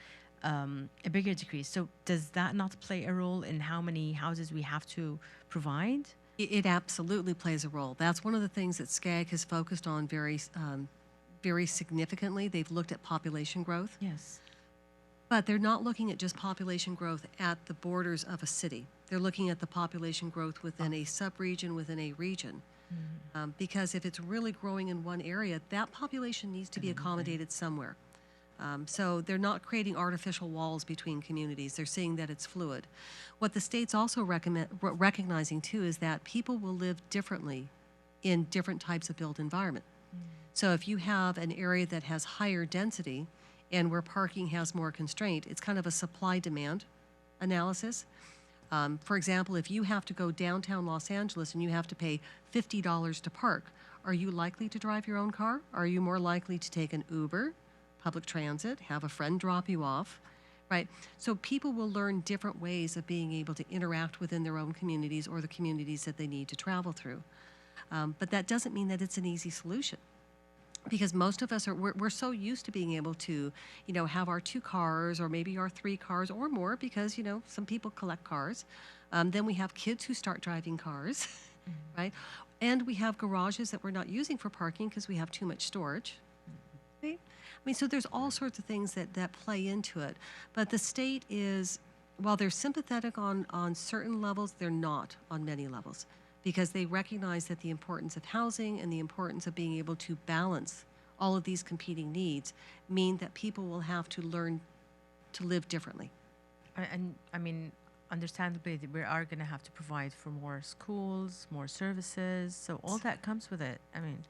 bigger decrease. So does that not play a role in how many houses we have to provide? It absolutely plays a role. That's one of the things that SCAG has focused on very significantly. They've looked at population growth. Yes. But they're not looking at just population growth at the borders of a city. They're looking at the population growth within a sub-region, within a region. Because if it's really growing in one area, that population needs to be accommodated somewhere. So they're not creating artificial walls between communities. They're seeing that it's fluid. What the state's also recognizing too is that people will live differently in different types of built environment. So if you have an area that has higher density and where parking has more constraint, it's kind of a supply-demand analysis. For example, if you have to go downtown Los Angeles and you have to pay $50 to park, are you likely to drive your own car? Are you more likely to take an Uber, public transit, have a friend drop you off, right? So people will learn different ways of being able to interact within their own communities or the communities that they need to travel through. But that doesn't mean that it's an easy solution. Because most of us we're so used to being able to, you know, have our 2 cars or maybe our 3 cars or more, because, you know, some people collect cars. Then we have kids who start driving cars, right? And we have garages that we're not using for parking because we have too much storage, right? I mean, so there's all sorts of things that play into it. But the state is, while they're sympathetic on certain levels, they're not on many levels, because they recognize that the importance of housing and the importance of being able to balance all of these competing needs mean that people will have to learn to live differently. And I mean, understandably, we are going to have to provide for more schools, more services. So all that comes with it. I mean,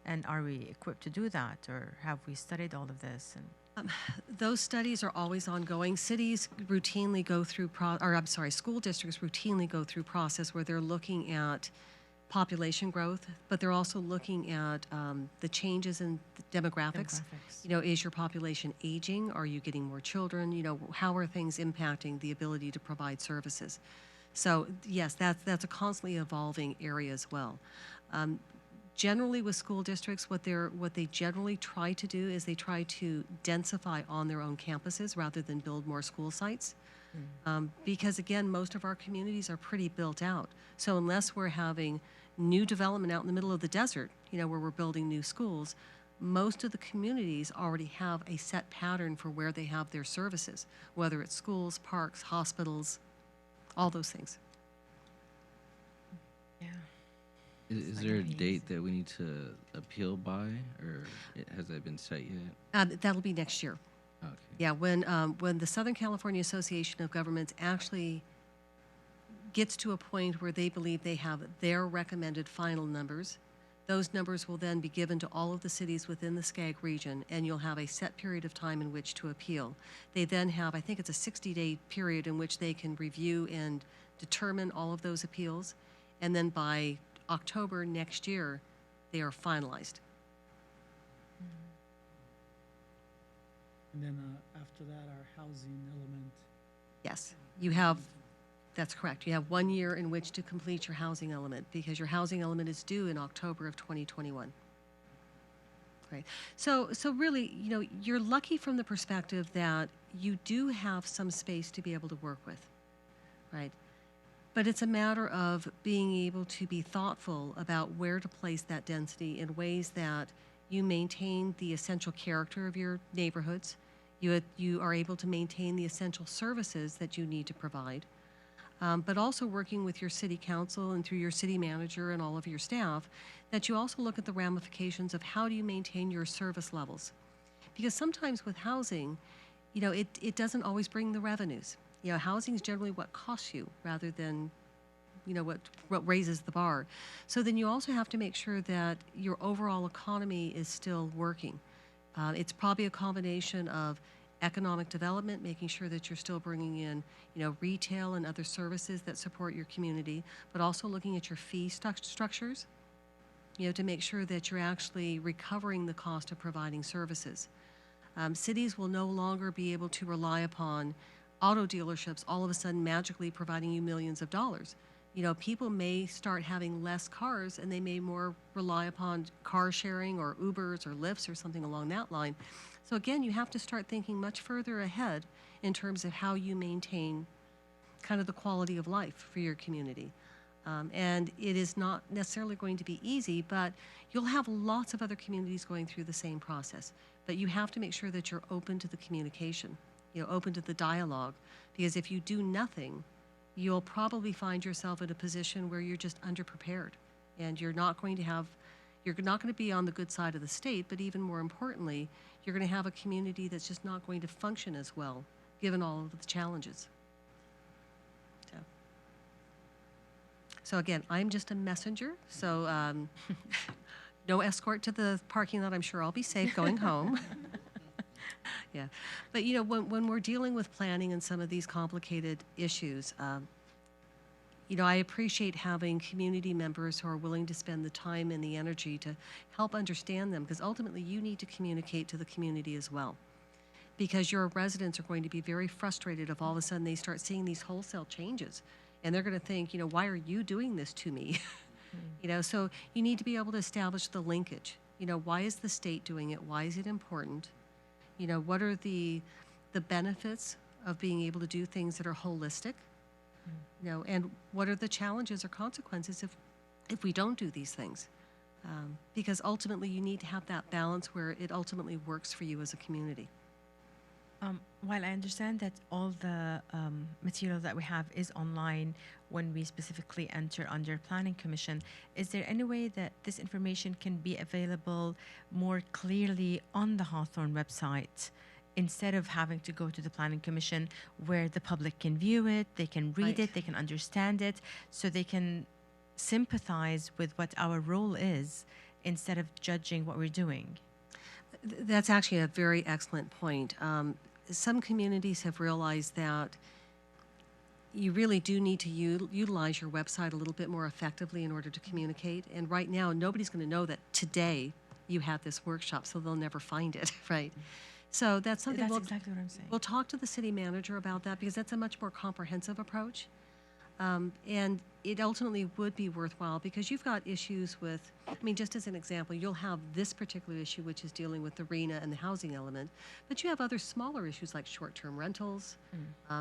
and are we equipped to do that, or have we studied all of this? And Those studies are always ongoing. Cities routinely go through, school districts routinely go through process where they're looking at population growth, but they're also looking at the changes in demographics. You know, is your population aging? Are you getting more children? You know, how are things impacting the ability to provide services? So yes, that's a constantly evolving area as well. Generally, with school districts, what they generally try to do is they try to densify on their own campuses rather than build more school sites. Because again, most of our communities are pretty built out. So unless we're having new development out in the middle of the desert, you know, where we're building new schools, most of the communities already have a set pattern for where they have their services, whether it's schools, parks, hospitals, all those things. yeah. Is there a date that we need to appeal by, or has that been set yet? That'll be next year. Okay. Yeah, when the Southern California Association of Governments actually gets to a point where they believe they have their recommended final numbers, those numbers will then be given to all of the cities within the SCAG region, and you'll have a set period of time in which to appeal. They then have, I think it's a 60-day period in which they can review and determine all of those appeals, and then by October next year, they are finalized. And then after that, our housing element. Yes, you have, that's correct. You have 1 year in which to complete your housing element because your housing element is due in October of 2021. Right. So really, you know, you're lucky from the perspective that you do have some space to be able to work with, right? But it's a matter of being able to be thoughtful about where to place that density in ways that you maintain the essential character of your neighborhoods. You are able to maintain the essential services that you need to provide, but also working with your city council and through your city manager and all of your staff, that you also look at the ramifications of how do you maintain your service levels. Because sometimes with housing, you know, it doesn't always bring the revenues. You know, housing is generally what costs you rather than, you know, what raises the bar. So then you also have to make sure that your overall economy is still working. It's probably a combination of economic development, making sure that you're still bringing in, you know, retail and other services that support your community, but also looking at your fee structures, you know, to make sure that you're actually recovering the cost of providing services. Cities will no longer be able to rely upon auto dealerships all of a sudden magically providing you millions of dollars. You know, people may start having less cars and they may more rely upon car sharing or Ubers or Lyfts or something along that line. So again, you have to start thinking much further ahead in terms of how you maintain kind of the quality of life for your community. And it is not necessarily going to be easy, but you'll have lots of other communities going through the same process. But you have to make sure that you're open to the communication, you know, open to the dialogue, because if you do nothing, you'll probably find yourself in a position where you're just underprepared and you're not going to be on the good side of the state, but even more importantly, you're going to have a community that's just not going to function as well, given all of the challenges. So again, I'm just a messenger, so no escort to the parking lot. I'm sure I'll be safe going home. Yeah, but you know, when we're dealing with planning and some of these complicated issues, you know, I appreciate having community members who are willing to spend the time and the energy to help understand them, because ultimately you need to communicate to the community as well. Because your residents are going to be very frustrated if all of a sudden they start seeing these wholesale changes. And they're going to think, you know, why are you doing this to me? You know, so you need to be able to establish the linkage. You know, why is the state doing it? Why is it important? You know, what are the benefits of being able to do things that are holistic? You know, and what are the challenges or consequences if we don't do these things? Because ultimately you need to have that balance where it ultimately works for you as a community. While I understand that all the material that we have is online when we specifically enter under Planning Commission, is there any way that this information can be available more clearly on the Hawthorne website instead of having to go to the Planning Commission where the public can view it, they can read Right. it, they can understand it, so they can sympathize with what our role is instead of judging what we're doing? That's actually a very excellent point. Some communities have realized that you really do need to utilize your website a little bit more effectively in order to communicate. And right now, nobody's going to know that today you had this workshop, so they'll never find it, right? So that's something That's we'll, exactly what I'm saying. we'll talk to the city manager about that because that's a much more comprehensive approach. And it ultimately would be worthwhile because you've got issues with, I mean, just as an example, you'll have this particular issue, which is dealing with the RENA and the housing element, but you have other smaller issues like short-term rentals,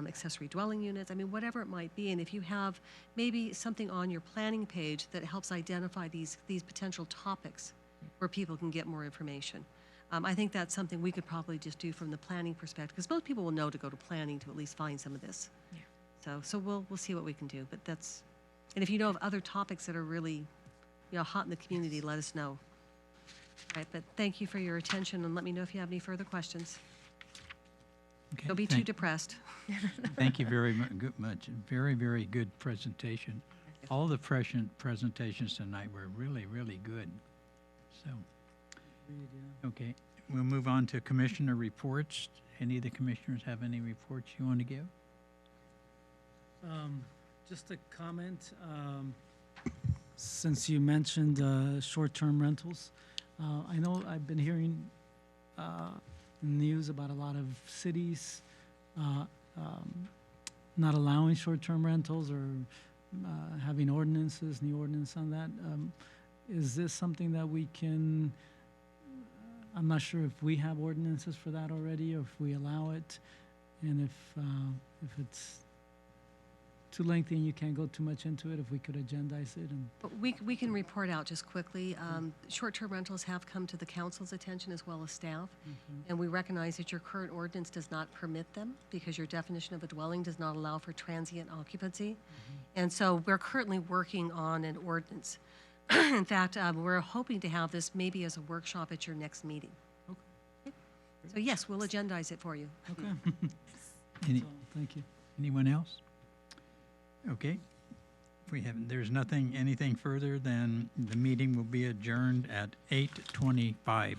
accessory dwelling units, I mean, whatever it might be. And if you have maybe something on your planning page that helps identify these potential topics where people can get more information. I think that's something we could probably just do from the planning perspective because most people will know to go to planning to at least find some of this. Yeah. So we'll see what we can do, but that's, and if you know of other topics that are really, hot in the community, let us know. Right, but thank you for your attention and let me know if you have any further questions. Okay, Don't be too depressed. Thank you very much. Very, very good presentation. All the presentations tonight were really, really good. So, okay, we'll move on to commissioner reports. Any of the commissioners have any reports you want to give? Just a comment, since you mentioned short-term rentals, I know I've been hearing news about a lot of cities not allowing short-term rentals or having new ordinance on that. Is this something that we can, I'm not sure if we have ordinances for that already or if we allow it, and if it's too lengthy and you can't go too much into it, if we could agendize it and. But we can report out just quickly. Short-term rentals have come to the council's attention as well as staff, and we recognize that your current ordinance does not permit them because your definition of a dwelling does not allow for transient occupancy. And so we're currently working on an ordinance. In fact, we're hoping to have this maybe as a workshop at your next meeting. Okay. So yes, we'll agendize it for you. Okay. Any- So, thank you. Anyone else? Okay. If we have, there's anything further, then the meeting will be adjourned at 8:25.